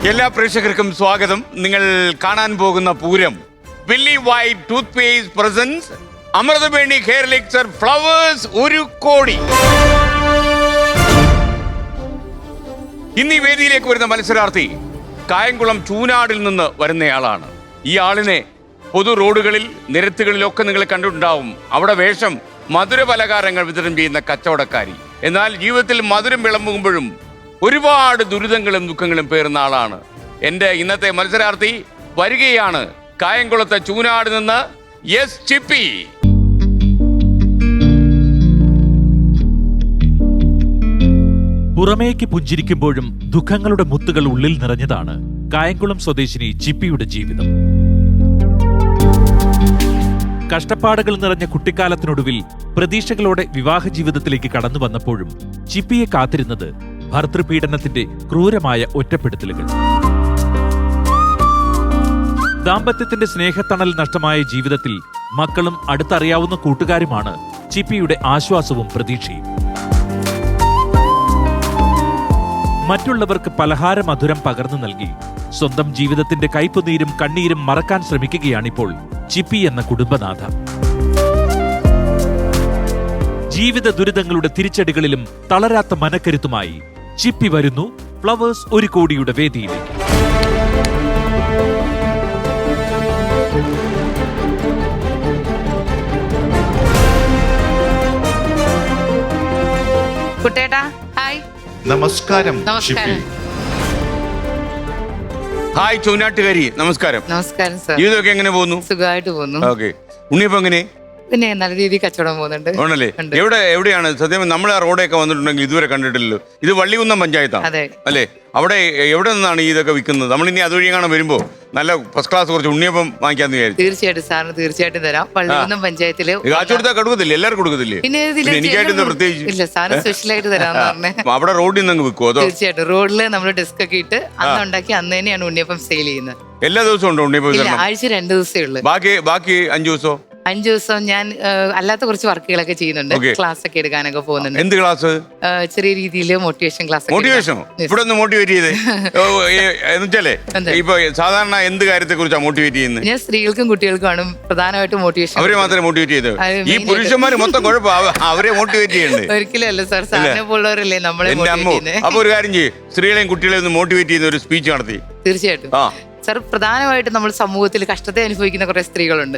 എല്ലാ പ്രേക്ഷകർക്കും സ്വാഗതം. നിങ്ങൾ കാണാൻ പോകുന്ന Pooram Willy white toothpaste presence Amrithaveni hair lecture flowers 1 Kodi. ഇന്ന് ഈ വേദിയിലേക്ക് വരുന്ന മത്സരാർത്ഥി കായംകുളം ചൂനാടിൽ നിന്ന് വരുന്നയാളാണ്. ഈ ആളിനെ പൊതു റോഡുകളിൽ നിരത്തുകളിലൊക്കെ നിങ്ങൾ കണ്ടിട്ടുണ്ടാവും. അവിടെ വേഷം മധുര പലഹാരങ്ങൾ വിതരണം ചെയ്യുന്ന കച്ചവടക്കാരി. എന്നാൽ ജീവിതത്തിൽ മധുരം വിളമ്പുമ്പോഴും ഒരുപാട് ദുരിതങ്ങളും ദുഃഖങ്ങളും പേറുന്ന ആളാണ്. എൻ്റെ ഇന്നത്തെ മത്സരാർത്ഥി വരികയാണ് കായംകുളത്തെ ചൂനാട് നിന്ന് എസ് ചിപ്പി. പുറമേക്ക് പുഞ്ചിരിക്കുമ്പോഴും ദുഃഖങ്ങളുടെ മുത്തുകൾ ഉള്ളിൽ നിറഞ്ഞതാണ് കായംകുളം സ്വദേശിനി ചിപ്പിയുടെ ജീവിതം. കഷ്ടപ്പാടുകൾ നിറഞ്ഞ കുട്ടിക്കാലത്തിനൊടുവിൽ പ്രതീക്ഷകളോടെ വിവാഹ ജീവിതത്തിലേക്ക് കടന്നു വന്നപ്പോഴും ചിപ്പിയെ കാത്തിരുന്നത് ഭർതൃപീഡനത്തിന്റെ ക്രൂരമായ ഒറ്റപ്പെടുത്തലുകൾ. ദാമ്പത്യത്തിന്റെ സ്നേഹത്തണൽ നഷ്ടമായ ജീവിതത്തിൽ മക്കളും അടുത്തറിയാവുന്ന കൂട്ടുകാരുമാണ് ചിപ്പിയുടെ ആശ്വാസവും പ്രതീക്ഷയും. മറ്റുള്ളവർക്ക് പലഹാര മധുരം പകർന്നു നൽകി സ്വന്തം ജീവിതത്തിന്റെ കയ്പുനീരും കണ്ണീരും മറക്കാൻ ശ്രമിക്കുകയാണിപ്പോൾ ചിപ്പി എന്ന കുടുംബനാഥ. ജീവിത ദുരിതങ്ങളുടെ തിരിച്ചടികളിലും തളരാത്ത മനക്കരുത്തുമായി ചിപ്പി വരുന്നു ഫ്ലവേഴ്സ് 1 കോടിയുടെ വേദിയിലേക്ക്. കുട്ടേട്ടാ ഹായ്. നമസ്കാരം. നമസ്കാരം. ഹായ് ചൂനാട്ടുകാരി, നമസ്കാരം. നമസ്കാരം സർ. ജീവിതമൊക്കെ എങ്ങനെ പോകുന്നു? സുഖമായിട്ട് പോകുന്നു. ഓക്കെ. ഉണ്ണിയപ്പം എങ്ങനെ? പിന്നെ നല്ല രീതിയിൽ കച്ചവടം പോകുന്നുണ്ട്. ആണല്ലേ? എവിടെയാണ് സത്യം? നമ്മൾ ആ റോഡൊക്കെ വന്നിട്ടുണ്ടെങ്കിൽ ഇതുവരെ കണ്ടിട്ടില്ലല്ലോ. ഇത് വള്ളികുന്നം പഞ്ചായത്താണ് അതെ അല്ലേ? അവിടെ എവിടെ നിന്നാണ് ഇതൊക്കെ വിൽക്കുന്നത്? നമ്മളിനി അതുവഴി കാണാൻ വരുമ്പോ നല്ല ഫസ്റ്റ് ക്ലാസ് കുറച്ച് ഉണ്ണിയപ്പം വാങ്ങിക്കാന്ന് വിചാരിച്ചു. തീർച്ചയായിട്ടും സാറിന് തീർച്ചയായിട്ടും തരാം. വള്ളികുന്നം പഞ്ചായത്തില് കാച്ചു കൊടുത്താൽ കൊടുക്കത്തില്ലേ? എല്ലാവരും കൊടുക്കത്തില്ലേ? പിന്നെ എനിക്കായിട്ട് പ്രത്യേകിച്ച് ഇല്ല, സാറിന് സ്പെഷ്യൽ ആയിട്ട് തരാന്ന് പറഞ്ഞേ. അവിടെ റോഡിൽ നിന്ന് വിൽക്കുമോ? അതോ തീർച്ചയായിട്ടും റോഡില് നമ്മൾ ഡെസ്ക് ഒക്കെ ഇട്ട് അന്ന് ഉണ്ടാക്കി അന്ന് തന്നെയാണ് ഉണ്ണിയപ്പം സെയിൽ ചെയ്യുന്നത്. എല്ലാ ദിവസവും ഉണ്ടോ ഉണ്ണിയപ്പം ഇല്ല, വിതരണം? ആഴ്ച 2 ദിവസമേ ഉള്ളൂ. ബാക്കി 5 ദിവസമോ? 5 ദിവസം ഞാൻ അല്ലാത്ത കുറച്ച് വർക്കുകളൊക്കെ ചെയ്യുന്നുണ്ട്. ക്ലാസ് ഒക്കെ എടുക്കാനൊക്കെ പോകുന്നുണ്ട്. എന്ത് ക്ലാസ്? ചെറിയ രീതിയിൽ മോട്ടിവേഷൻ ക്ലാസ്. മോട്ടിവേഷനോ? ഇവിടെ ഒന്ന് മോട്ടിവേറ്റ് ചെയ്തേ എന്നുവെച്ചാലേ ഇപ്പൊ സാധാരണ എന്ത് കാര്യത്തെ കുറിച്ചാണ് മോട്ടിവേറ്റ് ചെയ്യുന്നത്? ഞാൻ സ്ത്രീകൾക്കും കുട്ടികൾക്കുമാണ് പ്രധാനമായിട്ടും മോട്ടിവേഷൻ. അവരെ മാത്രമേ മോട്ടിവേറ്റ് ചെയ്തത്? ഈ പുരുഷന്മാര് മൊത്തം കുഴപ്പം അവരെ മോട്ടിവേറ്റ് ചെയ്യണ്ടേ? ഒരിക്കലും അല്ല സാർ, സാറിനെ പോലുള്ളവരല്ലേ നമ്മളെ എന്റെ അമ്മ. അപ്പൊ ഒരു കാര്യം ചെയ്യും, സ്ത്രീകളെയും കുട്ടികളെയും ഒന്ന് മോട്ടിവേറ്റ് ചെയ്യുന്ന ഒരു സ്പീച്ച് നടത്തി. തീർച്ചയായിട്ടും സാർ. പ്രധാനമായിട്ടും നമ്മൾ സമൂഹത്തിൽ കഷ്ടത്തെ അനുഭവിക്കുന്ന കുറെ സ്ത്രീകളുണ്ട്.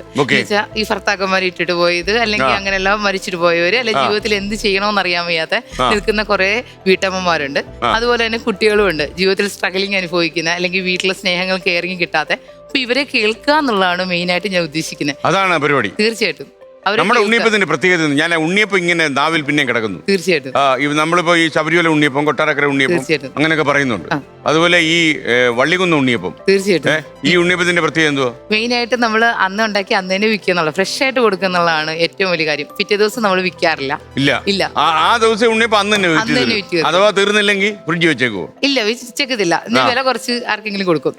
ഈ ഭർത്താക്കന്മാരെ ഇട്ടിട്ട് പോയത്, അല്ലെങ്കിൽ അങ്ങനെല്ലാം മരിച്ചിട്ട് പോയവര്, അല്ലെങ്കിൽ ജീവിതത്തിൽ എന്ത് ചെയ്യണമെന്ന് അറിയാൻ വയ്യാത്ത നിൽക്കുന്ന കുറെ വീട്ടമ്മമാരുണ്ട്. അതുപോലെ തന്നെ കുട്ടികളും ഉണ്ട്, ജീവിതത്തിൽ സ്ട്രഗിളിങ് അനുഭവിക്കുന്ന, അല്ലെങ്കിൽ വീട്ടിലെ സ്നേഹങ്ങൾ കെയറിങ് കിട്ടാത്ത. അപ്പൊ ഇവരെ കേൾക്കുക എന്നുള്ളതാണ് മെയിൻ ആയിട്ട് ഞാൻ ഉദ്ദേശിക്കുന്നത്. അതാണ് പരിപാടി. തീർച്ചയായിട്ടും നമ്മുടെ ഉണ്ണിയപ്പത്തിന്റെ പ്രത്യേകത. ഞാൻ ഉണ്ണിയപ്പം ഇങ്ങനെ നാവിൽ പിന്നെ കിടക്കുന്നു. തീർച്ചയായിട്ടും നമ്മളിപ്പോ ഈ ശബരിമല ഉണ്ണിയപ്പം, കൊട്ടാരക്കര ഉണ്ണിയപ്പം അങ്ങനെയൊക്കെ പറയുന്നുണ്ട്. അതുപോലെ ഈ വള്ളികുന്ന ഉണ്ണിയപ്പം. തീർച്ചയായിട്ടും ഈ ഉണ്ണിയപ്പത്തിന്റെ പ്രത്യേകത എന്തുവാ? മെയിൻ ആയിട്ട് നമ്മൾ അന്ന് ഉണ്ടാക്കി അന്ന് തന്നെ വിൽക്കുക, ഫ്രഷ് ആയിട്ട് കൊടുക്കുക എന്നുള്ളതാണ് ഏറ്റവും വലിയ കാര്യം. പിറ്റേ ദിവസം നമ്മൾ വിൽക്കാറില്ല. ഇല്ല. ആ ദിവസം ഉണ്ണിയപ്പം അന്ന് തന്നെ വിൽക്കും. അഥവാ തീർന്നില്ലെങ്കിൽ ഫ്രിഡ്ജ് വെച്ചേക്കോ? ഇല്ല, വെച്ചേക്കത്തില്ല. വില കുറച്ച് ആർക്കെങ്കിലും കൊടുക്കും.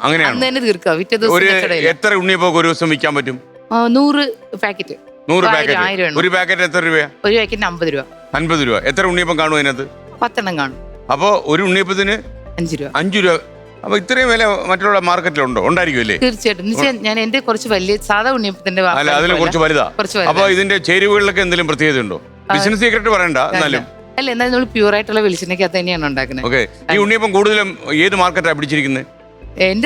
അങ്ങനെയാണ് അന്ന് തന്നെ തീർക്കുക. പിറ്റേ ദിവസം എത്ര ഉണ്ണിയപ്പം ഒരു ദിവസം വിൽക്കാൻ പറ്റും? 100 പാക്കറ്റ്. 100 പാക്കറ്റ്. ഒരു പാക്കറ്റ് എത്ര രൂപ? ഒരു പാക്കറ്റിന് 50 രൂപ. 50 രൂപ. എത്ര ഉണ്ണിയപ്പം കാണും അതിനകത്ത്? 10 എണ്ണം കാണും. അപ്പൊ ഒരു ഉണ്ണിയപ്പത്തിന് 5 രൂപ. 5 രൂപ. അപ്പൊ ഇത്രയും വില മറ്റുള്ള മാർക്കറ്റിലുണ്ടോ? ഉണ്ടായിരിക്കും അല്ലേ? തീർച്ചയായിട്ടും. ഞാൻ എന്റെ കുറച്ച് വലിയ സാധാ ഉണ്ണിയപ്പത്തിന്റെ അതിലും കുറച്ച് വലുതാ. അപ്പൊ ഇതിന്റെ ചേരുവകളിലൊക്കെ എന്തെങ്കിലും പ്രത്യേകത ഉണ്ടോ? ബിസിനസ് സീക്രട്ട് പറയണ്ട എന്നാലും. അല്ല, എന്നാലും നമ്മൾ പ്യൂർ ആയിട്ടുള്ള വെളിച്ചെണ്ണയ്ക്കകത്ത് തന്നെയാണ് ഉണ്ടാക്കുന്നത്. ഓക്കെ. ഈ ഉണ്ണിയപ്പം കൂടുതലും ഏത് മാർക്കറ്റാണ് പിടിച്ചിരിക്കുന്നത്?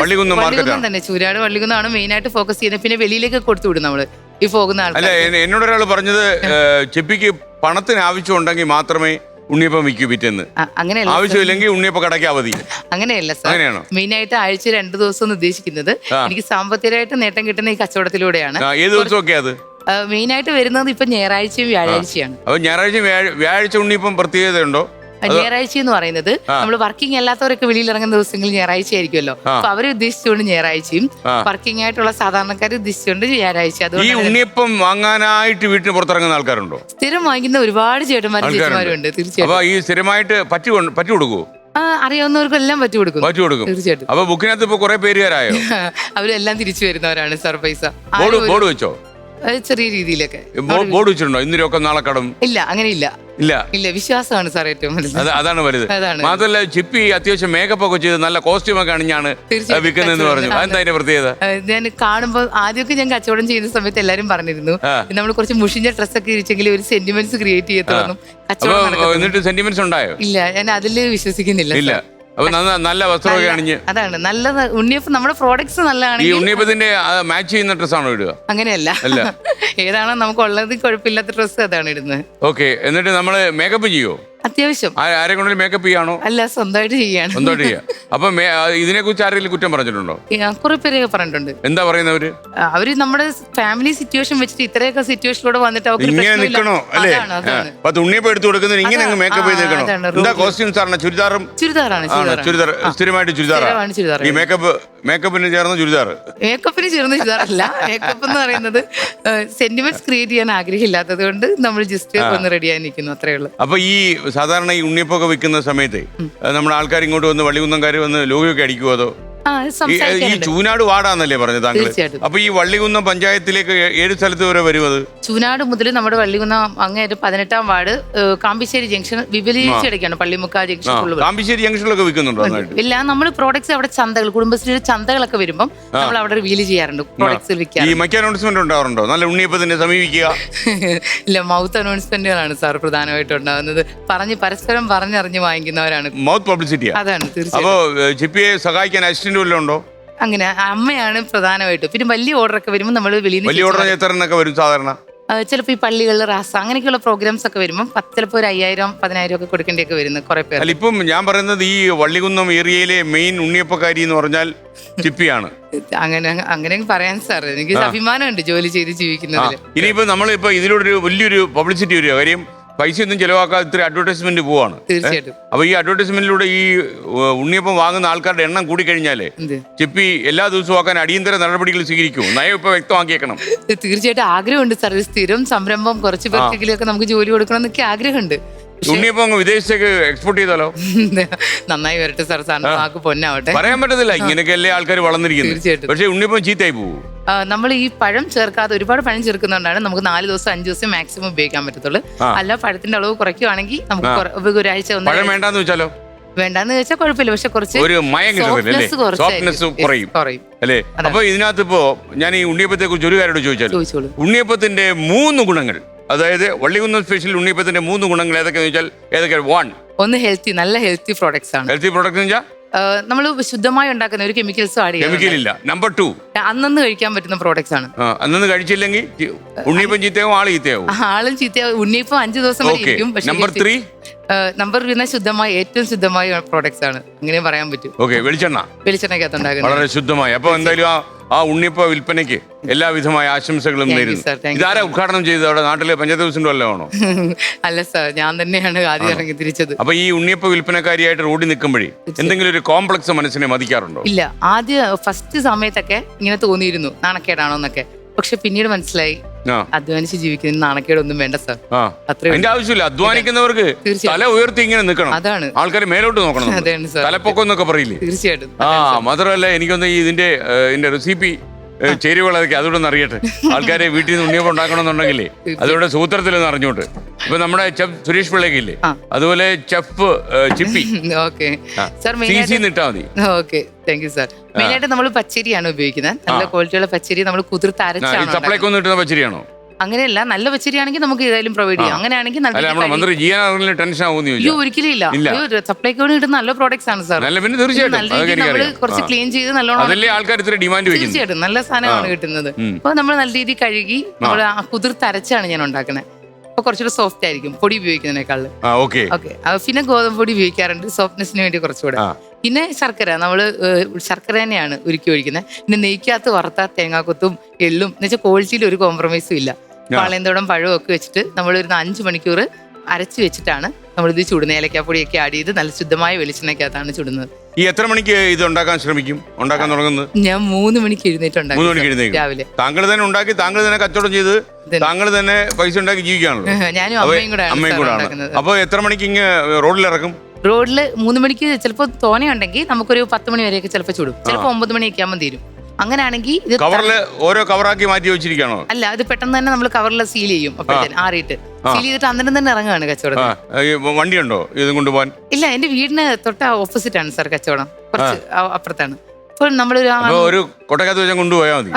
വള്ളികുന്നം തന്നെ. ചൂരാട് വള്ളികുന്നമാണ് മെയിൻ ആയിട്ട് ഫോക്കസ് ചെയ്യുന്നത്. പിന്നെ വെളിയിലേക്ക് കൊടുത്തു വിടും നമ്മള് ഈ പോകുന്ന ആൾ. അല്ല, എന്നോട് ഒരാൾ പറഞ്ഞത് ചെപ്പിക്ക് പണത്തിന് ആവശ്യമുണ്ടെങ്കിൽ മാത്രമേ ഉണ്ണിയപ്പം വിൽക്കൂ പിറ്റേന്ന്. അങ്ങനെയല്ല, ആവശ്യമില്ലെങ്കിൽ ഉണ്ണിയപ്പം കടയ്ക്ക് അവധി. അങ്ങനെയല്ല സാർ. മെയിൻ ആയിട്ട് ആഴ്ച 2 ദിവസം ഉദ്ദേശിക്കുന്നത് എനിക്ക് സാമ്പത്തികമായിട്ട് നേട്ടം കിട്ടുന്ന ഈ കച്ചവടത്തിലൂടെയാണ്. ഏത് ദിവസമൊക്കെ അത് മെയിൻ ആയിട്ട് വരുന്നത്? ഇപ്പൊ ഞായറാഴ്ചയും വ്യാഴാഴ്ചയാണ്. അപ്പൊ ഞായറാഴ്ച വ്യാഴാഴ്ച ഉണ്ണിയപ്പം പ്രത്യേകത ഉണ്ടോ? ഞായറാഴ്ച എന്ന് പറയുന്നത് നമ്മൾ വർക്കിംഗ് അല്ലാത്തവരൊക്കെ വെളിയിൽ ഇറങ്ങുന്ന ദിവസങ്ങളിൽ ഞായറാഴ്ച ആയിരിക്കുമല്ലോ. അപ്പൊ അവരെ ഉദ്ദേശിച്ചുകൊണ്ട് ഞായറാഴ്ചയും, വർക്കിംഗ് ആയിട്ടുള്ള സാധാരണക്കാരെ ഉദ്ദേശിച്ചുകൊണ്ട് വ്യാഴാഴ്ച. ഈ ഉണ്ണിയപ്പം വാങ്ങാനായിട്ട് വീട്ടിന് പുറത്തിറങ്ങുന്ന ആൾക്കാരുണ്ടോ? സ്ഥിരം വാങ്ങിക്കുന്ന ഒരുപാട് ചേട്ടന്മാരും ചേച്ചിമാരുണ്ട്. തീർച്ചയായിട്ടും. അപ്പൊ ഈ സ്ഥിരമായിട്ട് പറ്റി കൊടുക്കുവോ? അറിയാവുന്നവർക്കെല്ലാം പറ്റി കൊടുക്കും. തീർച്ചയായിട്ടും. അപ്പൊ ബുക്കിനകത്ത് ഇപ്പൊ കുറെ പേരുകാരായോ? അവരെല്ലാം തിരിച്ചു വരുന്നവരാണ് സാർ. പൈസ ബോർഡ് വെച്ചോ? ചെറിയ രീതിയിലൊക്കെ. ബോർഡ് വെച്ചിട്ടുണ്ടോ ഇന്ന് രോക്കം നാളെ കടം? ഇല്ല, അങ്ങനെ ഇല്ല. ഇല്ല, വിശ്വാസമാണ് സാർ ഏറ്റവും വലുത്. അതാണ് വലുത്. മാത്രമല്ല ചിപ്പി അത്യാവശ്യം മേക്കപ്പ് ഒക്കെ ചെയ്ത് നല്ല കോസ്റ്റ്യൂം ഒക്കെ അണിഞ്ഞാണ് വിൽക്കുന്നതെന്ന് പറഞ്ഞു. എന്താ അതിന്റെ പ്രത്യേകത? ഞാൻ കാണുമ്പോൾ ആദ്യമൊക്കെ ഞാൻ കച്ചവടം ചെയ്യുന്ന സമയത്ത് എല്ലാരും പറഞ്ഞിരുന്നു നമ്മൾ കുറച്ച് മുഷിഞ്ഞ ഡ്രസ്സൊക്കെ ഇരിച്ചെങ്കിൽ ഒരു സെന്റിമെന്റ്സ് ക്രിയേറ്റ് ചെയ്യത്തൊന്നും കച്ചവടം. എന്നിട്ട് സെന്റിമെന്റ്സ് ഉണ്ടായോ? ഇല്ല, ഞാൻ അതില് വിശ്വസിക്കുന്നില്ല. അപ്പൊ നല്ല വസ്ത്രമൊക്കെ അണിഞ്ഞ്. അതാണ് നല്ലത്. ഉണ്ണിയപ്പം നമ്മുടെ പ്രോഡക്ട്സ് നല്ലതാണ്. ഈ ഉണ്ണിയപ്പത്തിന്റെ മാച്ച് ചെയ്യുന്ന ഡ്രസ്സാണോ ഇടുക? അങ്ങനെയല്ല, ഏതാണോ നമുക്ക് ഉള്ളത് കുഴപ്പമില്ലാത്ത ഡ്രസ്സ് അതാണ് ഇടുന്നത്. ഓക്കെ. എന്നിട്ട് നമ്മള് മേക്കപ്പ് ചെയ്യോ? അത്യാവശ്യം. ആരെ കൊണ്ടും മേക്കപ്പ് ചെയ്യാണോ? അല്ല, സ്വന്തമായിട്ട് ചെയ്യാണ്. സ്വന്തമായിട്ട് ചെയ്യാം. അപ്പൊ ഇതിനെ കുറിച്ച് ആരെങ്കിലും കുറ്റം പറഞ്ഞിട്ടുണ്ടോ? കുറെ പേരൊക്കെ പറഞ്ഞിട്ടുണ്ട്. എന്താ പറയുന്നവര്? അവര് നമ്മുടെ ഫാമിലി സിറ്റുവേഷൻ വെച്ചിട്ട് ഇത്രയൊക്കെ സിറ്റുവേഷനിലൂടെ വന്നിട്ട് ഇങ്ങനെ നിൽക്കണോ അല്ലേ? ഉണ്ണിയപ്പം എടുത്തു കൊടുക്കുന്നത് ഇങ്ങനെ മേക്കപ്പ് ചെയ്ത് നിൽക്കണോ? എന്താ കോസ്റ്റ്യൂം സാറിന്? ചുരിദാറാണ്. ചുരിദാർ സ്ഥിരമായിട്ട് ചുരിദാറാണ്. ഈ മേക്കപ്പിന് ചേർന്ന ചുരിദാർ. മേക്കപ്പിന് ചേർന്ന ചുരിദാറല്ല. മേക്കപ്പ് എന്ന് പറയുന്നത് സെന്റിമെന്റ്സ് ക്രിയേറ്റ് ചെയ്യാൻ ആഗ്രഹമില്ലാത്തത് കൊണ്ട് നമ്മൾ ജസ്റ്റ് ഒന്ന് റെഡിയായി നിൽക്കുന്നു, അത്രേ ഉള്ളൂ. അപ്പൊ ഈ സാധാരണ ഈ ഉണ്ണിയപ്പൊക്കെ വിൽക്കുന്ന സമയത്ത് നമ്മുടെ ആൾക്കാർ ഇങ്ങോട്ട് വന്ന് വള്ളികുന്നംകാർ വന്ന് ലോഗൊക്കെ അടിക്കുമോ? അതോ ഈ ചൂനാട് വാർഡാന്നല്ലേ പറഞ്ഞത് താങ്കൾ? അപ്പൊ ഈ വള്ളികുന്നം പഞ്ചായത്തിലേക്ക് 7 സ്ഥലത്ത് വരെ വരുന്നത്? ചൂനാട് മുതൽ നമ്മുടെ വള്ളികുന്നം അങ്ങേര് 18-ാം വാർഡ് കാമ്പിശ്ശേരി ജംഗ്ഷൻ വിപുലീകരിച്ചെടുക്കുകയാണ്. പള്ളിമുക്കാ ജംഗ്ഷൻ. കാമ്പിശ്ശേരി ജംഗ്ഷനിലൊക്കെ വിൽക്കുന്നുണ്ടോ? ഇല്ല, നമ്മൾ പ്രോഡക്ട്സ് അവിടെ ചന്തകൾ, കുടുംബശ്രീയുടെ ചന്തകളൊക്കെ വരുമ്പോൾ നമ്മൾ അവിടെ റിവീൽ ചെയ്യാറുണ്ട് പ്രോഡക്ട്സ് വിൽക്കാൻ. ഈ മറ്റ് അനൗൺസ്മെന്റ് ഉണ്ടാവാറുണ്ടോ? നല്ല ഉണ്ണിയപ്പത്തിനെ സമീപിക്കുക? ഇല്ല, മൗത്ത് അനൗൺസ്മെന്റുകളാണ് സാർ പ്രധാനമായിട്ടും ഉണ്ടാകുന്നത്. പരസ്പരം പറഞ്ഞറിഞ്ഞ് വാങ്ങിക്കുന്നവരാണ്. Mouth publicity. അതാണ് തീർച്ചയായും. അപ്പോ ജിപിയെ സഹായിക്കാൻ അസിസ്റ്റന്റ് വല്ലതും ഉണ്ടോ? അങ്ങനെ അമ്മയാണ് പ്രധാനമായിട്ടും. പിന്നെ വലിയ ഓർഡർ ഒക്കെ വരുമ്പോൾ നമ്മൾ വലിയ ഓർഡർ എത്രയൊക്കെ വരും സാധാരണ? ചിലപ്പോൾ ഈ പള്ളികളിൽ റാസ അങ്ങനെയൊക്കെയുള്ള പ്രോഗ്രാംസ് ഒക്കെ വരുമ്പോൾ ചിലപ്പോൾ ഒരു 5000-10,000 ഒക്കെ കൊടുക്കേണ്ടിയൊക്കെ വരുന്നത് കുറെ പേര്. അല്ല, ഇപ്പം ഞാൻ പറയുന്നത് ഈ വള്ളികുന്നം ഏരിയയിലെ മെയിൻ ഉണ്ണിയപ്പക്കാരി എന്ന് പറഞ്ഞാൽ ചിപ്പിയാണ്. അങ്ങനെ പറയാൻ സാർ, എനിക്ക് അഭിമാനമുണ്ട് ജോലി ചെയ്ത് ജീവിക്കുന്നതിൽ. ഇനിയിപ്പോ നമ്മളിപ്പോ ഇതിലൂടെ വലിയൊരു പബ്ലിസിറ്റി വരിക. കാര്യം പൈസ ഒന്നും ചെലവാക്കാതെ ഇത്ര അഡ്വർടൈസ്മെന്റ് പോവാണ്. തീർച്ചയായിട്ടും. അപ്പൊ ഈ അഡ്വർടൈസ്മെന്റിലൂടെ ഈ ഉണ്ണിയപ്പം വാങ്ങുന്ന ആൾക്കാരുടെ എണ്ണം കൂടിക്കഴിഞ്ഞാലേ ചിപ്പി എല്ലാ ദിവസവും ആക്കാൻ അടിയന്തര നടപടികൾ സ്വീകരിക്കും. നയം ഇപ്പൊ വ്യക്തമാക്കിയേക്കണം. തീർച്ചയായിട്ടും ആഗ്രഹമുണ്ട് സാർ. സ്ഥിരം സംരംഭം കുറച്ച് പേർക്കെങ്കിലൊക്കെ നമുക്ക് ജോലി കൊടുക്കണം എന്നൊക്കെ ആഗ്രഹമുണ്ട്. ഉണ്ണിയപ്പം വിദേശത്തേക്ക് എക്സ്പോർട്ട് ചെയ്താലോ? നന്നായി വരട്ടെ സാർ, സാറിന് പൊന്നാവട്ടെ. പറയാൻ പറ്റത്തില്ല, ഇങ്ങനെയൊക്കെ അല്ലേ ആൾക്കാർ വളർന്നിരിക്കുന്നത്. തീർച്ചയായിട്ടും. പക്ഷെ ഉണ്ണിയപ്പം ചീത്തയായി പോകും. നമ്മൾ ഈ പഴം ചേർക്കാതെ ഒരുപാട് പഴം ചേർക്കുന്നതുകൊണ്ടാണ് നമുക്ക് 4 ദിവസം 5 ദിവസം മാക്സിമം ഉപയോഗിക്കാൻ പറ്റത്തുള്ളൂ. അല്ല, പഴത്തിന്റെ അളവ് കുറയ്ക്കുവാണെങ്കിൽ നമുക്ക് ഒരാഴ്ച പഴം വേണ്ടാന്ന് വെച്ചാലോ? വേണ്ടാന്ന് വെച്ചാൽ കുഴപ്പമില്ല, പക്ഷെ കുറച്ച് ഒരു സോഫ്റ്റ്നെസ് കുറയും അല്ലേ? അപ്പൊ ഇതിനകത്ത് ഇപ്പോ ഞാൻ ഈ ഉണ്ണിയപ്പത്തെ കുറിച്ച് ഒരു കാര്യം ചോദിച്ചാൽ, ഉണ്ണിയപ്പത്തിന്റെ 3 ഗുണങ്ങൾ, അതായത് വള്ളികുന്നം സ്പെഷ്യൽ ഉണ്ണിയപ്പത്തിന്റെ 3 ഗുണങ്ങൾ ഏതൊക്കെയാന്ന് ചോദിച്ചാൽ ഏതൊക്കെ? ഒന്ന് ഹെൽത്തി, നല്ല ഹെൽത്തി പ്രോഡക്ട്സ് ആണ്. ഹെൽത്തി പ്രോഡക്റ്റ് എന്ന് വെച്ചാൽ നമ്മൾ ശുദ്ധമായി ഉണ്ടാക്കുന്ന ഒരു കെമിക്കൽസും ആഡ് കെമിക്കലില്ല. നമ്പർ 2, അന്നന്ന് കഴിക്കാൻ പറ്റുന്ന പ്രോഡക്ട്സ് ആണ്. അന്നന്ന് കഴിച്ചില്ലെങ്കിൽ ഉണ്ണിയപ്പം ചീത്തയാവും, ആള് ചീത്തയാവും. ആളും ചീത്തയാവും. ഉണ്ണിയപ്പം 5 ദിവസം വരെ ഇരിക്കും. നമ്പർ 3, നമ്പർ ശുദ്ധമായ, ഏറ്റവും ശുദ്ധമായ പ്രോഡക്ട്സ് ആണ്, അങ്ങനെ പറയാൻ പറ്റും. വെളിച്ചെണ്ണക്കകത്ത് ഉണ്ടാക്കുന്നത് വളരെ ശുദ്ധമായി. അപ്പൊ എന്തായാലും ആ ഉണ്ണിയപ്പ വിൽപ്പനയ്ക്ക് എല്ലാവിധമായ ആശംസകളും നേരുന്നു. ഇതാരാ ഉദ്ഘാടനം ചെയ്തത്? അവിടെ നാട്ടിലെ പഞ്ചായത്ത് പ്രസിഡന്റ് വല്ലതും ആണോ? അല്ല സാർ, ഞാൻ തന്നെയാണ് ആദ്യം ഇറങ്ങി തിരിച്ചത്. അപ്പൊ ഈ ഉണ്ണിയപ്പ വിൽപ്പനക്കാരിയായിട്ട് റോഡിൽ നിൽക്കുമ്പോഴേ എന്തെങ്കിലും ഒരു കോംപ്ലക്സ് മനസ്സിനെ മതിക്കാറുണ്ടോ? ഇല്ല, ഫസ്റ്റ് സമയത്തൊക്കെ ഇങ്ങനെ തോന്നിയിരുന്നു നാണക്കേടാണോ എന്നൊക്കെ. പക്ഷെ പിന്നീട് മനസ്സിലായി അധ്വാനിച്ച് ജീവിക്കുന്ന നാണക്കേടൊന്നും വേണ്ട സാർ. അതിന്റെ ആവശ്യമില്ല. അധ്വാനിക്കുന്നവർക്ക് തല ഉയർത്തി ഇങ്ങനെ നിൽക്കണം. അതാണ് ആൾക്കാർ മേലോട്ട് നോക്കണം. തലപ്പൊക്കം എന്നൊക്കെ പറയില്ലേ? തീർച്ചയായിട്ടും. മാത്രമല്ല എനിക്കൊന്ന് ഇതിന്റെ റെസിപ്പി ചേരുവകൾ അതൊക്കെ അതുകൊണ്ടൊന്ന് അറിയട്ടെ. ആൾക്കാരെ വീട്ടിൽ നിന്ന് ഉണ്ണിയപ്പം ഉണ്ടാക്കണമെന്നുണ്ടെങ്കിലേ അതുകൊണ്ട് സൂത്രത്തിലൊന്ന് അറിഞ്ഞോട്ട്. ഇപ്പൊ നമ്മുടെ ചെഫ് സുരേഷ് പിള്ളക്കില്ലേ, അതുപോലെ ചെഫ് ചിപ്പി ഇട്ടാ മതി. Okay, thank you sir. മെയിനായിട്ട് നമ്മൾ പച്ചരിയാണ് ഉപയോഗിക്കുന്നത്. നല്ല ക്വാളിറ്റിയുള്ള പച്ചരി നമ്മൾ കുതിർത്ത് അരച്ചാണ്. സപ്ലൈക്ക് ഒന്ന് കിട്ടുന്ന പച്ചരിയാണോ? അങ്ങനെയല്ല, നല്ല പച്ചരിയാണെങ്കിൽ നമുക്ക് ഏതായാലും പ്രൊവൈഡ് ചെയ്യാം. അങ്ങനെയാണെങ്കിൽ ഒരിക്കലും ഇല്ല. സപ്ലൈക്കോട് കിട്ടുന്ന നല്ല പ്രോഡക്ട്സ് ആണ് സാർ. നമ്മൾ കുറച്ച് ക്ലീൻ ചെയ്ത് നല്ലോണം, തീർച്ചയായിട്ടും നല്ല സാധനമാണ് കിട്ടുന്നത്. അപ്പൊ നമ്മൾ നല്ല രീതിയിൽ കഴുകി നമ്മൾ കുതിർത്ത് അരച്ചാണ് ഞാൻ ഉണ്ടാക്കുന്നത്. അപ്പൊ കുറച്ചുകൂടെ സോഫ്റ്റ് ആയിരിക്കും പൊടി ഉപയോഗിക്കുന്നതിനേക്കാളും. ഓക്കെ. പിന്നെ ഗോതമ്പ് പൊടി ഉപയോഗിക്കാറുണ്ട് സോഫ്റ്റ്നെസ്സിന് വേണ്ടി കുറച്ചുകൂടെ. പിന്നെ ശർക്കര, നമ്മള് ശർക്കര തന്നെയാണ് ഉരുക്കി ഒഴിക്കുന്നത്. പിന്നെ നെയ്ക്കകത്ത് വറുത്ത തേങ്ങാക്കൊത്തും എള്ളും എന്ന് വെച്ചാൽ ക്വാളിറ്റിയിൽ ഒരു കോംപ്രമൈസും ഇല്ല. പാളയന്തോടം പഴവും ഒക്കെ വെച്ചിട്ട് നമ്മളൊരു 5 മണിക്കൂർ അരച്ച് വെച്ചിട്ടാണ് നമ്മളിത് ചുടുന്നത്. ഏലക്കാപ്പൊടിയൊക്കെ ആഡ് ചെയ്ത് നല്ല ശുദ്ധമായ വെളിച്ചെണ്ണയ്ക്കകത്താണ് ചുടുന്നത്. ഈ എത്ര മണിക്ക് ഇത് ഉണ്ടാക്കാൻ ശ്രമിക്കും? ഉണ്ടാക്കാൻ തുടങ്ങുന്നത്? ഞാൻ 3 മണിക്ക് എഴുന്നേറ്റ് രാവിലെ. താങ്കൾ തന്നെ ഉണ്ടാക്കി, താങ്കൾ തന്നെ കച്ചവടം ചെയ്ത്, താങ്കൾ തന്നെ പൈസ ഉണ്ടാക്കി ജീവിക്കാണല്ലോ. ഞാനും അമ്മയും കൂടെ ആണ്. അപ്പൊ എത്ര മണിക്ക് ഇങ്ങ് റോഡിൽ ഇറക്കും? റോഡില് 3 മണിക്ക് ചിലപ്പോൾ തോനെയുണ്ടെങ്കിൽ നമുക്കൊരു 10 മണി വരെയൊക്കെ ചിലപ്പോൾ ചുടും. ചിലപ്പോൾ 9 മണിയൊക്കെ ആകുമ്പോൾ തീരും. അങ്ങനെയാണെങ്കിൽ ഇത് കവറില് ഓരോ കവറാക്കി മാറ്റി വെച്ചിരിക്കണോ? അല്ല, ഇത് പെട്ടെന്ന് തന്നെ നമ്മൾ കവറിൽ സീൽ ചെയ്യും. അപ്പോഴത്തേന് ആറിയിട്ട് സീൽ ചെയ്തിട്ട് അന്നേരം തന്നെ ഇറങ്ങുകയാണ് കച്ചവടം. വണ്ടിയുണ്ടോ ഇതും കൊണ്ടുപോകാൻ? ഇല്ല, എന്റെ വീടിന് തൊട്ട ഓപ്പോസിറ്റ് ആണ് സാർ കച്ചവടം, കുറച്ച് അപ്പുറത്താണ്. അപ്പോൾ നമ്മളൊരു ഒരു കൊട്ടക്കകത്ത് വെച്ചാൽ കൊണ്ടുപോയാൽ മതി,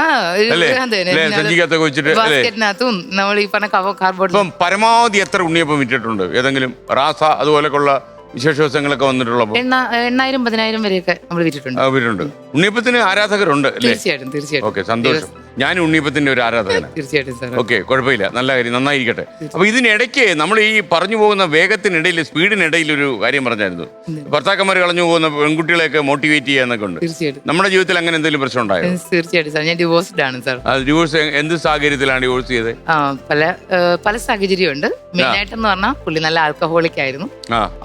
ബാസ്കറ്റിനകത്തും നമ്മൾ ഈ പറഞ്ഞ കാർഡ്ബോർഡ്. ഇപ്പം പരമാവധി എത്ര ഉണ്ണിയപ്പം വിറ്റിട്ടുണ്ട്? ഏതെങ്കിലും റാസ അതുപോലെയുള്ള വിശേഷ ദിവസങ്ങളൊക്കെ വന്നിട്ടുള്ളപ്പോൾ 8,000 10,000 വരെയൊക്കെ നമ്മൾ വിറ്റിട്ടുണ്ട്. ഉണ്ണിയപ്പത്തിന് ആരാധകരുണ്ട് അല്ലേ? തീർച്ചയായിട്ടും. ഓക്കെ, സന്തോഷം. ഞാൻ ഉണ്ണിയപ്പത്തിന്റെ ഒരു ആരാധകനാണ്. തീർച്ചയായിട്ടും സാർ. ഓക്കെ, കുഴപ്പമില്ല, നല്ല കാര്യം, നന്നായിരിക്കട്ടെ. അപ്പൊ ഇതിനിടയ്ക്ക് നമ്മൾ ഈ പറഞ്ഞു പോകുന്ന വേഗത്തിനിടയിൽ, സ്പീഡിനിടയിൽ ഒരു കാര്യം പറഞ്ഞായിരുന്നു. ഭർത്താക്കന്മാർ കളഞ്ഞു പോകുന്ന പെൺകുട്ടികളെയൊക്കെ മോട്ടിവേറ്റ് ചെയ്യാന്നൊക്കെ ഉണ്ട്. തീർച്ചയായിട്ടും. നമ്മുടെ ജീവിതത്തിൽ അങ്ങനെ എന്തെങ്കിലും പ്രശ്നം ഉണ്ടായോ? തീർച്ചയായിട്ടും സാർ. ഞാൻ ഡിവോഴ്സ്ഡ് ആണ് സാർ. ഡിവോഴ്സ് എന്ത് സാഹചര്യത്തിലാണ് ഡിവോഴ്സ് ചെയ്തത്? പല സാഹചര്യമുണ്ട്. മെയിൻ ആയിട്ടെന്ന് പറഞ്ഞാൽ പുള്ളി നല്ല ആൽക്കഹോളിക് ആയിരുന്നു.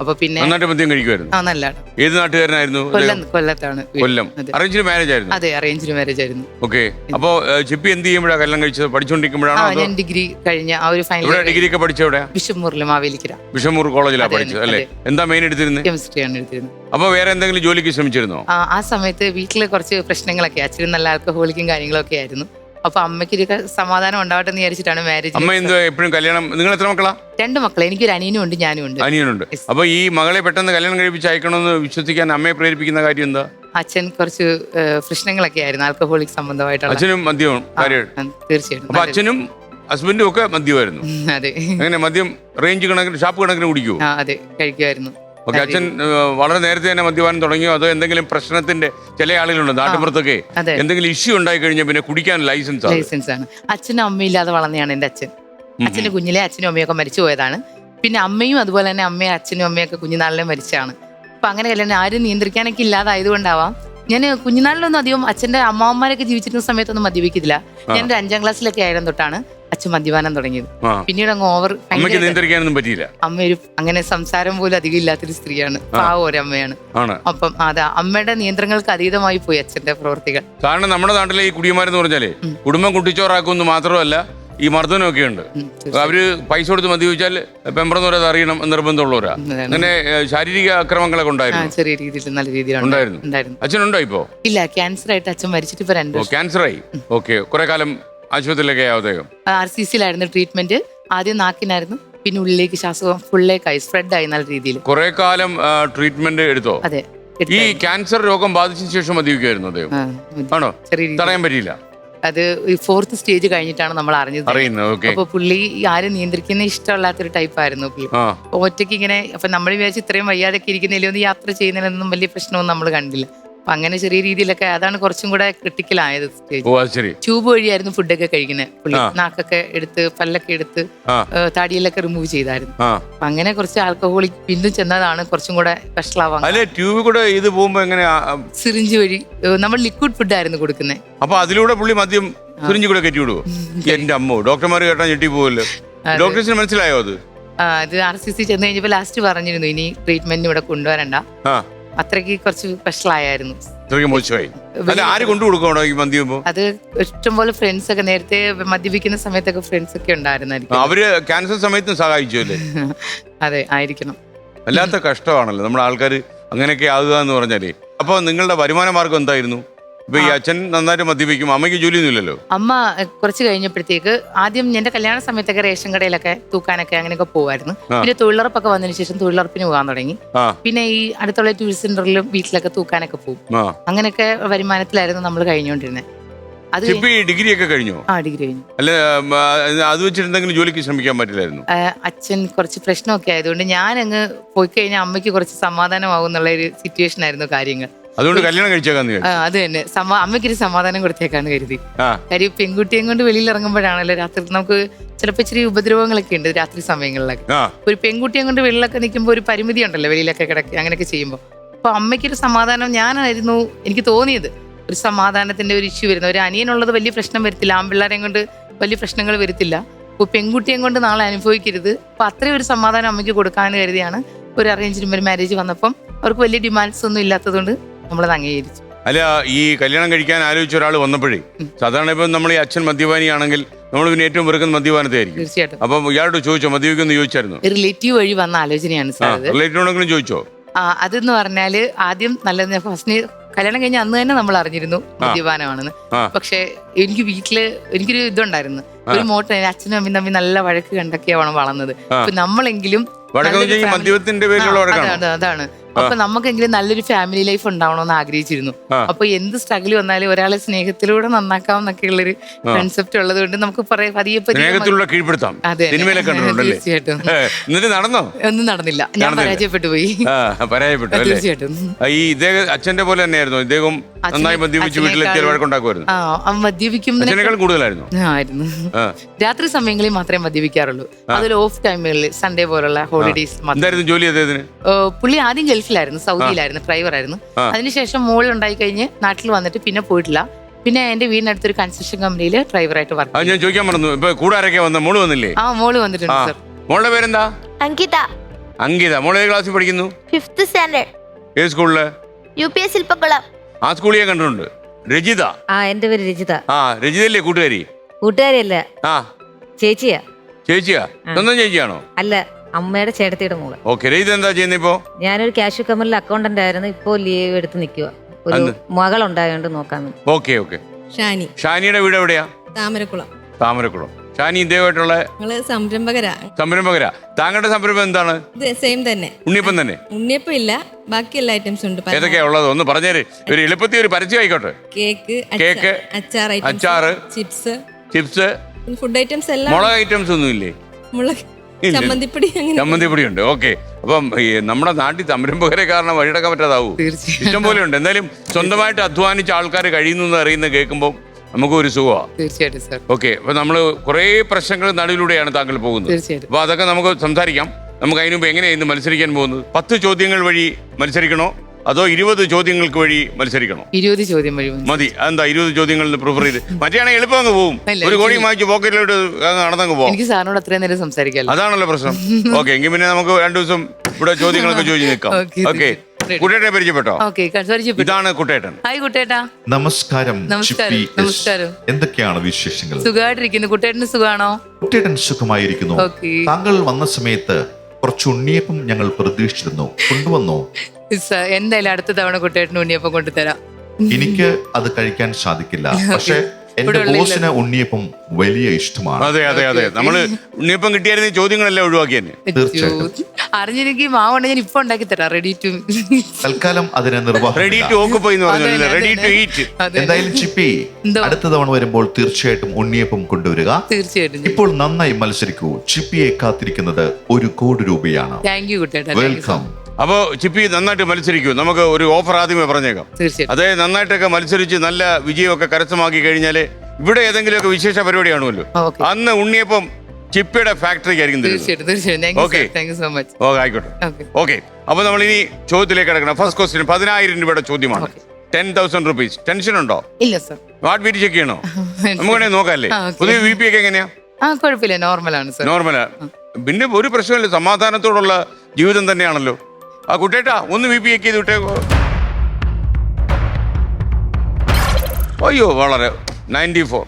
അപ്പൊ പിന്നെ നന്നായിട്ട് മദ്യം കഴിക്കുമായിരുന്നു. നല്ല. ഏത് നാട്ടുകാരനായിരുന്നു? കൊല്ലത്താണ്. കൊല്ലം. അറേഞ്ച്ഡ് മാരേജ് ആയിരുന്നു? അതെ, അറേഞ്ച്ഡ് മാരേജ് ആയിരുന്നു. ഓക്കെ. അപ്പൊ ചിപ്പി എന്ത് ചെയ്യുമ്പോഴാണ് കല്യാണം കഴിച്ചത്? പഠിച്ചുകൊണ്ടിരിക്കുമ്പോഴാണോ? ഞാൻ ഡിഗ്രി കഴിഞ്ഞ ആ ഒരു ഫൈനൽ. ഡിഗ്രി ഒക്കെ പഠിച്ചെവിടെ? ബിഷമൂറിൽ, മാവേലിക്കര ബിഷമൂർ കോളേജിലാണ് പഠിച്ചത് അല്ലേ? എന്താ മെയിൻ എടുത്തിരുന്നത്? കെമിസ്ട്രിയാണ് എടുത്തിരുന്നത്. അപ്പൊ വേറെ എന്തെങ്കിലും ജോലിക്ക് ശ്രമിച്ചിരുന്നോ? ആ സമയത്ത് വീട്ടില് കുറച്ച് പ്രശ്നങ്ങളൊക്കെ, അച്ഛനും നല്ല ആൽക്കഹോളിക്കും കാര്യങ്ങളൊക്കെ ആയിരുന്നു. അപ്പൊ അമ്മയ്ക്ക് ഒരു സമാധാനം ഉണ്ടാവട്ടെ എന്ന് വിചാരിച്ചിട്ടാണ് മാരേജ്. അമ്മ എന്തോ എപ്പോഴും കല്യാണം? നിങ്ങൾ എത്ര മക്കളാ? 2 മക്കളെ. എനിക്കൊരു അനിയനും ഉണ്ട്, ഞാനും ഉണ്ട്. അനിയനുണ്ട്. അപ്പൊ ഈ മകളെ പെട്ടെന്ന് കല്യാണം കഴിപ്പിച്ച് അയക്കണമെന്ന് വിശ്വസിക്കാൻ അമ്മയെ പ്രേരിപ്പിക്കുന്ന കാര്യം എന്താ? അച്ഛൻ കുറച്ച് പ്രശ്നങ്ങളൊക്കെ ആയിരുന്നു, ആൽക്കഹോളിക് സംബന്ധമായിട്ടുള്ള. അച്ഛനും മദ്യവും? തീർച്ചയായിട്ടും. അപ്പൊ അച്ഛനും ഹസ്ബൻഡും ഒക്കെ മദ്യമായിരുന്നു? അതെ. അങ്ങനെ മദ്യം റേഞ്ച് കണക്കിന്, ഷാപ്പ് കണക്കിന് കുടിക്കുവോ? അതെ, കഴിക്കുമായിരുന്നു. ഓക്കെ. അച്ഛൻ വളരെ നേരത്തെ തന്നെ മദ്യപാനം തുടങ്ങിയോ? അതോ എന്തെങ്കിലും പ്രശ്നത്തിന്റെ, ചില ആളുകളുണ്ട് നാട്ടുപുറത്തൊക്കെ, എന്തെങ്കിലും ഇഷ്യൂ ഉണ്ടായി കഴിഞ്ഞാൽ പിന്നെ കുടിക്കാൻ ലൈസൻസ് ആണ്. അച്ഛനും അമ്മയില്ലാതെ വളർന്നതാണ് എന്റെ അച്ഛൻ. അച്ഛന്റെ കുഞ്ഞിലെ അച്ഛനും അമ്മയൊക്കെ മരിച്ചു പോയതാണ്. പിന്നെ അമ്മയും അതുപോലെ തന്നെ അമ്മയും അച്ഛനും അമ്മയൊക്കെ കുഞ്ഞുനാളിലെ മരിച്ചാണ്. അപ്പൊ അങ്ങനെ കല്യാണം ആരും നിയന്ത്രിക്കാനൊക്കെ ഇല്ലാതായതുകൊണ്ടാവാം ഞാൻ കുഞ്ഞുനാളിലൊന്നും അധികം അച്ഛന്റെ അമ്മാവന്മാരൊക്കെ ജീവിച്ചിരുന്ന സമയത്തൊന്നും മദ്യപിക്കില്ല. ഞാൻ ഒരു 5ാം ക്ലാസ്സിലൊക്കെ ആയിരുന്നു തൊട്ടാണ് അച്ഛൻ മദ്യപാനം തുടങ്ങിയത്. പിന്നീട് അങ്ങ് ഓവർ. നിയന്ത്രിക്കാനൊന്നും പറ്റിയില്ല. അമ്മ ഒരു അങ്ങനെ സംസാരം പോലും അധികം ഇല്ലാത്തൊരു സ്ത്രീയാണ്, പാവം ഒരമ്മയാണ്. അപ്പം അതാ അമ്മയുടെ നിയന്ത്രണങ്ങൾക്ക് അതീതമായി പോയി അച്ഛന്റെ പ്രവർത്തികൾ. കാരണം നമ്മുടെ നാട്ടിലെ ഈ കുടിയന്മാരെന്ന് പറഞ്ഞാലേ കുടുംബം കുട്ടിച്ചോറാക്കുമെന്ന് മാത്രമല്ല, ഈ മർദ്ദനമൊക്കെ ഉണ്ട്. അവര് പൈസ കൊടുത്ത് മദ്യപിച്ചാൽ പെമ്പറന്ന് പറയാതെ അറിയണം നിർബന്ധമുള്ളവരാ. അങ്ങനെ ശാരീരിക അക്രമങ്ങളൊക്കെ ഉണ്ടായിരുന്നു. ചെറിയ രീതിയിൽ നല്ല രീതിയിൽ ഉണ്ടായിരുന്നു. അച്ഛനുണ്ടോ ഇപ്പോ? ഇല്ല, ക്യാൻസർ ആയിട്ട് അച്ഛൻ മരിച്ചിട്ട് ഇപ്പൊ 2 വർഷം. ക്യാൻസറായി. ഓക്കെ. കുറെ കാലം ആശുപത്രിയിലൊക്കെ ആവുന്നേക്കും. RCCയിലായിരുന്നു ട്രീറ്റ്മെന്റ്. ആദ്യം നാക്കിനായിരുന്നു, പിന്നെ ഉള്ളിലേക്ക് ശ്വാസം ഫുള്ളേക്കായി സ്പ്രെഡ് ആയി നല്ല രീതിയിൽ. കുറെ കാലം ട്രീറ്റ്മെന്റ് എടുത്തോ? അതെ. ഈ ക്യാൻസർ രോഗം ബാധിച്ച ശേഷം മദ്യപിക്കുമായിരുന്നു അദ്ദേഹം? ആണോ? തടയാൻ പറ്റിയില്ല. അത് 4th സ്റ്റേജ് കഴിഞ്ഞിട്ടാണ് നമ്മൾ അറിഞ്ഞത്. അപ്പൊ പുള്ളി ആരും നിയന്ത്രിക്കുന്ന ഇഷ്ടമല്ലാത്തൊരു ടൈപ്പ് ആയിരുന്നു പുള്ളി. ഒറ്റയ്ക്ക് ഇങ്ങനെ, അപ്പൊ നമ്മൾ വിചാരിച്ച് ഇത്രയും വയ്യാതൊക്കെ ഇരിക്കുന്നില്ല, ഒന്ന് യാത്ര ചെയ്യുന്നതിനൊന്നും വലിയ പ്രശ്നമൊന്നും നമ്മൾ കണ്ടില്ല. അപ്പൊ അങ്ങനെ ചെറിയ രീതിയിലൊക്കെ അതാണ് കുറച്ചും കൂടെ ക്രിട്ടിക്കൽ ആയത് സ്റ്റേജ്. ട്യൂബ് വഴിയായിരുന്നു ഫുഡൊക്കെ കഴിക്കുന്നത് പുള്ളി. നാക്കൊക്കെ എടുത്ത്, പല്ലൊക്കെ എടുത്ത്, താടിയിലൊക്കെ റിമൂവ് ചെയ്തായിരുന്നു. അപ്പൊ അങ്ങനെ കുറച്ച് ആൽക്കഹോളിക് പിന്നും ചെന്നതാണ് കുറച്ചും കൂടെ വഷളാവാൻ. ട്യൂബ് കൂടെ ഇത് പോകുമ്പോ എങ്ങനെ? സിറിഞ്ച് വഴി നമ്മൾ ലിക്വിഡ് ഫുഡ് ആയിരുന്നു കൊടുക്കുന്നത്. അപ്പൊ അതിലൂടെ പുള്ളി മദ്യം സിറിഞ്ച് കൂടെ കയറ്റി വിടുവോ? എന്റെ അമ്മോ, ഡോക്ടർമാർ കേട്ടാ ഞെട്ടി പോവല്ലോ. ഡോക്ടേഴ്സിന് മനസ്സിലായോ അത്? അത് RCC ചെന്ന് കഴിഞ്ഞപ്പോ ലാസ്റ്റ് പറഞ്ഞിരുന്നു ഇനി ട്രീറ്റ്മെന്റിന് ഇവിടെ കൊണ്ടുവരണ്ട. അത്രയ്ക്ക് കുറച്ച് വഷളായിരുന്നു. ആര് കൊണ്ടുകൊടുക്കണോ ഈ മദ്യം? അത് ഇഷ്ടംപോലെ ഫ്രണ്ട്സ് ഒക്കെ, നേരത്തെ മദ്യപിക്കുന്ന സമയത്തൊക്കെ ഫ്രണ്ട്സ് ഒക്കെ ഉണ്ടായിരുന്നായിരിക്കും. അവര് ക്യാൻസർ സമയത്തും സഹായിച്ചു അല്ലേ? അതെ, ആയിരിക്കണം. വല്ലാത്ത കഷ്ടമാണല്ലോ നമ്മുടെ ആൾക്കാർ അങ്ങനെയൊക്കെ ആകുക എന്ന് പറഞ്ഞാലേ. അപ്പൊ നിങ്ങളുടെ വരുമാന മാർഗം എന്തായിരുന്നു? ഇപ്പൊ ഈ അച്ഛൻ നന്നായിട്ട് മദ്യപിക്കും, അമ്മയ്ക്ക് ജോലിയൊന്നും ഇല്ലല്ലോ. അമ്മ കുറച്ച് കഴിഞ്ഞപ്പോഴത്തേക്ക്, ആദ്യം എന്റെ കല്യാണ സമയത്തൊക്കെ റേഷൻ കടയിലൊക്കെ തൂക്കാനൊക്കെ അങ്ങനെയൊക്കെ പോകുമായിരുന്നു. പിന്നെ തൊഴിലുറപ്പൊക്കെ വന്നതിന് ശേഷം തൊഴിലുറപ്പിന് പോകാൻ തുടങ്ങി. പിന്നെ ഈ അടുത്തുള്ള ടൂറിസ്റ്റ് സെന്ററിലും വീട്ടിലൊക്കെ തൂക്കാനൊക്കെ പോകും. അങ്ങനെയൊക്കെ വരുമാനത്തിലായിരുന്നു നമ്മൾ കഴിഞ്ഞുകൊണ്ടിരുന്നത്. അത് ഡിഗ്രി ഒക്കെ കഴിഞ്ഞു? ഡിഗ്രി കഴിഞ്ഞു. അല്ല, അത് വെച്ചിട്ട് എന്തെങ്കിലും ജോലിക്ക് ശ്രമിക്കാൻ പറ്റില്ലായിരുന്നു? അച്ഛൻ കുറച്ച് പ്രശ്നമൊക്കെ ആയതുകൊണ്ട് ഞാൻ അങ്ങ് പോയി കഴിഞ്ഞാൽ അമ്മയ്ക്ക് കുറച്ച് സമാധാനമാകും എന്നുള്ള ഒരു സിറ്റുവേഷൻ ആയിരുന്നു കാര്യങ്ങൾ. അതുകൊണ്ട് കല്യാണം കഴിച്ചേക്കാന്ന്. അത് തന്നെ, അമ്മയ്ക്കൊരു സമാധാനം കൊടുത്തേക്കാന്ന് കരുതി. കാര്യം പെൺകുട്ടിയും കൊണ്ട് വെളിയിൽ ഇറങ്ങുമ്പോഴാണല്ലോ രാത്രി നമുക്ക് ചിലപ്പോൾ ഇച്ചിരി ഉപദ്രവങ്ങളൊക്കെ ഉണ്ട് രാത്രി സമയങ്ങളിലൊക്കെ. ഒരു പെൺകുട്ടിയെ കൊണ്ട് വെളിയിലൊക്കെ നിൽക്കുമ്പോൾ ഒരു പരിമിതി ഉണ്ടല്ലോ വെളിയിലൊക്കെ കിടക്കുക, അങ്ങനെയൊക്കെ ചെയ്യുമ്പോൾ. അപ്പൊ അമ്മയ്ക്കൊരു സമാധാനം ഞാനായിരുന്നു എനിക്ക് തോന്നിയത്. ഒരു സമാധാനത്തിന്റെ ഒരു ഇഷ്യൂ വരുന്നത്, ഒരു അനിയനുള്ളത് വലിയ പ്രശ്നം വരത്തില്ല, ആൺപിള്ളേരെയും കൊണ്ട് വലിയ പ്രശ്നങ്ങൾ വരത്തില്ല. അപ്പോൾ പെൺകുട്ടിയും കൊണ്ട് നാളെ അനുഭവിക്കരുത്. അപ്പൊ അത്രയും ഒരു സമാധാനം അമ്മയ്ക്ക് കൊടുക്കാമെന്ന് കരുതിയാണ് ഒരു അറേഞ്ച്ഡ് മാരേജ് വന്നപ്പം അവർക്ക് വലിയ ഡിമാൻഡ്സ് ഒന്നും ഇല്ലാത്തതുകൊണ്ട് നമ്മളത് അംഗീകരിച്ചു. അല്ല, ഈ കല്യാണം കഴിക്കാൻ ആലോചിച്ച ഒരാൾ വന്നപ്പോഴേ, സാധാരണ ഇപ്പം നമ്മൾ ഈ അച്ഛൻ മദ്യപാനിയാണെങ്കിൽ നമ്മൾ പിന്നെ ഏറ്റവും വെറുക്കുന്ന മദ്യപാനത്തെ ആയിരിക്കും. തീർച്ചയായിട്ടും. അപ്പം ഇയാളോട് ചോദിച്ചോ മദ്യപിക്കുമെന്ന് ചോദിച്ചായിരുന്നു? റിലേറ്റീവ് വഴി വന്ന ആലോചനയാണ് സാർ. റിലേറ്റീവിനോടെങ്കിലും ചോദിച്ചോ? അതെന്ന് പറഞ്ഞാല് ആദ്യം നല്ല ഫസ്റ്റ് കല്യാണം കഴിഞ്ഞ അന്ന് തന്നെ നമ്മൾ അറിഞ്ഞിരുന്നു മദ്യപാനമാണെന്ന്. പക്ഷെ എനിക്കൊരു ഇതുണ്ടായിരുന്നു, ഒരു മോട്ടോ. അച്ഛനും അമ്മയും തമ്മിൽ നല്ല വഴക്ക് കണ്ടൊക്കെയാണ് വളർന്നത്. അപ്പൊ നമ്മളെങ്കിലും അതാണ്. അപ്പൊ നമുക്കെങ്കിലും നല്ലൊരു ഫാമിലി ലൈഫ് ഉണ്ടാവണമെന്ന് ആഗ്രഹിച്ചിരുന്നു. അപ്പൊ എന്ത് സ്ട്രഗിൾ വന്നാലും ഒരാളെ സ്നേഹത്തിലൂടെ നന്നാക്കാം എന്നൊക്കെ ഉള്ളൊരു കൺസെപ്റ്റ് ഉള്ളത് കൊണ്ട് നമുക്ക് പതിയെ കീഴ്പ്പെടുത്താം. തീർച്ചയായിട്ടും. ഒന്നും നടന്നില്ല, ഞാൻ പരാജയപ്പെട്ടു പോയി. തീർച്ചയായിട്ടും. ഈ ഇദ്ദേഹം അച്ഛന്റെ പോലെ തന്നെയായിരുന്നു, ഇദ്ദേഹം നന്നായി മദ്യപിച്ച് വീട്ടിലെത്തിയാൽ വഴക്കുണ്ടാക്കുമായിരുന്നു. മദ്യപിക്കും കൂടുതലായിരുന്നു. രാത്രി സമയങ്ങളിൽ മാത്രമേ മദ്യപിക്കാറുള്ളൂ. അതിൽ ഓഫ് ടൈമുകളിൽ സൺഡേ പോലുള്ള ഹോളിഡേയ്സ്. എന്തായിരുന്നു ജോലി അദ്ദേഹത്തിന്? പുള്ളി ആദ്യം ഗൾഫിലായിരുന്നു, സൗദിയിലായിരുന്നു, ഡ്രൈവറായിരുന്നു. അതിനുശേഷം മോൾ ഉണ്ടായി കഴിഞ്ഞ് നാട്ടിൽ വന്നിട്ട് പിന്നെ പോയിട്ടില്ല. പിന്നെ എന്റെ വീടിനടുത്തൊരു കൺസ്ട്രക്ഷൻ കമ്പനിയിൽ ഡ്രൈവറായിട്ട് വർക്ക്. ഞാൻ ചോദിക്കാൻ മറന്നു, ഇപ്പൊ കൂടാരൊക്കെ വന്ന മോള് വന്നില്ലേ? മോള് വന്നിട്ടുണ്ട് സർ. മോളുടെ പേരെന്താ? അങ്കിത. അങ്കിത. മോള് ഏത് ക്ലാസ്സിൽ പഠിക്കുന്നു? 5th standard. ഏത് സ്കൂളില്? UPS ശില്പക്കുളം. ആ സ്കൂളിൽ ഞാൻ കണ്ടിട്ടുണ്ട്. രജിത. എന്റെ പേര് രജിത. രജിതല്ലേ കൂട്ടുകാരി? കൂട്ടുകാരിയല്ല, ചേച്ചിയാ. ചേച്ചിയാ? സ്വന്തം ചേച്ചിയാണോ? അല്ല, അമ്മയുടെ ചേട്ടത്തിയുടെ മോള്. ഓക്കെ. രജിത എന്താ ചെയ്യുന്നത് ഇപ്പോ? ഞാനൊരു ക്യാഷ് കമ്പനിയിൽ അക്കൗണ്ടന്റ് ആയിരുന്നു. ഇപ്പോ ലീവ് എടുത്ത് നിൽക്കുക, ഒരു മകളുണ്ടായോണ്ട് നോക്കാന്ന്. Okay okay. ഷാനി. ഷാനിയുടെ വീട് എവിടെയാ? താമരക്കുളം. താമരക്കുളം. ഷാനി ഇദ്ദേഹമായിട്ടുള്ള സംരംഭകരാ. താങ്കളുടെ സംരംഭം എന്താണ്? സെയിം തന്നെ, ഉണ്ണിയപ്പം തന്നെ. ഉണ്ണിയപ്പം ഇല്ല, ബാക്കി എല്ലാ ഐറ്റംസ് ഉണ്ട്. ഏതൊക്കെയാ ഉള്ളത് ഒന്ന് പറഞ്ഞേര്, ഒരു എളുപ്പത്തിൽ ഒരു പരസ്യം ആയിക്കോട്ടെ. കേക്ക്, അച്ചാറ്, ചിപ്സ്, ഫുഡ് ഐറ്റംസ് എല്ലാം. മുളക് ഐറ്റംസ് ഒന്നും ഇല്ലേ? ചമ്മന്തിപ്പൊടി ഉണ്ട്. ഓക്കെ. അപ്പം നമ്മുടെ നാട്ടിൽ സംരംഭകരെ കാരണം വഴിയടക്കാൻ പറ്റാതാവൂ. ഇഷ്ടം പോലെ ഉണ്ട്. എന്തായാലും സ്വന്തമായിട്ട് അധ്വാനിച്ച ആൾക്കാർ കഴിയുന്നു അറിയുന്ന കേൾക്കുമ്പോൾ നമുക്ക് ഒരു സുഖമാണ്. തീർച്ചയായിട്ടും സാർ. ഓക്കെ. അപ്പൊ നമ്മള് കുറെ പ്രശ്നങ്ങൾ നടുവിലൂടെയാണ് താങ്കൾ പോകുന്നത്. അപ്പൊ അതൊക്കെ നമുക്ക് സംസാരിക്കാം. നമുക്ക് അതിന് മുമ്പ് എങ്ങനെയാണ് മത്സരിക്കാൻ പോകുന്നത്? 10 ചോദ്യങ്ങൾ വഴി മത്സരിക്കണോ അതോ 20 ചോദ്യങ്ങൾക്ക് വഴി മത്സരിക്കണോ? 20 ചോദ്യം വഴി മതി. അതെന്താ 20 ചോദ്യങ്ങളിൽ പ്രിഫർ ചെയ്ത്? മറ്റേയാണെങ്കിൽ എളുപ്പം അങ്ങ് പോകും, ഒരു കോടി വാങ്ങിച്ച് പോക്കറ്റിലോട്ട് നടന്നങ്ങ് പോകും. എനിക്ക് സാറിനോട് അത്രയും നേരം സംസാരിക്കാം. അതാണല്ലോ പ്രശ്നം. ഓക്കെ, എങ്കിൽ പിന്നെ നമുക്ക് 2 ദിവസം ഇവിടെ ചോദ്യങ്ങളൊക്കെ ചോദിച്ചു നിൽക്കാം. ഓക്കെ. കുട്ടേട്ടനെ പരിചയപ്പെട്ടോ? ഇതാണ് കുട്ടേട്ടൻ. ഹായ് കുട്ടേട്ടാ. നമസ്കാരം. നമസ്കാരം. നമസ്കാരം. എന്തൊക്കെയാണ് വിശേഷങ്ങൾ? സുഖമായിട്ടിരിക്കുന്നു. കുട്ടേട്ടന് സുഖമാണോ? കുട്ടേട്ടൻ സുഖമായിരിക്കുന്നു. താങ്കൾ വന്ന സമയത്ത് കുറച്ച് ഉണ്ണിയപ്പം ഞങ്ങൾ പ്രതീക്ഷിച്ചിരുന്നു, കൊണ്ടുവന്നോ? എന്തായാലും അടുത്ത തവണ കുട്ടേട്ടന് ഉണ്ണിയപ്പം കൊണ്ടുതരാം. എനിക്ക് അത് കഴിക്കാൻ സാധിക്കില്ല, പക്ഷെ എന്റെ ബോസിന് ഉണ്ണിയപ്പം വലിയ ഇഷ്ടമാണ്. അതെ അതെ അതെ. നമ്മള് ഉണ്ണിയപ്പം കിട്ടിയായിരുന്നു ചോദ്യങ്ങളെല്ലാം ഒഴിവാക്കി തന്നെ. അറിഞ്ഞെനിക്ക് മാവുണ്ട്, ഞാൻ ഇപ്പൊ ഉണ്ടാക്കി തരാം. റെഡി ടു തൽക്കാലം അതിനെ നിർവഹണം. എന്തായാലും ചിപ്പി, അടുത്ത തവണ വരുമ്പോൾ തീർച്ചയായിട്ടും ഉണ്ണിയപ്പം കൊണ്ടുവരിക. തീർച്ചയായിട്ടും. ഇപ്പോൾ നന്നായി മത്സരിക്കൂ. ചിപ്പിയെ കാത്തിരിക്കുന്നത് 1 കോടി രൂപയാണ്. താങ്ക് യു കുട്ടേട്ടാ. വെൽക്കം. അപ്പോ ചിപ്പി നന്നായിട്ട് മത്സരിക്കൂ. നമുക്ക് ഒരു ഓഫർ ആദ്യമേ പറഞ്ഞേക്കാം. അതെ, നന്നായിട്ടൊക്കെ മത്സരിച്ച് നല്ല വിജയമൊക്കെ കരസ്ഥമാക്കി കഴിഞ്ഞാല് ഇവിടെ ഏതെങ്കിലുമൊക്കെ വിശേഷ പരിപാടി കാണുമല്ലോ, അന്ന് ഉണ്ണിയപ്പം ചിപ്പിയുടെ ഫാക്ടറിക്ക് ആയിരിക്കും. ഓക്കെ, ആയിക്കോട്ടെ. ഓക്കെ. അപ്പൊ നമ്മൾ ഇനി ചോദ്യത്തിലേക്ക് കിടക്കണം. ഫസ്റ്റ് ക്വസ്റ്റ്യൻ 10,000 രൂപയുടെ ചോദ്യമാണ്. 10,000 rupees. ടെൻഷൻ ഉണ്ടോ? ഇല്ല സർ. ഹാർട്ട് ബീറ്റ് ചെക്ക് ചെയ്യണോ? നമുക്ക് നോക്കാല്ലേ. പുതിയ BP ഒക്കെ എങ്ങനെയാ? കുഴപ്പമില്ല, നോർമലാണ് സർ. നോർമലാ. പിന്നെ ഒരു പ്രശ്നമില്ല, സമാധാനത്തോടുള്ള ജീവിതം തന്നെയാണല്ലോ. കുട്ടേട്ടാ, ഒന്ന് BP ചെക്ക് ചെയ്ത് വിട്ടേക്കോ. അയ്യോ, വളരെ 94.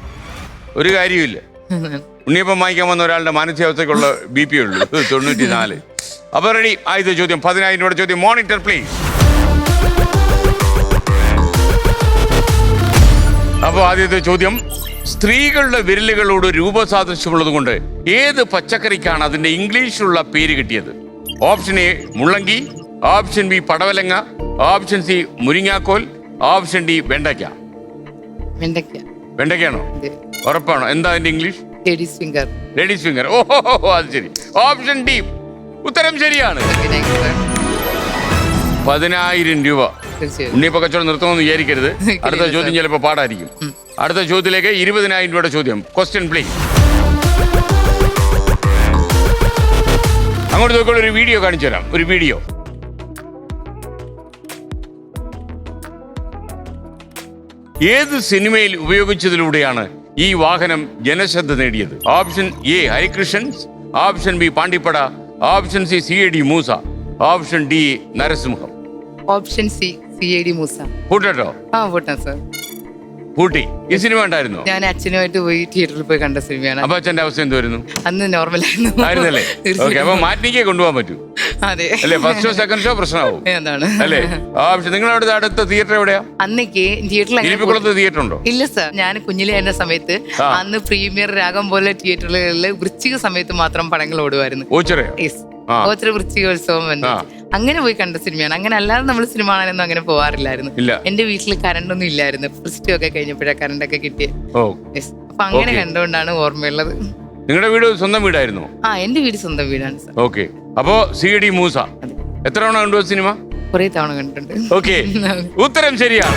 ഒരു കാര്യമില്ല. ഉണ്ണിയപ്പം വാങ്ങിക്കാൻ വന്ന ഒരാളുടെ മാനസികാവസ്ഥയ്ക്കുള്ള BP ഉള്ളൂ 94. അപ്പൊ റെഡി. ആദ്യത്തെ ചോദ്യം 10,000 രൂപയുടെ ചോദ്യം. Monitor please. അപ്പോൾ ആദ്യത്തെ ചോദ്യം, സ്ത്രീകളുടെ വിരലുകളോട് രൂപസാദൃശ്യമുള്ളത് കൊണ്ട് ഏത് പച്ചക്കറിക്കാണ് അതിന്റെ ഇംഗ്ലീഷിലുള്ള പേര് കിട്ടിയത്? ഓപ്ഷൻ എ മുള്ളങ്കി, ഓപ്ഷൻ ബി പടവലങ്ങ, ഓപ്ഷൻ സി മുരിങ്ങാക്കോൽ, ഓപ്ഷൻ ഡി വെണ്ടയ്ക്ക. വെണ്ടയ്ക്കാണോ? ഉറപ്പാണോ? എന്താ അതിന്റെ English? Ladies finger. Ladies finger. ഓഹോ, അത് ശരി. ഓപ്ഷൻ ഡി ഉത്തരം ശരിയാണ്. 10,000 രൂപ. ഉണ്ണിയപ്പ കച്ചവടം നിർത്തണമെന്ന് വിചാരിക്കരുത്. അടുത്ത ചോദ്യം ചിലപ്പോൾ പാടായിരിക്കും. അടുത്ത ചോദ്യത്തിലേക്ക് 20,000 രൂപയുടെ ചോദ്യം. Question please. അങ്ങോട്ട് നോക്കിയുള്ള ഒരു വീഡിയോ കാണിച്ചു തരാം. ഒരു വീഡിയോ. ഏത് സിനിമയിൽ ഉപയോഗിച്ചതിലൂടെയാണ് ഈ വാഹനം ജനശ്രദ്ധ നേടിയത്? Option A Harikrishnans, option B Pandippada, option C CID Moosa, option D Narasimham. Option C CID Moosa. കൂട്ടോ? സർ. കൂട്ടി. ഈ സിനിമ ഉണ്ടായിരുന്നു? ഞാൻ അച്ഛനുമായിട്ട് പോയി തിയേറ്ററിൽ പോയി കണ്ട സിനിമയാണ്. അപ്പൊ അച്ഛന്റെ അവസ്ഥ എന്തുവായിരുന്നു? അന്ന് നോർമൽ ആയിരുന്നു. ആയിരുന്നല്ലേ? ഓക്കെ. അപ്പൊ മാറ്റിനിക്കേ കൊണ്ടുപോകാൻ പറ്റൂ. അതെ. അല്ലേ? ഫസ്റ്റ് ഷോ സെക്കൻഡ് ഷോ പ്രശ്നമാവും എന്താണ് അല്ലേ? പക്ഷെ നിങ്ങൾ അവിടെ അടുത്ത തിയേറ്റർ എവിടെയാ? അന്നേക്ക് തിയേറ്ററിൽ ഇരിപ്പിക്കുളത്ത് തിയേറ്റർ ഉണ്ടോ? ഇല്ല സർ, ഞാൻ കുഞ്ഞിലെ ആയിരുന്ന സമയത്ത് അന്ന് പ്രീമിയർ രാഗം പോലെ തിയേറ്ററുകളിൽ വൃശ്ചിക സമയത്ത് മാത്രം പടങ്ങൾ ഓടുമായിരുന്നു. ഓച്ചിറയോ? ഓച്ചിറ വൃശ്ചികോത്സവം വന്നു അങ്ങനെ പോയി കണ്ട സിനിമയാണ്. അങ്ങനെ അല്ലാതെ നമ്മൾ സിനിമ കാണാനൊന്നും അങ്ങനെ പോവാറില്ലായിരുന്നു. എന്റെ വീട്ടിൽ കറണ്ട് ഒന്നും ഇല്ലായിരുന്നു. പ്ലസ് ടു ഒക്കെ കഴിഞ്ഞപ്പോഴാ കറണ്ട് ഒക്കെ കിട്ടിയത്. അപ്പൊ അങ്ങനെ കണ്ടുകൊണ്ടാണ് ഓർമ്മയുള്ളത്. നിങ്ങളുടെ വീട് സ്വന്തം വീടായിരുന്നു? എന്റെ വീട് സ്വന്തം വീടാണ് സർ. ഓക്കെ. അപ്പോ CD മൂസ എത്ര തവണ കണ്ടു സിനിമ? കുറെ തവണ കണ്ടിട്ടുണ്ട്. ഓക്കെ, ഉത്തരം ശരിയാണ്.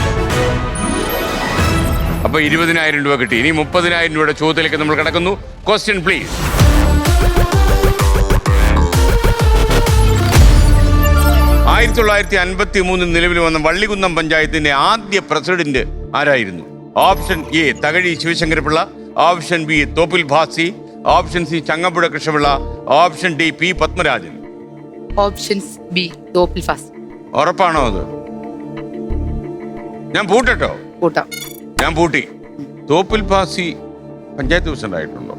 അപ്പൊ 20,000 രൂപ കിട്ടി. ഇനി 30,000 രൂപയുടെ ചോദ്യത്തിലേക്ക് നമ്മൾ കിടക്കുന്നു. Question please. 1953 നിലവിൽ വന്ന വള്ളികുന്നം പഞ്ചായത്തിന്റെ ആദ്യ പ്രസിഡന്റ് ആരായിരുന്നു? Option A Thakazhi Sivasankara Pillai, option B Thoppil Bhasi, option C Changampuzha Krishna Pillai, option D P Padmarajan. Options B Thoppil Bhasi. ഉറപ്പാണോ അത്? ഞാൻ പൂട്ടട്ടോ? കൂട്ടാം. ഞാൻ പൂട്ടി. തോപ്പിൽ ഭാസി പഞ്ചായത്ത് പ്രസിഡന്റ് ആയിട്ടുണ്ടോ?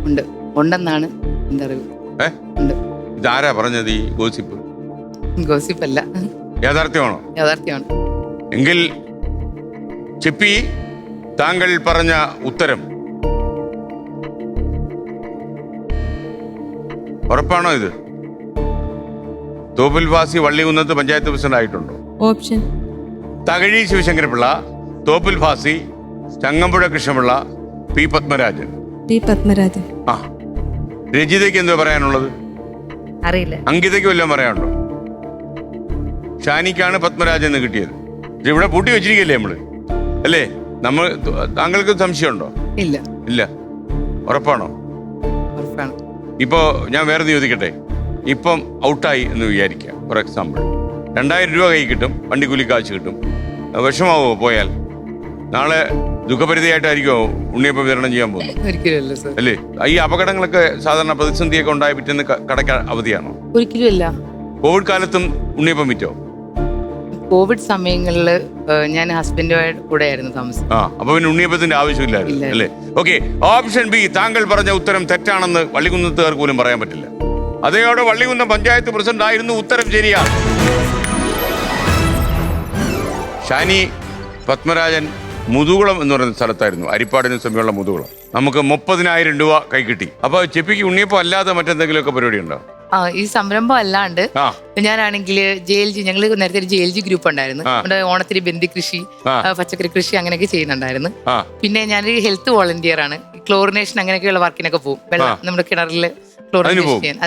ഉണ്ട്, ഉണ്ടെന്നാണ് എന്റെ അറിവ്. ഉണ്ട്. ഇതാരാ പറഞ്ഞത് ഈ ഗോസിപ്പ്? ഗോസിപ്പല്ല, യാഥാർത്ഥ്യമാണോ? യാഥാർത്ഥ്യമാണ്. എങ്കിൽ ചിപ്പി, താങ്കൾ പറഞ്ഞ ഉത്തരം ഉറപ്പാണോ? ഇത് തോപ്പിൽ ഭാസി വള്ളികുന്നത്ത് പഞ്ചായത്ത് പ്രസിഡന്റ് ആയിട്ടുണ്ടോ? Option Thakazhi Sivasankara Pillai, Thoppil Bhasi, Changampuzha Krishna Pillai, P Padmarajan. P Padmarajan. ആ, രജിതയ്ക്ക് എന്തോ പറയാനുള്ളത്? അറിയില്ല. അങ്കിതയ്ക്ക് വല്ലതും പറയാനുണ്ടോ? ഷാനിക്കാണ് പത്മരാജൻ എന്ന് കിട്ടിയത്. ഇവിടെ പൂട്ടി വെച്ചിരിക്കല്ലേ നമ്മള്, അല്ലേ? താങ്കൾക്ക് സംശയമുണ്ടോ? ഇല്ല. ഇല്ല, ഉറപ്പാണോ? ഉറപ്പാണ്. ഇപ്പോ ഞാൻ വേറെ ചോദിക്കട്ടെ. ഇപ്പം ഔട്ടായി എന്ന് വിചാരിക്കാം. ഫോർ എക്സാമ്പിൾ 2,000 രൂപ കൈ കിട്ടും, വണ്ടിക്കൂലി കാശ് കിട്ടും. വിഷമാവോ പോയാൽ? നാളെ ദുഃഖപരിധിയായിട്ടായിരിക്കുമോ ഉണ്ണിയപ്പം വിതരണം ചെയ്യാൻ പോകുന്നത്? ഒരിക്കലും സർ. അല്ലേ? ഈ അപകടങ്ങളൊക്കെ സാധാരണ പ്രതിസന്ധിയൊക്കെ ഉണ്ടായ പിറ്റേന്ന് കടയ്ക്ക് അവധിയാണോ? ഒരിക്കലും അല്ല. കോവിഡ് കാലത്തും ഉണ്ണിയപ്പം വിറ്റോ? കോവിഡ് സമയങ്ങളിൽ ഞാൻ ഹസ്ബൻഡുമായിട്ട് കൂടെ ആയിരുന്നു താമസം. അപ്പൊ പിന്നെ ഉണ്ണിയപ്പത്തിന്റെ ആവശ്യമില്ലായിരുന്നു അല്ലേ? ഓക്കെ. ഓപ്ഷൻ ബി താങ്കൾ പറഞ്ഞ ഉത്തരം തെറ്റാണെന്ന് വള്ളികുന്നത്തുകാർക്ക് പോലും പറയാൻ പറ്റില്ല. അതേയോടെ വള്ളികുന്നം പഞ്ചായത്ത് പ്രസിഡന്റ് ആയിരുന്നു. ഉത്തരം ശരിയാണ്. ഷാനി പത്മരാജൻ മുതുകുളം എന്ന് പറയുന്ന സ്ഥലത്തായിരുന്നു, അരിപ്പാടിന് സമയമുള്ള മുതുകുളം. നമുക്ക് 30,000 രൂപ കൈ കിട്ടി. അപ്പൊ ചെപ്പിക്ക് ഉണ്ണിയപ്പം അല്ലാതെ മറ്റെന്തെങ്കിലുമൊക്കെ പരിപാടി ഉണ്ടോ? ഈ സംരംഭം അല്ലാണ്ട് ഞാനാണെങ്കിൽ JLG, ഞങ്ങൾ നേരത്തെ ഒരു JLG ഗ്രൂപ്പ് ഉണ്ടായിരുന്നു. നമ്മുടെ ഓണത്തിന് ബന്ദി കൃഷി, പച്ചക്കറി കൃഷി അങ്ങനെയൊക്കെ ചെയ്യുന്നുണ്ടായിരുന്നു. പിന്നെ ഞാനൊരു ഹെൽത്ത് വോളണ്ടിയർ ആണ്. ക്ലോറിനേഷൻ അങ്ങനെയൊക്കെയുള്ള വർക്കിനൊക്കെ പോകും. വെള്ളം നമ്മുടെ കിണറിൽ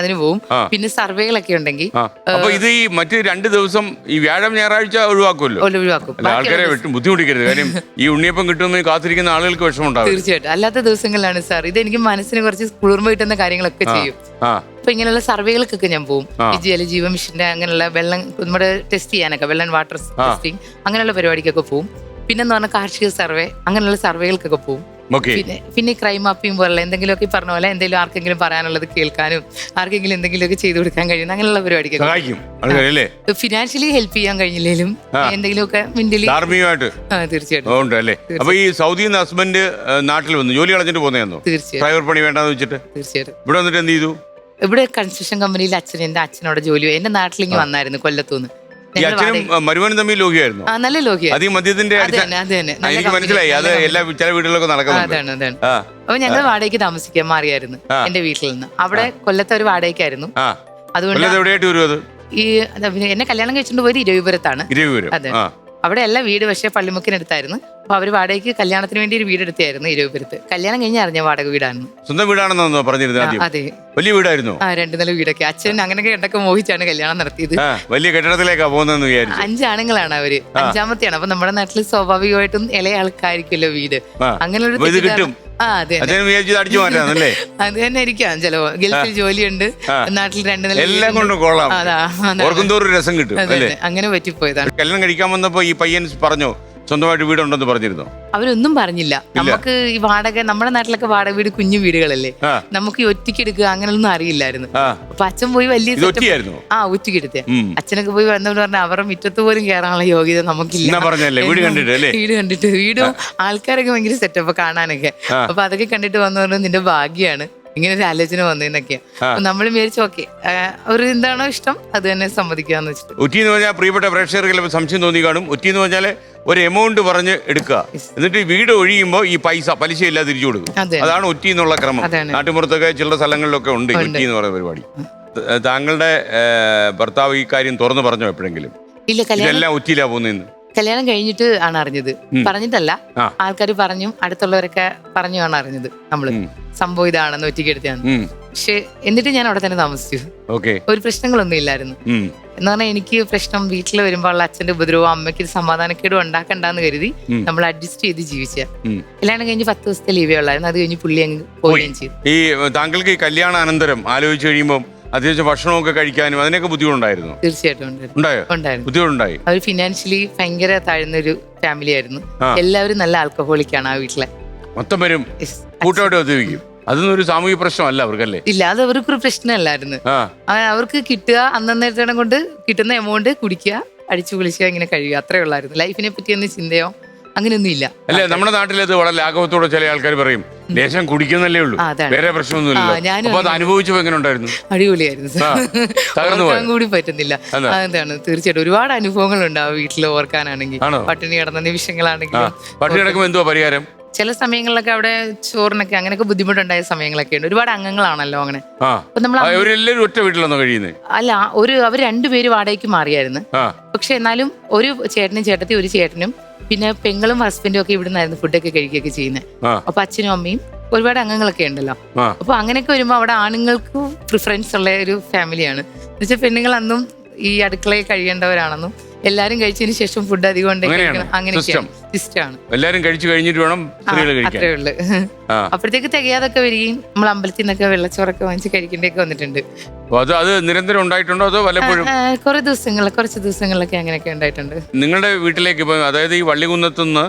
അതിന് പോവും. പിന്നെ സർവേകളൊക്കെ ഉണ്ടെങ്കിൽ അപ്പൊ ഇത് ഈ മറ്റ് 2 ദിവസം ഈ വ്യാഴം ഞായറാഴ്ച ഒഴിവാക്കുമല്ലോ. ആൾക്കാരെ ബുദ്ധിമുട്ടിക്കരുത്. കാര്യം ഈ ഉണ്ണിയപ്പം കിട്ടുമെന്ന് കാത്തിരിക്കുന്ന ആളുകൾക്ക് വിഷമമുണ്ടാകും. തീർച്ചയായിട്ടും. അല്ലാത്ത ദിവസങ്ങളിലാണ് സാർ ഇത് എനിക്ക് മനസ്സിന് കുറച്ച് കുളിർമ കിട്ടുന്ന കാര്യങ്ങളൊക്കെ ചെയ്യും. അപ്പൊ ഇങ്ങനെയുള്ള സർവേകൾക്കൊക്കെ ഞാൻ പോകും. ഈ ജലജീവ മിഷന്റെ അങ്ങനെയുള്ള വെള്ളം നമ്മുടെ ടെസ്റ്റ് ചെയ്യാനൊക്കെ, വെള്ളം വാട്ടർ ടെസ്റ്റിംഗ് അങ്ങനെയുള്ള പരിപാടിക്കൊക്കെ പോകും. പിന്നെന്ന് പറഞ്ഞാൽ കാർഷിക സർവേ അങ്ങനെയുള്ള സർവേകൾക്കൊക്കെ പോകും. പിന്നെ ക്രൈം മാപ്പിംഗ് പോലുള്ള എന്തെങ്കിലുമൊക്കെ പറഞ്ഞ പോലെ എന്തെങ്കിലും ആർക്കെങ്കിലും പറയാനുള്ളത് കേൾക്കാനും ആർക്കെങ്കിലും എന്തെങ്കിലുമൊക്കെ ചെയ്തു കൊടുക്കാൻ കഴിയുന്ന അങ്ങനെയുള്ള പരിപാടിക്കൊക്കെ ഫിനാൻഷ്യലി ഹെൽപ്പ് ചെയ്യാൻ കഴിഞ്ഞില്ലെങ്കിലും എന്തെങ്കിലുമൊക്കെ മെന്റലി തീർച്ചയായിട്ടും. അപ്പൊ ഈ സൗദിയിൽ നിന്ന് ഹസ്ബൻഡ് നാട്ടിൽ വന്നു ജോലി കളഞ്ഞിട്ട് പോകുന്നതാണോ? തീർച്ചയായിട്ടും. ഡ്രൈവർ പണി വേണ്ടെന്ന് വെച്ചിട്ട് തീർച്ചയായിട്ടും ഇവിടെ വന്നിട്ട് എന്ത് ചെയ്തു? ഇവിടെ കൺസ്ട്രക്ഷൻ കമ്പനിയിൽ എന്റെ അച്ഛനോട് ജോലി എന്റെ നാട്ടിലേക്ക് വന്നായിരുന്നു, കൊല്ലത്തുനിന്ന്. മരുമനും തമ്മിൽ ലോഹിയായിരുന്നു. നല്ല ലോഹിയായിരുന്നു. അത് മദ്യത്തിന്റെ എനിക്ക് മനസ്സിലായി. അത് എല്ലാ ചില വീടുകളിലൊക്കെ നടക്കുന്നത്. അപ്പൊ ഞങ്ങൾ വാടകയ്ക്ക് താമസിക്കാൻ മാറിയായിരുന്നു എന്റെ വീട്ടിൽ നിന്ന്. അവിടെ കൊല്ലത്തെ ഒരു വാടകയ്ക്കായിരുന്നു. അതുകൊണ്ട് ഈ എന്നെ കല്യാണം കഴിച്ചിട്ട് പോയത് ഇരവിപുരത്താണ്. അതെ, അവിടെ അല്ല വീട്, പക്ഷേ പള്ളിമുക്കിനടുത്തായിരുന്നു. അപ്പൊ അവര് വാടകയ്ക്ക് കല്യാണത്തിന് വേണ്ടി ഒരു വീടെടുത്തായിരുന്നു ഇരവിപുരത്ത്. കല്യാണം കഴിഞ്ഞ് അറിഞ്ഞ വാടക വീടാണെന്ന്. സ്വന്തം വീടാണെന്നോ പറഞ്ഞിരുന്നത്? അതെ, വലിയ വീടായിരുന്നു. 2 നില വീടൊക്കെ. അച്ഛൻ അങ്ങനെയൊക്കെ എന്തൊക്കെ മോഹിച്ചാണ് കല്യാണം നടത്തിയത്. വലിയ കെട്ടിടത്തിലേക്കാ പോകുന്നതെന്ന് വിചാരിച്ചു. 5 ആണുങ്ങളാണ് അവര്, 5ാമത്തെയാണ്. അപ്പൊ നമ്മുടെ നാട്ടിൽ സ്വാഭാവികമായിട്ടും ഇളയ ആൾക്കാരിക്കുമല്ലോ വീട്. അങ്ങനെ ഒരു അത് തന്നെ ഇരിക്കാം. ചിലവോ ഗൾഫിൽ ജോലിയുണ്ട്, നാട്ടിൽ 2 നില എല്ലാം കൊണ്ടും കൊള്ളാം. രസം കിട്ടും. അങ്ങനെ പറ്റിപ്പോയതാണ്. കല്യാണം കഴിക്കാൻ വന്നപ്പോ ഈ പയ്യൻ പറഞ്ഞോ സ്വന്തമായിട്ട് വീടുണ്ടെന്ന് പറഞ്ഞിരുന്നോ? അവരൊന്നും പറഞ്ഞില്ല. നമുക്ക് ഈ വാടക, നമ്മുടെ നാട്ടിലൊക്കെ വാടക വീട് കുഞ്ഞു വീടുകളല്ലേ, നമുക്ക് ഈ ഒറ്റയ്ക്ക് എടുക്കുക അങ്ങനെയൊന്നും അറിയില്ലായിരുന്നു. അപ്പൊ അച്ഛൻ പോയി വലിയ ഒറ്റയ്ക്ക് എടുത്തേ. അച്ഛനൊക്കെ പോയി വന്നവര് പറഞ്ഞാൽ അവരുടെ മുറ്റത്ത് പോലും കയറാനുള്ള യോഗ്യത നമുക്കില്ല. വീട് കണ്ടിട്ട് വീടും ആൾക്കാരൊക്കെ ഭയങ്കര സെറ്റപ്പ് കാണാനൊക്കെ. അപ്പൊ അതൊക്കെ കണ്ടിട്ട് വന്നവര് നിന്റെ ഭാഗ്യാണ്, ഇങ്ങനെ ഒരു ആലോചന വന്നതെന്നൊക്കെയാ. അപ്പൊ നമ്മൾ വിചാരിച്ചു ഓക്കെ ഒരു എന്താണോ ഇഷ്ടം അത് തന്നെ സമ്മതിക്കാന്ന് വെച്ചിട്ട്. ഒറ്റി എന്ന് പറഞ്ഞാൽ പ്രിയപ്പെട്ട പ്രേക്ഷകർക്ക് സംശയം തോന്നി കാണും. ഒറ്റി എന്ന് പറഞ്ഞാൽ ഒരു എമൗണ്ട് പറഞ്ഞ് എടുക്കുക, എന്നിട്ട് വീട് ഒഴിയുമ്പോൾ ഈ പലിശ ഇല്ലാതെ തിരിച്ചു കൊടുക്കും. അതാണ് ഒറ്റി എന്നുള്ള ക്രമം. നാട്ടുമ്പുറത്തൊക്കെ ചില സ്ഥലങ്ങളിലൊക്കെ ഉണ്ട് ഒറ്റി എന്ന് പറയുന്ന പരിപാടി. താങ്കളുടെ ഭർത്താവ് ഈ കാര്യം തുറന്നു പറഞ്ഞോ എപ്പോഴെങ്കിലും? ഇല്ല, ഇതെല്ലാം ഒറ്റിയിലാ പോകുന്നതെന്ന് കല്യാണം കഴിഞ്ഞിട്ട് ആണ് അറിഞ്ഞത്. പറഞ്ഞിട്ടല്ല, ആൾക്കാർ പറഞ്ഞു, അടുത്തുള്ളവരൊക്കെ പറഞ്ഞാണ് അറിഞ്ഞത് നമ്മള് സംഭവം ഇതാണെന്ന് ഒറ്റയ്ക്കെടുത്താണ്. പക്ഷെ എന്നിട്ട് ഞാൻ അവിടെ തന്നെ താമസിച്ചു. ഒരു പ്രശ്നങ്ങളൊന്നും ഇല്ലായിരുന്നു. എന്ന് പറഞ്ഞാൽ എനിക്ക് പ്രശ്നം വീട്ടിൽ വരുമ്പോൾ ഉള്ള അച്ഛന്റെ ഉപദ്രവവും അമ്മയ്ക്ക് സമാധാനക്കേടും ഉണ്ടാക്കണ്ടെന്ന് കരുതി നമ്മൾ അഡ്ജസ്റ്റ് ചെയ്ത് ജീവിച്ച. കല്യാണം കഴിഞ്ഞ് 10 ദിവസത്തെ ലീവേ ഉള്ളായിരുന്നു. അത് കഴിഞ്ഞ് പുള്ളി അങ്ങ് പോവുകയും ചെയ്തു. ഈ താങ്കൾക്ക് ഈ കല്യാണാനന്തരം ആലോചിച്ച് കഴിയുമ്പോൾ അത്യാവശ്യം ഭക്ഷണമൊക്കെ കഴിക്കാനും അതിനൊക്കെ ബുദ്ധിമുട്ടുണ്ടായിരുന്നു? തീർച്ചയായിട്ടും ഉണ്ടായിരുന്നു. ബുദ്ധിമുട്ടുണ്ടായി. അവർ ഫിനാൻഷ്യലി ഭയങ്കര താഴ്ന്നൊരു ഫാമിലി ആയിരുന്നു. എല്ലാവരും നല്ല ആൽക്കഹോളിക്കാണ് ആ വീട്ടിലെ മൊത്തം പേരും. കൂട്ടമായിട്ട് ഉപയോഗിക്കും. അതൊന്നും ഒരു സാമൂഹിക പ്രശ്നമല്ല അവർക്കല്ലേ? ഇല്ല, അത് അവർക്കൊരു പ്രശ്നമല്ലായിരുന്നു. അവർക്ക് കിട്ടുക അന്നേരത്തേണം കൊണ്ട് കിട്ടുന്ന എമൗണ്ട് കുടിക്കുക, അടിച്ചു കുളിക്കുക, ഇങ്ങനെ കഴിയുക, അത്രേ ഉള്ളായിരുന്നു. ലൈഫിനെ പറ്റി ഒന്നും ചിന്തയോ അങ്ങനെയൊന്നും ഇല്ല. അല്ലേ, നമ്മുടെ നാട്ടിലത് വളരെ ലാഘവത്തോടെ ചില ആൾക്കാർ പറയും ദേശം കുടിക്കുന്നല്ലേ ഉള്ളൂ, വേറെ പ്രശ്നമൊന്നുമില്ല. അപ്പൊ അത് അനുഭവിച്ചപ്പോ എങ്ങനെ ഉണ്ടായിരുന്നു? അടിപൊളിയായിരുന്നു. ഓർക്കാൻ കൂടി പറ്റുന്നില്ല. അതെന്താണ്, തീർച്ചയായിട്ടും ഒരുപാട് അനുഭവങ്ങൾ ഉണ്ടാവും വീട്ടിൽ ഓർക്കാനാണെങ്കിൽ. പട്ടിണി കിടന്ന നിമിഷങ്ങളാണെങ്കിലും. പട്ടിണി കിടക്കുമ്പോൾ എന്തുവാ പരിഹാരം? ചില സമയങ്ങളിലൊക്കെ അവിടെ ചോറിനൊക്കെ അങ്ങനെയൊക്കെ ബുദ്ധിമുട്ടുണ്ടായ സമയങ്ങളൊക്കെ ഉണ്ട്. ഒരുപാട് അംഗങ്ങളാണല്ലോ അങ്ങനെ. അവരെല്ലാവരും ഒറ്റ വീട്ടിലാണോ കഴിയുന്നത്? അല്ല, അവർ 2 പേര് വാടകയ്ക്ക് മാറിയായിരുന്നു. പക്ഷെ എന്നാലും ഒരു ചേട്ടനും ചേട്ടത്തി, ഒരു ചേട്ടനും പിന്നെ പെങ്ങളും ഹസ്ബൻഡും ഒക്കെ ഇവിടെ നിന്നായിരുന്നു ഫുഡൊക്കെ കഴിക്കുകയൊക്കെ ചെയ്യുന്നത്. അപ്പൊ അച്ഛനും അമ്മയും ഒരുപാട് അംഗങ്ങളൊക്കെ ഉണ്ടല്ലോ. അപ്പൊ അങ്ങനെയൊക്കെ വരുമ്പോ അവിടെ ആണുങ്ങൾക്ക് പ്രിഫറൻസ് ഉള്ള ഒരു ഫാമിലിയാണ്. എന്നുവെച്ചാൽ പെണ്ണുങ്ങൾ അന്നും ഈ അടുക്കളയിൽ കഴിയേണ്ടവരാണെന്നും എല്ലാരും കഴിച്ചതിന് ശേഷം ഫുഡ് അധികം ഉണ്ടെങ്കിൽ അങ്ങനെയൊക്കെയാണ് സിസ്റ്റമാണ്. എല്ലാരും കഴിച്ചു കഴിഞ്ഞിട്ട് വേണം അത്രേ ഉള്ളു. അപ്പോഴത്തേക്ക് തികയാതൊക്കെ വരികയും നമ്മൾ അമ്പലത്തിൽ നിന്നൊക്കെ വെള്ളച്ചോറൊക്കെ വാങ്ങിച്ച് കഴിക്കേണ്ടൊക്കെ വന്നിട്ടുണ്ട്. അത് നിരന്തരം ഉണ്ടായിട്ടുണ്ടോ അതോ വല്ലപ്പോഴും? കുറച്ച് ദിവസങ്ങളിലൊക്കെ അങ്ങനെയൊക്കെ ഉണ്ടായിട്ടുണ്ട്. നിങ്ങളുടെ വീട്ടിലേക്ക് ഇപ്പൊ അതായത് ഈ വള്ളികുന്നത്തുനിന്ന്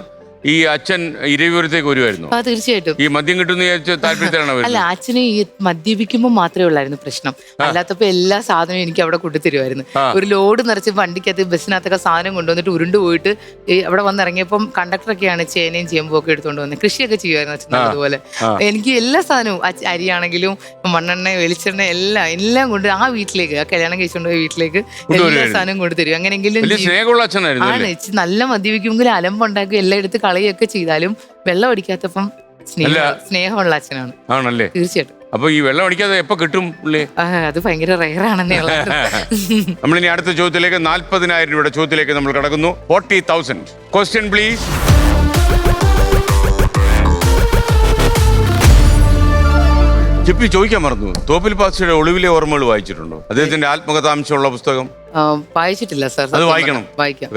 ഈ അച്ഛൻ ഇരവിപുരത്തേക്ക് വരുമായിരുന്നു? തീർച്ചയായിട്ടും. ഈ മദ്യം കിട്ടുന്ന താല്പര്യത്തിലാണ്? അല്ല, അച്ഛന് ഈ മദ്യപിക്കുമ്പോൾ മാത്രമേ ഉള്ളായിരുന്നു പ്രശ്നം. അല്ലാത്തപ്പോ എല്ലാ സാധനവും എനിക്ക് അവിടെ കൊണ്ടുതരുമായിരുന്നു. ഒരു ലോഡ് നിറച്ച് വണ്ടിക്കകത്ത് ബസ്സിനകത്തൊക്കെ സാധനം കൊണ്ടുവന്നിട്ട് ഉരുണ്ടുപോയിട്ട് അവിടെ വന്നിറങ്ങിയപ്പം കണ്ടക്ടറൊക്കെയാണ് ചേനയും ചേമ്പും ഒക്കെ എടുത്തുകൊണ്ട് വന്നത്. കൃഷിയൊക്കെ ചെയ്യുമായിരുന്നു അച്ഛൻ അതുപോലെ. എനിക്ക് എല്ലാ സാധനവും അരിയാണെങ്കിലും മണ്ണെണ്ണ വെളിച്ചെണ്ണ എല്ലാം കൊണ്ട് ആ വീട്ടിലേക്ക്, ആ കല്യാണം കഴിച്ചുകൊണ്ട് പോയ വീട്ടിലേക്ക് എല്ലാ സാധനവും കൊണ്ടുതരും. അങ്ങനെയെങ്കിലും ആണ്. നല്ല മദ്യപിക്കുമെങ്കിലും അലമ്പുണ്ടാക്കും, എല്ലാം എടുത്ത് കളയൊക്കെ ചെയ്താലും വെള്ളം അടിക്കാത്തപ്പം സ്നേഹമുള്ള അച്ഛനാണ്. ആണല്ലേ? തീർച്ചയായിട്ടും. അപ്പൊ ഈ വെള്ളം അടിക്കാതെ എപ്പോ കിട്ടും? അത് ഭയങ്കര റയറാണെന്നേ. നമ്മളിനി അടുത്ത ചോദ്യത്തിലേക്ക് 40,000 രൂപയുടെ ചോദ്യത്തിലേക്ക് നമ്മൾ കടക്കുന്നു. 40,000. Question please. ചിപ്പി ചോദിക്കാൻ മറന്നു, തോപ്പിൽ പാസിയുടെ ഒളിവിലെ ഓർമ്മകൾ വായിച്ചിട്ടുണ്ടോ? അദ്ദേഹത്തിന്റെ ആത്മകഥാംശമുള്ള പുസ്തകം വായിച്ചിട്ടില്ല സാർ. അത് വായിക്കണം.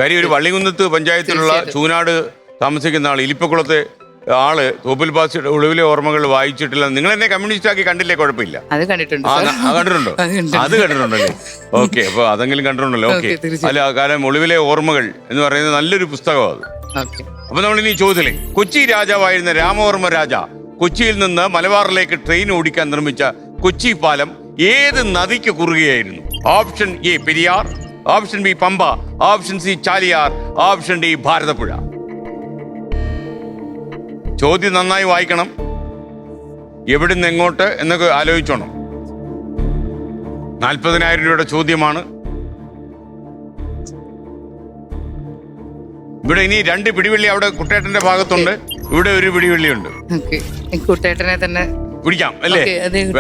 കാര്യം ഒരു വള്ളികുന്നത്ത് പഞ്ചായത്തിലുള്ള ചൂനാട് താമസിക്കുന്ന ആള്, ഇലിപ്പക്കുളത്തെ ആള് തോപ്പിൽ പാസിയുടെ ഒളിവിലെ ഓർമ്മകൾ വായിച്ചിട്ടില്ല. നിങ്ങൾ എന്നെ കമ്മ്യൂണിസ്റ്റ് ആക്കി കണ്ടില്ലേ? കുഴപ്പമില്ല. അത് കണ്ടിട്ടുണ്ടോ? അത് കണ്ടിട്ടുണ്ടല്ലേ? ഓക്കെ, അപ്പൊ അതെങ്കിലും കണ്ടിട്ടുണ്ടല്ലോ. ഓക്കെ. അല്ല, കാരണം ഒളിവിലെ ഓർമ്മകൾ എന്ന് പറയുന്നത് നല്ലൊരു പുസ്തകമാണ് അത്. അപ്പൊ നമ്മളിനി ചോദ്യത്തിലേക്ക്, കൊച്ചി രാജാവായിരുന്ന രാമവർമ്മ രാജ കൊച്ചിയിൽ നിന്ന് മലബാറിലേക്ക് ട്രെയിൻ ഓടിക്കാൻ നിർമ്മിച്ച കൊച്ചി പാലം ഏത് നദിക്ക് കുറുകയായിരുന്നു? Option A Periyar, option B Pamba, option C Chaliyar, option D Bharathappuzha. ചോദ്യം നന്നായി വായിക്കണം. എവിടുന്ന് എങ്ങോട്ട് എന്നൊക്കെ ആലോചിച്ചോണം. 40,000 രൂപയുടെ ചോദ്യമാണ്. ഇവിടെ ഇനി 2 പിടിവള്ളി അവിടെ കുട്ടേട്ടന്റെ ഭാഗത്തുണ്ട്, ഇവിടെ ഒരു പിടിവള്ളിയുണ്ട്. കുട്ടേട്ടനെ തന്നെ പിടിക്കാം അല്ലേ?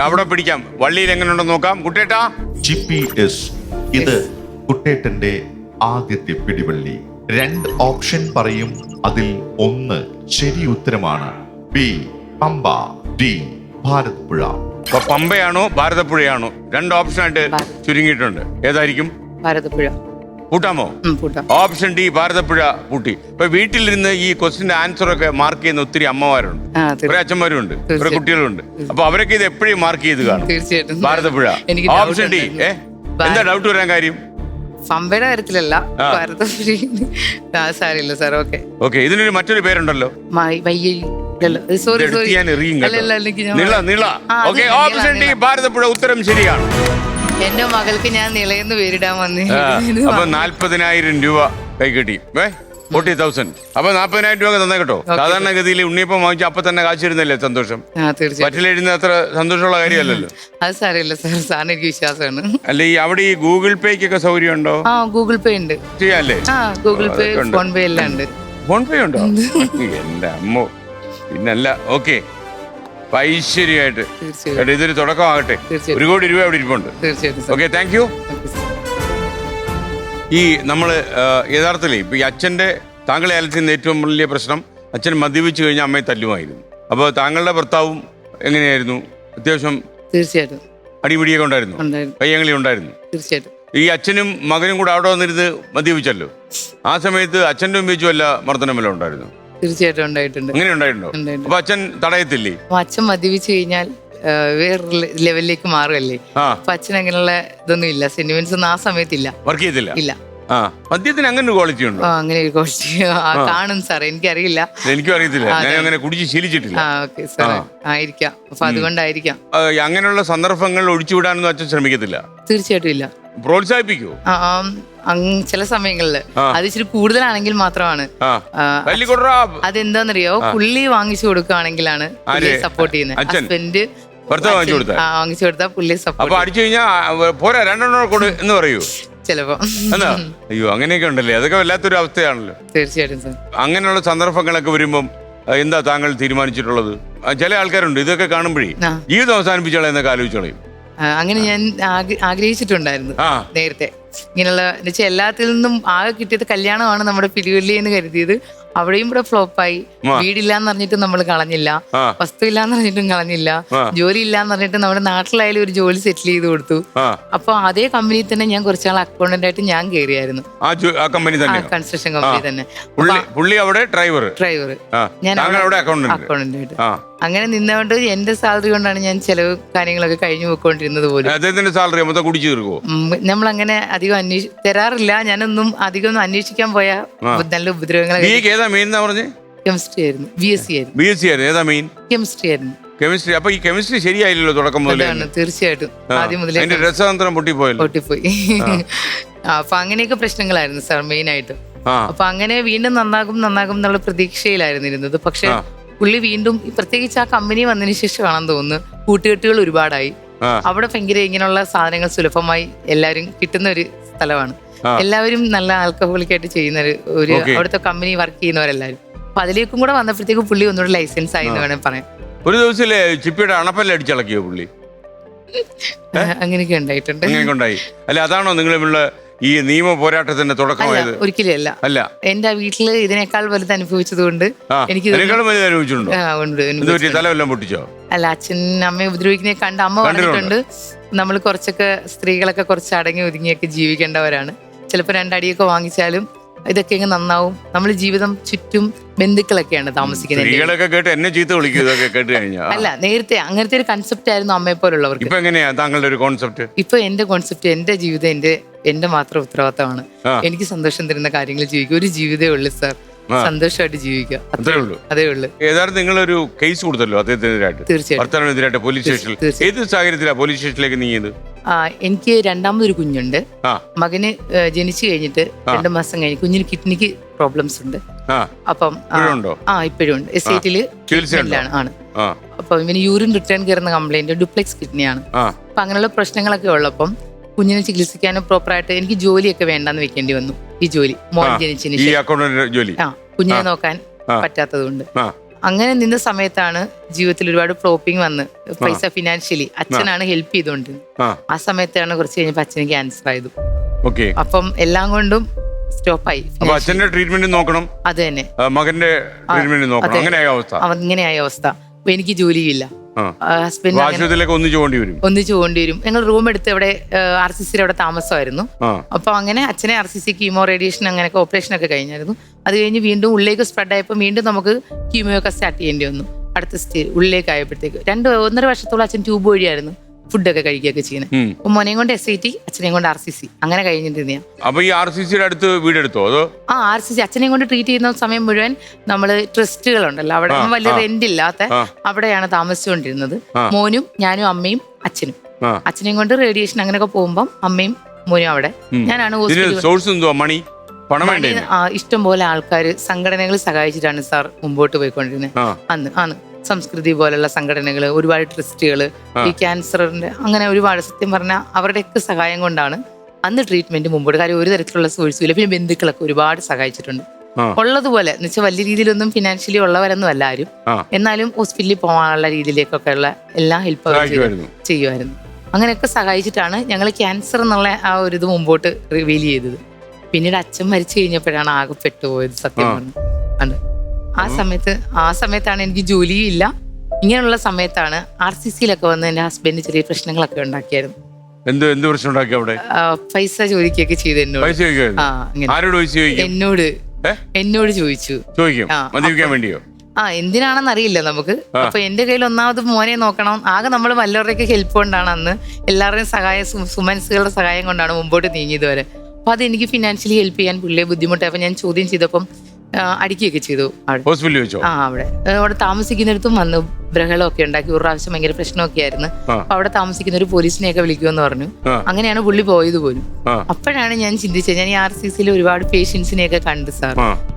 അവിടെ പിടിക്കാം. വള്ളിയിൽ എങ്ങനെയുണ്ടെന്ന് നോക്കാം. കുട്ടേട്ടാ, GPS ഇത് കുട്ടേട്ടന്റെ ആദ്യത്തെ പിടിവള്ളി. 2 ഓപ്ഷൻ പറയും, അതിൽ 1 ശരി ഉത്തരമാണ്. B Pamba, D Bharathappuzha. പമ്പയാണോ ഭാരതപ്പുഴയാണോ? 2 ഓപ്ഷനായിട്ട് ചുരുങ്ങിയിട്ടുണ്ട്. ഏതായിരിക്കും? ഭാരതപ്പുഴ. കൂട്ടാമോ? ഓപ്ഷൻ ഡി ഭാരതപ്പുഴ കൂട്ടി. ഇപ്പൊ വീട്ടിലിരുന്ന് ഈ ക്വസ്റ്റിന്റെ ആൻസർ ഒക്കെ മാർക്ക് ചെയ്യുന്ന ഒത്തിരി അമ്മമാരുണ്ട്, കുറെ അച്ഛന്മാരും ഉണ്ട്, കുറെ കുട്ടികളുണ്ട്. അപ്പൊ അവരൊക്കെ ഇത് എപ്പോഴും മാർക്ക് ചെയ്ത് കാണും. തീർച്ചയായിട്ടും ഭാരതപ്പുഴ. Option D. എന്താ ഡൗട്ട് വരാൻ കാര്യം? പമ്പയുടെ കാര്യത്തിലല്ല, സാരില്ല സാർ. ഓക്കെ, ഇതിനൊരു മറ്റൊരു പേരുണ്ടല്ലോ, ഓപ്ഷൻ ഡി ഭാരതപ്പുഴ. ഉത്തരം ശരിയാണ്. എന്റെ മകൾക്ക് ഞാൻ നിളയെന്ന് പേരിടാൻ വന്നേ. അപ്പൊ 40,000 രൂപ കൈ കിട്ടി. 40,000. അപ്പൊ 40,000 രൂപ തന്നെ കേട്ടോ. സാധാരണഗതിയിൽ ഉണ്ണിയപ്പം വാങ്ങിച്ചാൽ അപ്പൊ തന്നെ കാശ് തരുന്നല്ലേ സന്തോഷം. തീർച്ചയായിട്ടും. പറ്റിലെഴുതുന്ന അത്ര സന്തോഷമുള്ള കാര്യമല്ലല്ലോ. അത് സാരമില്ല സാർ, സാറിന് എനിക്ക് വിശ്വാസമാണ്. അല്ല, ഈ അവിടെ ഈ ഗൂഗിൾ പേക്കൊക്കെ സൗകര്യം ഉണ്ടോ? ഗൂഗിൾ പേ ഉണ്ട്. ചെയ്യാല്ലേ? ഗൂഗിൾ പേ, ഫോൺ പേ എല്ലാം ഉണ്ട്. ഫോൺ പേ ഉണ്ടോ? എന്റെ അമ്മോ, പിന്നല്ല. ഓക്കെ, ഐശ്വര്യമായിട്ട് ഇതൊരു തുടക്കമാകട്ടെ. 1 കോടി രൂപ അവിടെ ഇരിപ്പുണ്ട്. തീർച്ചയായിട്ടും. Okay, thank you. ഈ നമ്മള് യഥാർത്ഥത്തിൽ ഇപ്പൊ ഈ അച്ഛന്റെ, താങ്കളെ അലട്ടുന്ന ഏറ്റവും വലിയ പ്രശ്നം അച്ഛൻ മദ്യപിച്ചു കഴിഞ്ഞാൽ അമ്മയെ തല്ലുമായിരുന്നു. അപ്പോൾ താങ്കളുടെ ഭർത്താവും എങ്ങനെയായിരുന്നു? അത്യാവശ്യം തീർച്ചയായിട്ടും അടിപിടിയൊക്കെ ഉണ്ടായിരുന്നു, കയ്യങ്ങളി ഉണ്ടായിരുന്നു. തീർച്ചയായിട്ടും. ഈ അച്ഛനും മകനും കൂടെ അവിടെ വന്നിരുന്ന് മദ്യപിച്ചല്ലോ. ആ സമയത്ത് അച്ഛൻ്റെ ഉപയോഗിച്ചു വല്ല മർദ്ദനം വല്ല ഉണ്ടായിരുന്നു? തീർച്ചയായിട്ടും ഉണ്ടായിട്ടുണ്ട്. അങ്ങനെ ഉണ്ടായിട്ടുണ്ടോ? അപ്പൊ അച്ഛൻ തടയത്തില്ലേ? അച്ഛൻ മദ്യപിച്ചു കഴിഞ്ഞാൽ വേറൊരു ലെവലിലേക്ക് മാറുമല്ലേ. അപ്പൊ അച്ഛൻ അങ്ങനെയുള്ള ഇതൊന്നും ഇല്ല, സെന്റിമെന്റ്സ് ഒന്നും ആ സമയത്തില്ല, വർക്ക് ചെയ്തില്ല. ഇല്ല. മദ്യത്തിന് അങ്ങനെ ഒരു ക്വാളിറ്റി ഉണ്ടോ? അങ്ങനെ ഒരു ക്വാളിറ്റി കാണും സാർ, എനിക്കറിയില്ല. എനിക്കും അറിയത്തില്ല, ഞാൻ അങ്ങനെ കുടിച്ച് ശീലിച്ചിട്ടില്ല. ഓക്കെ സാർ, ആയിരിക്കാം. അപ്പൊ അതുകൊണ്ടായിരിക്കാം. അങ്ങനെയുള്ള സന്ദർഭങ്ങൾ ഒഴിച്ചുവിടാനൊന്നും അച്ഛൻ ശ്രമിക്കത്തില്ല? തീർച്ചയായിട്ടും ഇല്ല. പ്രോത്സാഹിപ്പിക്കൂ? ചില സമയങ്ങളില് അത് ഇച്ചിരി കൂടുതലാണെങ്കിൽ മാത്രമാണ്. അതെന്താന്നറിയോ, പുള്ളി വാങ്ങിച്ചു കൊടുക്കുകയാണെങ്കിലാണ് സപ്പോർട്ട് ചെയ്യുന്നത്. ഹസ്ബൻഡ് വാങ്ങിച്ചു കൊടുത്താൽ പുള്ളി സപ്പോർട്ട്. അടിച്ചു കഴിഞ്ഞാൽ പോരാ, 2 എണ്ണം കൊടു എന്ന് പറയൂ ചിലപ്പോ. അയ്യോ, അങ്ങനെയൊക്കെ ഉണ്ടല്ലേ, അതൊക്കെ വല്ലാത്തൊരു അവസ്ഥയാണല്ലോ. തീർച്ചയായിട്ടും സാർ. അങ്ങനെയുള്ള സന്ദർഭങ്ങളൊക്കെ വരുമ്പം എന്താ താങ്കൾ തീരുമാനിച്ചിട്ടുള്ളത്? ചില ആൾക്കാരുണ്ട് ഇതൊക്കെ കാണുമ്പോഴേ ജീവിതം അവസാനിപ്പിച്ചോളെ എന്നൊക്കെ ആലോചിച്ചോളയും. അങ്ങനെ ഞാൻ ആഗ്രഹിച്ചിട്ടുണ്ടായിരുന്നു നേരത്തെ. ഇങ്ങനെയുള്ള എന്നുവെച്ചാൽ എല്ലാത്തിൽ നിന്നും ആകെ കിട്ടിയത് കല്യാണമാണ് നമ്മുടെ പിരിവല്ലി എന്ന് കരുതിയത്. അവിടെയും ഇവിടെ ഫ്ലോപ്പായി. വീടില്ലാന്ന് പറഞ്ഞിട്ടും നമ്മൾ കളഞ്ഞില്ല, വസ്തു ഇല്ലാന്ന് പറഞ്ഞിട്ടും കളഞ്ഞില്ല, ജോലി ഇല്ലാന്ന് പറഞ്ഞിട്ട് നമ്മുടെ നാട്ടിലായാലും ഒരു ജോലി സെറ്റിൽ ചെയ്ത് കൊടുത്തു. അപ്പൊ അതേ കമ്പനിയിൽ തന്നെ ഞാൻ കുറച്ചാൾ അക്കൗണ്ടന്റ് ആയിട്ട് ഞാൻ കയറിയായിരുന്നു. കൺസ്ട്രക്ഷൻ കമ്പനി തന്നെ. ഡ്രൈവർ ഞാൻ അക്കൗണ്ടന്റ് ആയിട്ട് അങ്ങനെ നിന്നുകൊണ്ട് എന്റെ സാലറി കൊണ്ടാണ് ഞാൻ ചെലവ് കാര്യങ്ങളൊക്കെ കഴിഞ്ഞു പോയിക്കൊണ്ടിരുന്നത് പോലും. നമ്മൾ അങ്ങനെ അധികം തരാറില്ല. ഞാനൊന്നും അധികം അന്വേഷിക്കാൻ പോയാ നല്ല ഉപദ്രവങ്ങളൊക്കെ. കെമിസ്ട്രി ആയിരുന്നു, BSc ആയിരുന്നു. കെമിസ്ട്രി ആയിരുന്നു. കെമിസ്ട്രി. അപ്പൊ ഈ കെമിസ്ട്രി ശരിയായില്ലല്ലോ തുടക്കം മുതലേ? തീർച്ചയായിട്ടും. ആദ്യം മുതലേ രസതന്ത്രം പൊട്ടിപ്പോയി. അപ്പൊ അങ്ങനെയൊക്കെ പ്രശ്നങ്ങളായിരുന്നു സാർ മെയിൻ ആയിട്ട്. അപ്പൊ അങ്ങനെ വീണ്ടും നന്നാകും എന്നുള്ള പ്രതീക്ഷയിലായിരുന്നു ഇരുന്നത്. പക്ഷെ പുള്ളി വീണ്ടും, പ്രത്യേകിച്ച് ആ കമ്പനി വന്നതിന് ശേഷമാണെന്ന് തോന്നുന്നു, കൂട്ടുകെട്ടുകൾ ഒരുപാടായി. അവിടെ ഭയങ്കര ഇങ്ങനെയുള്ള സാധനങ്ങൾ സുലഭമായി എല്ലാവരും കിട്ടുന്ന ഒരു സ്ഥലമാണ്. എല്ലാവരും നല്ല ആൽക്കഹോളിക്കായിട്ട് ചെയ്യുന്ന ഒരു അവിടുത്തെ കമ്പനി വർക്ക് ചെയ്യുന്നവരെല്ലാവരും. അപ്പൊ അതിലേക്കും കൂടെ വന്നപ്പോഴത്തേക്ക് പുള്ളി ഒന്നുകൂടെ ലൈസൻസ് ആയി എന്ന് വേണം പറയാം. ഒരു ദിവസത്തിലെ ചിപ്പിയുടെ അണപ്പല്ല അടിച്ചിളക്കിയോ പുള്ളി? അങ്ങനെയൊക്കെ ഉണ്ടായിട്ടുണ്ട്. അല്ല, അതാണോ നിങ്ങളുള്ള ഈ നിയമ പോരാട്ടത്തിന്റെ തുടക്കമായത്? ഒരിക്കലും അല്ല. എന്റെ വീട്ടില് ഇതിനേക്കാൾ വലുത് അനുഭവിച്ചത് കൊണ്ട് എനിക്ക് തലവെല്ലാം പൊട്ടിച്ചോ? അല്ല, അച്ഛൻ അമ്മയെ ഉപദ്രവിക്കുന്നേ കണ്ട് അമ്മ പറഞ്ഞിട്ടുണ്ട്, നമ്മൾ കുറച്ചൊക്കെ സ്ത്രീകളൊക്കെ കുറച്ച് അടങ്ങി ഒതുങ്ങിയൊക്കെ ജീവിക്കേണ്ടവരാണ്. ചിലപ്പോൾ 2 അടിയൊക്കെ വാങ്ങിച്ചാലും ഇതൊക്കെ എങ്ങനെ നന്നാവും. നമ്മൾ ജീവിതം ചുറ്റും ബന്ധുക്കളൊക്കെയാണ് താമസിക്കുന്നത്. അല്ല, നേരത്തെ അങ്ങനത്തെ ഒരു കൺസെപ്റ്റ് ആയിരുന്നു അമ്മയെ പോലുള്ളവർക്ക്. ഇപ്പൊ എങ്ങനെയാ താങ്കളുടെ ഒരു കോൺസെപ്റ്റ്? ഇപ്പൊ എന്റെ കോൺസെപ്റ്റ്, എന്റെ ജീവിതം എന്റെ മാത്രം ഉത്തരവാദിത്തമാണ്. എനിക്ക് സന്തോഷം തരുന്ന കാര്യങ്ങൾ ജീവിക്കുക. ഒരു ജീവിതമേ ഉള്ളൂ സാർ, സന്തോഷമായിട്ട് ജീവിക്കുക, അതേ ഉള്ളൂ. ഏതായാലും നിങ്ങളൊരു കേസ് കൊടുത്തല്ലോ അദ്ദേഹത്തിനെതിരായിട്ട്? തീർച്ചയായിട്ടും. പോലീസ് സ്റ്റേഷനിൽ. ഏത് സാഹചര്യത്തിലാണ് പോലീസ് സ്റ്റേഷനിലേക്ക് നീങ്ങിയത്? എനിക്ക് രണ്ടാമതൊരു കുഞ്ഞുണ്ട്. മകന് ജനിച്ചു കഴിഞ്ഞിട്ട് 2 മാസം കഴിഞ്ഞ് കുഞ്ഞിന് കിഡ്നിക്ക് പ്രോബ്ലംസ് ഉണ്ട്. അപ്പം ഇപ്പോഴും ഉണ്ട്. എസ്റ്റേറ്റില് ആണ്. അപ്പൊ ഇവന് യൂറിൻ റിട്ടേൺ കയറുന്ന കംപ്ലൈന്റ്, ഡ്യൂപ്ലെക്സ് കിഡ്നിയാണ്. അപ്പൊ അങ്ങനെയുള്ള പ്രശ്നങ്ങളൊക്കെ ഉള്ളപ്പം കുഞ്ഞിനെ ചികിത്സിക്കാനും പ്രോപ്പറായിട്ട് എനിക്ക് ജോലിയൊക്കെ വേണ്ടെന്ന് വെക്കേണ്ടി വന്നു. ഈ ജോലി മോൻ ജനിച്ചതിന് കുഞ്ഞിനെ നോക്കാൻ പറ്റാത്തത് കൊണ്ട്. അങ്ങനെ നിന്ന സമയത്താണ് ജീവിതത്തിൽ ഒരുപാട് ഫ്ലോപ്പിംഗ് വന്ന്, പൈസ ഫിനാൻഷ്യലി അച്ഛനാണ് ഹെൽപ്പ് ചെയ്തുകൊണ്ടിരുന്നത്. ആ സമയത്താണ് കുറച്ച് കഴിഞ്ഞപ്പോ അച്ഛന് ക്യാൻസർ ആയത്. അപ്പം എല്ലാം കൊണ്ടും സ്റ്റോപ്പായി. അച്ഛന്റെ ട്രീറ്റ്മെന്റ് നോക്കണം, അത് തന്നെ മകന്റെ ട്രീറ്റ്മെന്റ് നോക്കണം. അങ്ങനെയായ അവസ്ഥ. അപ്പൊ എനിക്ക് ജോലിയില്ല. ഹസ്ബൻഡ് ഒന്നിച്ചു പോകേണ്ടി വരും. ഞങ്ങൾ റൂം എടുത്ത് ഇവിടെ RCC അവിടെ താമസമായിരുന്നു. അപ്പൊ അങ്ങനെ അച്ഛനെ RCC കീമോ റേഡിയേഷൻ അങ്ങനെയൊക്കെ ഓപ്പറേഷൻ ഒക്കെ കഴിഞ്ഞായിരുന്നു. അത് കഴിഞ്ഞ് വീണ്ടും ഉള്ളിലേക്ക് സ്പ്രെഡ് ആയപ്പോൾ വീണ്ടും നമുക്ക് കീമോ ഒക്കെ സ്റ്റാർട്ട് ചെയ്യേണ്ടി വന്നു. അടുത്ത സ്റ്റേജ് ഉള്ളിലേക്ക് ആയപ്പോഴത്തേക്ക് 1.5 വർഷത്തോളം അച്ഛൻ ട്യൂബ് വഴിയായിരുന്നു ഫുഡൊക്കെ കഴിക്കുകയൊക്കെ ചെയ്യുന്നത്. അപ്പൊ മോനെയും കൊണ്ട് SIT, അച്ഛനെയും കൊണ്ട് RCC അങ്ങനെ കഴിഞ്ഞിട്ട്. അപ്പൊ ഈ RCCയുടെ അടുത്ത് വീടെടുത്തോ? അതോ RCC അച്ഛനെയും കൊണ്ട് ട്രീറ്റ് ചെയ്യുന്ന സമയം മുഴുവൻ നമ്മള് ട്രസ്റ്റുകളുണ്ടല്ലോ, അവിടെ വലിയ റെന്റ് ഇല്ലാത്ത അവിടെയാണ് താമസിച്ചുകൊണ്ടിരുന്നത്. മോനും ഞാനും അമ്മയും അച്ഛനും. അച്ഛനെയും കൊണ്ട് റേഡിയേഷൻ അങ്ങനെയൊക്കെ പോകുമ്പോൾ അമ്മയും മോനും അവിടെ. ഞാനാണ് പണം വേണ്ടേ? ഇഷ്ടം പോലെ ആൾക്കാർ സംഘടനകൾ സഹായിച്ചിട്ടാണ് സാർ മുമ്പോട്ട് പോയിക്കൊണ്ടിരുന്നത്. ആണ് സംസ്കൃതി പോലുള്ള സംഘടനകൾ, ഒരുപാട് ട്രസ്റ്റുകൾ, ഈ ക്യാൻസറിന്റെ അങ്ങനെ ഒരുപാട്, സത്യം പറഞ്ഞാൽ അവരുടെയൊക്കെ സഹായം കൊണ്ടാണ് അന്ന് ട്രീറ്റ്മെന്റ് മുമ്പോട്ട്. കാര്യം ഒരു തരത്തിലുള്ള സോഴ്സും ഇല്ല. പിന്നെ ബന്ധുക്കളൊക്കെ ഒരുപാട് സഹായിച്ചിട്ടുണ്ട്. ഉള്ളതുപോലെ എന്ന് വെച്ചാൽ വലിയ രീതിയിലൊന്നും ഫിനാൻഷ്യലി ഉള്ളവരൊന്നും അല്ല ആരും, എന്നാലും ഹോസ്പിറ്റലിൽ പോകാനുള്ള രീതിയിലേക്കൊക്കെ ഉള്ള എല്ലാ ഹെൽപ്പ് ചെയ്യുമായിരുന്നു. അങ്ങനെയൊക്കെ സഹായിച്ചിട്ടാണ് ഞങ്ങൾ ക്യാൻസർ എന്നുള്ള ആ ഒരു ഇത് മുമ്പോട്ട് റിവീൽ ചെയ്തത്. പിന്നീട് അച്ഛൻ മരിച്ചു കഴിഞ്ഞപ്പോഴാണ് ആകെ പെട്ടുപോയത്, സത്യം പറഞ്ഞു. ആണ് ആ സമയത്താണ് എനിക്ക് ജോലിയും ഇല്ല. ഇങ്ങനെയുള്ള സമയത്താണ് RCCയിലൊക്കെ വന്ന് എന്റെ ഹസ്ബൻഡ് ചെറിയ പ്രശ്നങ്ങളൊക്കെ ഉണ്ടാക്കിയായിരുന്നു. എന്ത് പ്രശ്നം ഉണ്ടാക്കി അവിടെ? പൈസ ചോദിക്കുകയൊക്കെ ചെയ്തു എന്നോട് ചോദിച്ചു. മദ്യപിക്കാൻ വേണ്ടിയോ? എന്തിനാണെന്ന് അറിയില്ല നമുക്ക്. അപ്പൊ എന്റെ കയ്യിൽ ഒന്നാമത് മോനെ നോക്കണം. ആകെ നമ്മൾ വല്ലവരുടെയൊക്കെ ഹെൽപ്പ് കൊണ്ടാണ് അന്ന്, എല്ലാവരുടെയും സഹായം, സുമനസുകളുടെ സഹായം കൊണ്ടാണ് മുമ്പോട്ട് നീങ്ങിയത് വരെ. അപ്പൊ അതെനിക്ക് ഫിനാൻഷ്യലി ഹെൽപ്പ് ചെയ്യാൻ പുള്ളിയെ ബുദ്ധിമുട്ടായി. അപ്പൊ ഞാൻ ചോദ്യം ചെയ്തപ്പം അടിക്കുകയൊക്കെ ചെയ്തു. അവിടെ താമസിക്കുന്നിടത്തും വന്ന് ബഹളമൊക്കെ ഉണ്ടാക്കി. ഒരു പ്രാവശ്യം ഭയങ്കര പ്രശ്നമൊക്കെ ആയിരുന്നു. അപ്പൊ അവിടെ താമസിക്കുന്ന ഒരു പോലീസിനെയൊക്കെ വിളിക്കുമെന്ന് പറഞ്ഞു. അങ്ങനെയാണ് പുള്ളി പോയത് പോലും. അപ്പോഴാണ് ഞാൻ ചിന്തിച്ചത്, ഞാൻ ഈ RCCയിൽ ഒരുപാട് പേഷ്യൻസിനെയൊക്കെ കണ്ട് സാർ,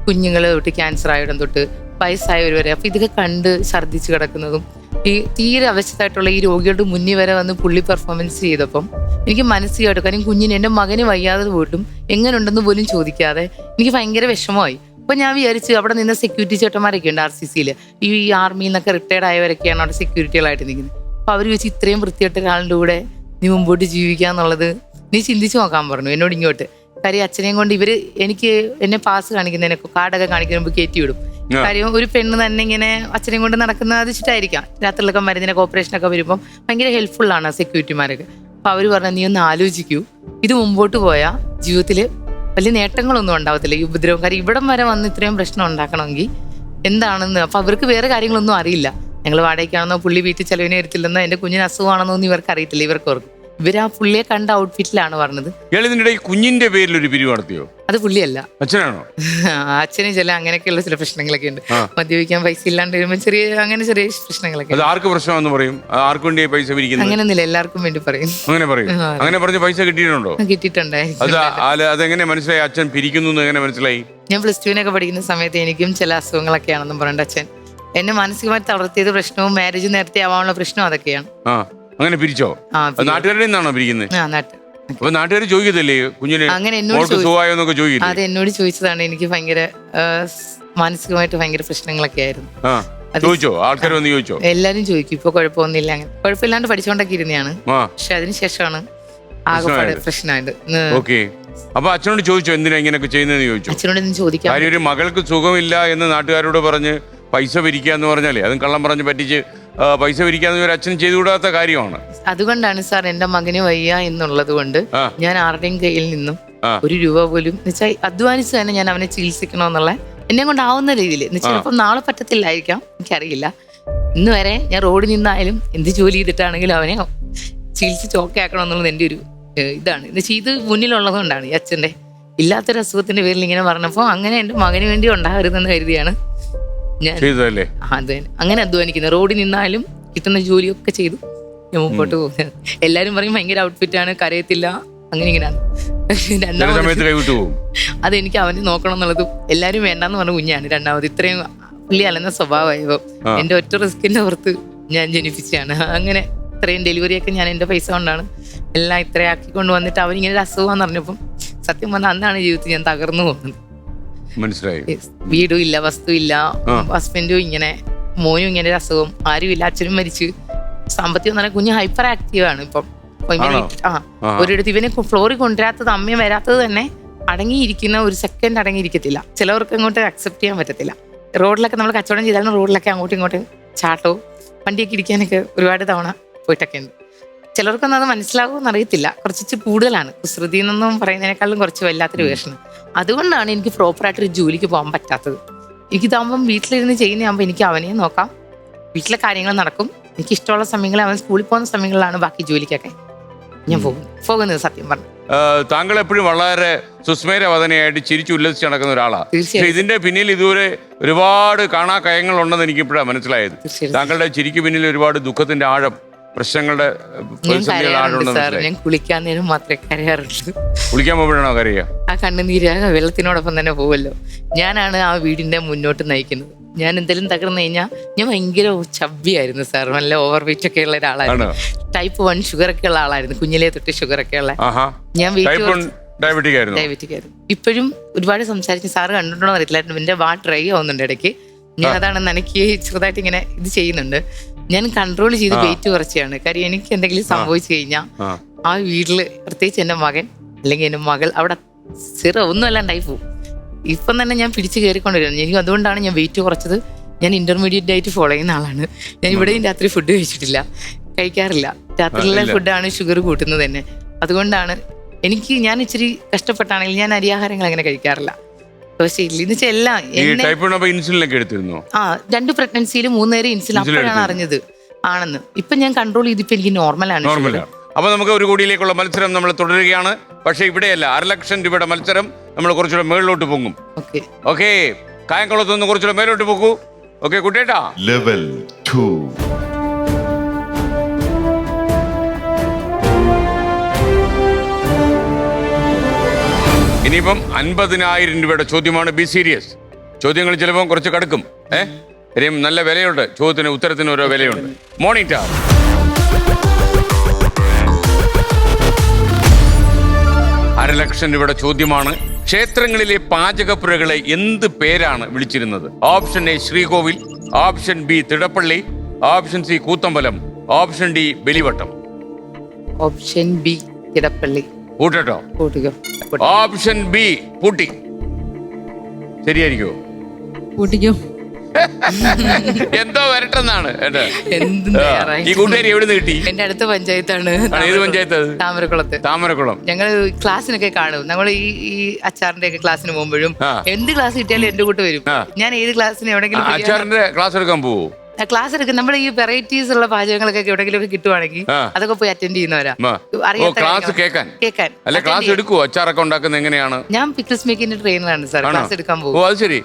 കുഞ്ഞുങ്ങള് തൊട്ട് ക്യാൻസർ ആയതും തൊട്ട് വയസ്സായവർ വരെ. അപ്പൊ ഇതൊക്കെ കണ്ട് ഛർദ്ദിച്ച് കിടക്കുന്നതും ഈ തീരെ അവശതായിട്ടുള്ള ഈ രോഗികളുടെ മുന്നിൽ വരെ വന്ന് പുള്ളി പെർഫോമൻസ് ചെയ്തപ്പം എനിക്ക് മനസ്സിലായിട്ട്, കാര്യം കുഞ്ഞിന്, എൻ്റെ മകന് വയ്യാതെ പോയിട്ടും എങ്ങനെയുണ്ടെന്ന് പോലും ചോദിക്കാതെ എനിക്ക് ഭയങ്കര വിഷമമായി. അപ്പൊ ഞാൻ വിചാരിച്ചു, അവിടെ നിന്ന് സെക്യൂരിറ്റി ചേട്ടന്മാരൊക്കെ ഉണ്ട് RCCയിൽ, ഈ ആർമിയിൽ നിന്നൊക്കെ റിട്ടയർഡ് ആയവരൊക്കെയാണ് അവിടെ സെക്യൂരിറ്റികളായിട്ട് നിൽക്കുന്നത്. അപ്പൊ അവർ വെച്ച് ഇത്രയും വൃത്തിയായിട്ട് ഒരാളുടെ കൂടെ നീ മുമ്പോട്ട് ജീവിക്കാന്നുള്ളത് നീ ചിന്തിച്ചു നോക്കാൻ പറഞ്ഞു എന്നോട് ഇങ്ങോട്ട്. കാര്യം അച്ഛനെയും കൊണ്ട് ഇവര് എന്നെ പാസ് കാണിക്കുന്നതിനൊക്കെ കാർഡൊക്കെ കാണിക്കുമ്പോൾ കയറ്റി വിടും. കാര്യം ഒരു പെണ്ണ് തന്നെ ഇങ്ങനെ അച്ഛനെയും കൊണ്ട് നടക്കുന്നത് വെച്ചിട്ടായിരിക്കാം. രാത്രിയിലൊക്കെ മരുന്നിനൊക്കെ ഓപ്പറേഷനൊക്കെ വരുമ്പോൾ ഭയങ്കര ഹെൽപ്ഫുള്ളാണ് സെക്യൂരിറ്റിമാരൊക്കെ. അപ്പൊ അവര് പറഞ്ഞു, നീ ഒന്ന് ആലോചിക്കൂ, ഇത് മുമ്പോട്ട് പോയാൽ ജീവിതത്തിൽ വലിയ നേട്ടങ്ങളൊന്നും ഉണ്ടാവത്തില്ല, ഈ ഉപദ്രവം. കാര്യം ഇവിടം വരെ വന്ന് ഇത്രയും പ്രശ്നം ഉണ്ടാക്കണമെങ്കിൽ എന്താണെന്ന്. അപ്പൊ അവർക്ക് വേറെ കാര്യങ്ങളൊന്നും അറിയില്ല. ഞങ്ങൾ വാടകയ്ക്കാണെന്നോ പുള്ളി വീട്ടിൽ ചെലവിനെ എടുത്തില്ലെന്നോ എന്റെ കുഞ്ഞിന് അസുഖമാണെന്നോ ഒന്നും ഇവർക്ക് അറിയത്തില്ല. ഇവർക്ക് ഇവർ ആ പുള്ളിയെ കണ്ട ഔട്ട്ഫിറ്റിലാണ് പറഞ്ഞത്. കുഞ്ഞിന്റെ പേരിൽ ഒരു പിരിവ് നടത്തിയോ? അത് പുള്ളിയല്ല, അച്ഛനാണോ? അച്ഛന് അങ്ങനെയൊക്കെയുള്ള ചില പ്രശ്നങ്ങളൊക്കെ ഉണ്ട്. മദ്യപിക്കാൻ പൈസ ഇല്ലാണ്ട് വരുമ്പോൾ ചെറിയ പ്രശ്നങ്ങളൊക്കെ. ആർക്ക് പ്രശ്നമെന്ന് പറയും? ആർക്കും വേണ്ടി പൈസ പിരിക്കുന്നത്? അങ്ങനെയൊന്നുമില്ല, എല്ലാവർക്കും വേണ്ടി പറയും. അങ്ങനെ പറയും. അങ്ങനെ പറഞ്ഞ് പൈസ കിട്ടിയിട്ടുണ്ടോ? കിട്ടിയിട്ടുണ്ടായിരുന്നു. അതെങ്ങനെ മനസ്സിലായി അച്ഛൻ പിരിക്കുന്നു? എങ്ങനെ മനസ്സിലായി? ഞാൻ +2 പഠിക്കുന്ന സമയത്ത് എനിക്കും ചില അസുഖങ്ങളൊക്കെയാണെന്നും പറഞ്ഞിട്ട് അച്ഛൻ എന്നെ മാനസികമായി തളർത്തിയത് പ്രശ്നവും മാരേജ് നേരത്തെ ആവാനുള്ള പ്രശ്നം അതൊക്കെയാണ്. അങ്ങനെ പിരിച്ചോ? നാട്ടുകാരുടെ നിന്നാണോ പിരിക്കുന്നത്? അപ്പൊ നാട്ടുകാർ ചോദിക്കത്തില്ലേ കുഞ്ഞിന് സുഖമായോന്നൊക്കെ ചോദിക്കില്ലേ? അത് എന്നോട് ചോദിച്ചതാണ്. എനിക്ക് ഭയങ്കര മാനസികമായിട്ട് ഭയങ്കര പ്രശ്നങ്ങളൊക്കെ ആയിരുന്നു. ചോദിച്ചോ? ആൾക്കാർ വന്ന് ചോദിച്ചോ? എല്ലാരും ചോദിക്കും. ഇപ്പൊ കുഴപ്പമൊന്നുമില്ല, അങ്ങനെ കുഴപ്പമില്ലാണ്ട് പഠിച്ചോണ്ടൊക്കെ ഇരുന്നെയാണ്. പക്ഷെ അതിനുശേഷമാണ് ആകെ പ്രശ്നമായത്. അപ്പൊ അച്ഛനോട് ചോദിച്ചോ എന്തിനാ ഇങ്ങനെയൊക്കെ ചെയ്യുന്നതെന്ന് ചോദിച്ചു? അച്ഛനോട് ചോദിക്കാം. കാര്യം ഒരു മകൾക്ക് സുഖമില്ല എന്ന് നാട്ടുകാരോട് പറഞ്ഞ് പൈസ പിരിക്കുക എന്ന് പറഞ്ഞാലേ അതും കള്ളം പറഞ്ഞ് പറ്റിച്ച് പൈസ പിരിക്കാന്ന് ഒരു അച്ഛൻ ചെയ്തുകൂടാത്ത കാര്യമാണ്. അതുകൊണ്ടാണ് സാർ എന്റെ മകന് വയ്യ എന്നുള്ളത് കൊണ്ട് ഞാൻ ആരുടെയും കയ്യിൽ നിന്നും ഒരു രൂപ പോലും അധ്വാനിച്ച് തന്നെ ഞാൻ അവനെ ചികിത്സിക്കണമെന്നുള്ള എന്നെ കൊണ്ടാവുന്ന രീതിയിൽ. ചിലപ്പോൾ നാളെ പറ്റത്തില്ലായിരിക്കാം, എനിക്കറിയില്ല. ഇന്ന് വരെ ഞാൻ റോഡിൽ നിന്നായാലും എന്ത് ജോലി ചെയ്തിട്ടാണെങ്കിലും അവനെ ചികിത്സിച്ച് ഓക്കെ ആക്കണം എന്നുള്ളത് എൻ്റെ ഒരു ഇതാണ്. ഇത് മുന്നിലുള്ളത് കൊണ്ടാണ്. ഈ അച്ഛൻ്റെ ഇല്ലാത്തൊരു അസുഖത്തിന്റെ പേരിൽ ഇങ്ങനെ പറഞ്ഞപ്പോൾ അങ്ങനെ എൻ്റെ മകന് വേണ്ടി ഉണ്ടാകരുതെന്ന് കരുതിയാണ് ഞാൻ അങ്ങനെ അധ്വാനിക്കുന്നത്. റോഡിൽ നിന്നാലും കിട്ടുന്ന ജോലിയൊക്കെ ചെയ്തു ഞാൻ മുമ്പോട്ട് പോകുന്നത്. എല്ലാരും പറയും ഭയങ്കര ഔട്ട്ഫിറ്റാണ്, കരയത്തില്ല, അങ്ങനെ ഇങ്ങനെയാണ്. അതെനിക്ക് അവനെ നോക്കണം എന്നുള്ളത് എല്ലാരും വേണ്ടെന്ന് പറഞ്ഞ കുഞ്ഞാണ്. രണ്ടാമത് ഇത്രയും പുള്ളി അലന്ന സ്വഭാവമായപ്പോ എന്റെ ഒറ്റ റിസ്കിന്റെ പുറത്ത് ഞാൻ ജനിപ്പിച്ചാണ്. അങ്ങനെ ഇത്രയും ഡെലിവറിയൊക്കെ ഞാൻ എന്റെ പൈസ കൊണ്ടാണ് എല്ലാം ഇത്രയും ആക്കിക്കൊണ്ട് വന്നിട്ട് അവനിങ്ങനെ ഒരു അസുഖമാന്ന് പറഞ്ഞപ്പം സത്യം പറഞ്ഞാൽ അന്നാണ് ജീവിതത്തിൽ ഞാൻ തകർന്നു പോകുന്നത്. മനസ്സിലായി. വീടും ഇല്ല, വസ്തു ഇല്ല, ഹസ്ബൻഡും ഇങ്ങനെ, മോനും ഇങ്ങനെ ഒരു അസുഖം, ആരും ഇല്ല, അച്ഛനും മരിച്ചു. സാമ്പത്തികം പറഞ്ഞാൽ കുഞ്ഞ് ഹൈപ്പർ ആക്റ്റീവ് ആണ് ഇപ്പം. ഒരിടത്ത് ഇവനെ ഫ്ലോറിൽ കൊണ്ടുവരാത്തത്, അമ്മയും വരാത്തത് തന്നെ അടങ്ങിയിരിക്കുന്ന ഒരു സെക്കൻഡ് അടങ്ങിയിരിക്കത്തില്ല. ചിലവർക്ക് അങ്ങോട്ട് അക്സെപ്റ്റ് ചെയ്യാൻ പറ്റത്തില്ല. റോഡിലൊക്കെ നമ്മൾ കച്ചവടം ചെയ്താലും റോഡിലൊക്കെ അങ്ങോട്ടും ഇങ്ങോട്ടും ചാട്ടവും വണ്ടിയൊക്കെ ഇരിക്കാനൊക്കെ ഒരുപാട് തവണ പോയിട്ടൊക്കെ ഉണ്ട്. ചിലർക്കൊന്നും അത് മനസ്സിലാകുമെന്ന് അറിയത്തില്ല. കുറച്ച് കൂടുതലാണ് കുസൃതി എന്നൊന്നും പറയുന്നതിനേക്കാളും കുറച്ച് വല്ലാത്തൊരു വേഷണം. അതുകൊണ്ടാണ് എനിക്ക് പ്രോപ്പറായിട്ടൊരു ജോലിക്ക് പോകാൻ പറ്റാത്തത്. എനിക്കിതാകുമ്പം വീട്ടിലിരുന്ന് ചെയ്യുന്നതാകുമ്പോൾ എനിക്ക് അവനെ നോക്കാം, വീട്ടിലെ കാര്യങ്ങൾ നടക്കും. എനിക്ക് ഇഷ്ടമുള്ള സമയങ്ങളിൽ അവൻ സ്കൂളിൽ പോകുന്ന സമയങ്ങളിലാണ് ബാക്കി ജോലിക്കൊക്കെ ഞാൻ പോകുന്നത്. സത്യം പറഞ്ഞു താങ്കൾ എപ്പോഴും വളരെ സുസ്മേരവദനയായിട്ട് ചിരിച്ചു ഉല്ലസിച്ച് നടക്കുന്ന ഒരാളാണ്. ഇതിന്റെ പിന്നിൽ ഇതുവരെ ഒരുപാട് കാണാ കയങ്ങൾ ഉണ്ടെന്ന് എനിക്ക് ഇപ്പോഴാണ് മനസ്സിലായത്. താങ്കളുടെ ചിരിക്ക് പിന്നിൽ ഒരുപാട് ദുഃഖത്തിന്റെ ആഴം പ്രശ്നങ്ങളുടെ ഞാൻ പ്രതിസന്ധികൾ കരയാറുണ്ട് ആരുണ്ടെന്ന് സാർ. മനസ്സിലായി. ഞാൻ കുളിക്കാൻ നേരം മാത്രമേ കരയാറുള്ളൂ. കുളിക്കാൻ പോകുമ്പോഴാണോ കരയുക? ആ കണ്ണുനീര് ആ വെള്ളത്തിനോടൊപ്പം തന്നെ പോവല്ലോ. ഞാനാണ് ആ വീടിന്റെ മുന്നോട്ട് നയിക്കുന്നത്. ഞാൻ എന്തെങ്കിലും തകർന്നു കഴിഞ്ഞാൽ ഞാൻ ഭയങ്കര ചബ്ബിയായിരുന്നു സാർ. നല്ല ഓവർ വെയിറ്റ് ഒക്കെ ഉള്ള ഒരാളായിരുന്നു. ടൈപ്പ് 1 ഷുഗർ ഒക്കെ ഉള്ള ആളായിരുന്നു. കുഞ്ഞിലേ തൊട്ട് ഷുഗർ ഒക്കെ ഉള്ള. ഞാൻ ഡയബറ്റിക് ആയിരുന്നു. ഇപ്പോഴും ഒരുപാട് സംസാരിച്ച് സാറ് കണ്ടിട്ടുണ്ടോ അറിയത്തില്ല. എന്റെ വാ ഡ്രൈ ആവുന്നുണ്ട് ഇടയ്ക്ക്. ഞാൻ അതാണ് എനിക്ക് ചെറുതായിട്ട് ഇങ്ങനെ ഇത് ചെയ്യുന്നുണ്ട്. ഞാൻ കൺട്രോൾ ചെയ്ത് വെയിറ്റ് കുറച്ചാണ്. കാര്യം എനിക്ക് എന്തെങ്കിലും സംഭവിച്ചു കഴിഞ്ഞാൽ ആ വീട്ടില് പ്രത്യേകിച്ച് എന്റെ മകൻ അല്ലെങ്കിൽ എന്റെ മകൾ അവിടെ ഒന്നും അല്ലാണ്ടായി പോകും. ഇപ്പം തന്നെ ഞാൻ പിടിച്ച് കയറിക്കൊണ്ടിരുന്നു. എനിക്ക് അതുകൊണ്ടാണ് ഞാൻ വെയിറ്റ് കുറച്ചത്. ഞാൻ ഇന്റർമീഡിയറ്റ് ഡയറ്റ് ഫോളോ ചെയ്യുന്ന ആളാണ്. ഞാൻ ഇവിടെയും രാത്രി ഫുഡ് കഴിച്ചിട്ടില്ല, കഴിക്കാറില്ല. രാത്രിയിലെ ഫുഡാണ് ഷുഗർ കൂട്ടുന്നത് തന്നെ. അതുകൊണ്ടാണ് ഞാൻ ഇച്ചിരി കഷ്ടപ്പെട്ടാണെങ്കിൽ ഞാൻ അരിയാഹാരങ്ങൾ അങ്ങനെ കഴിക്കാറില്ല. പക്ഷേ ഇല്ലെന്ന് വെച്ചാൽ എല്ലാം 2 പ്രഗ്നൻസിയിൽ 3 നേരം ഇൻസുലിൻ അപ്പോഴാണ് അറിഞ്ഞത് ആണെന്ന്. ഇപ്പൊ ഞാൻ കൺട്രോൾ ചെയ്തിപ്പോ എനിക്ക് നോർമലാണ്. അപ്പൊ നമുക്ക് 1 കോടിയിലേക്കുള്ള മത്സരം നമ്മൾ തുടരുകയാണ്. പക്ഷെ ഇവിടെയല്ല, 1.5 ലക്ഷം രൂപയുടെ മത്സരം നമ്മൾ കുറച്ചുകൂടെ മേളിലോട്ട് പൊങ്ങും. ഓക്കെ, കായംകുളത്തുനിന്ന് കുറച്ചുകൂടെ മേലോട്ട് പോകൂ. ഓക്കെ കുട്ടേട്ടാ, ലെവൽ 2. ഇനിയിപ്പം 50,000 രൂപയുടെ ചോദ്യമാണ്. Be serious. ചോദ്യങ്ങൾ ചിലപ്പോൾ കുറച്ച് കടുക്കും. കാര്യം നല്ല വിലയുണ്ട് ചോദ്യത്തിന്, ഉത്തരത്തിന് ഓരോ വിലയുണ്ട്. മോണിറ്റർ 1.5 ലക്ഷം രൂപയുടെ ചോദ്യമാണ്. ക്ഷേത്രങ്ങളിലെ പാചകപ്പുരകളെ എന്ത് പേരാണ് വിളിച്ചിരുന്നത്? ഓപ്ഷൻ എ ശ്രീകോവിൽ, ഓപ്ഷൻ ബി തിടപ്പള്ളി, ഓപ്ഷൻ സി കൂത്തമ്പലം, ഓപ്ഷൻ ഡി ബലിവട്ടം. ഓപ്ഷൻ ബി തിടപ്പള്ളി. കൂട്ടോ? ഓപ്ഷൻ ബി പൂട്ടി. ശരിയായിരിക്കോ? കൂട്ടിക്കോ. എന്തോ വരട്ടെന്നാണ്. ഈ കൂട്ടുകാരി എവിടെ നിന്ന് കിട്ടി? എന്റെ അടുത്ത പഞ്ചായത്താണ്. ഏത് പഞ്ചായത്ത്? താമരക്കുളത്ത്. താമരക്കുളം. ഞങ്ങൾ ക്ലാസ്സിനൊക്കെ കാണും. നമ്മൾ ഈ അച്ചാറിന്റെ ഒക്കെ ക്ലാസ്സിന് പോകുമ്പോഴും എന്ത് ക്ലാസ് കിട്ടിയാലും എന്റെ കൂട്ട് വരും. ഞാൻ ഏത് ക്ലാസ്സിന് എവിടെങ്കിലും അച്ചാറിന്റെ ക്ലാസ് എടുക്കാൻ പോവോ? ക്ലാസ് എടുക്കും. നമ്മുടെ ഈ വെറൈറ്റീസ് ഉള്ള പാചകങ്ങളൊക്കെ എവിടെയെങ്കിലും ഒക്കെ കിട്ടുവാണെങ്കിൽ അതൊക്കെ പോയി അറ്റൻഡ് ചെയ്യുന്നവരാ. ക്ലാസ് കേൾക്കാൻ അല്ലെ? ക്ലാസ് എടുക്കുവോ? അച്ചാറൊക്കെ ഉണ്ടാക്കുന്നത് എങ്ങനെയാണ്? ഞാൻ പിക്കിൾസ് മേക്കിന്റെ ട്രെയിനറാണ് സാർ. ക്ലാസ് എടുക്കാൻ പോകും. അത് ശരി.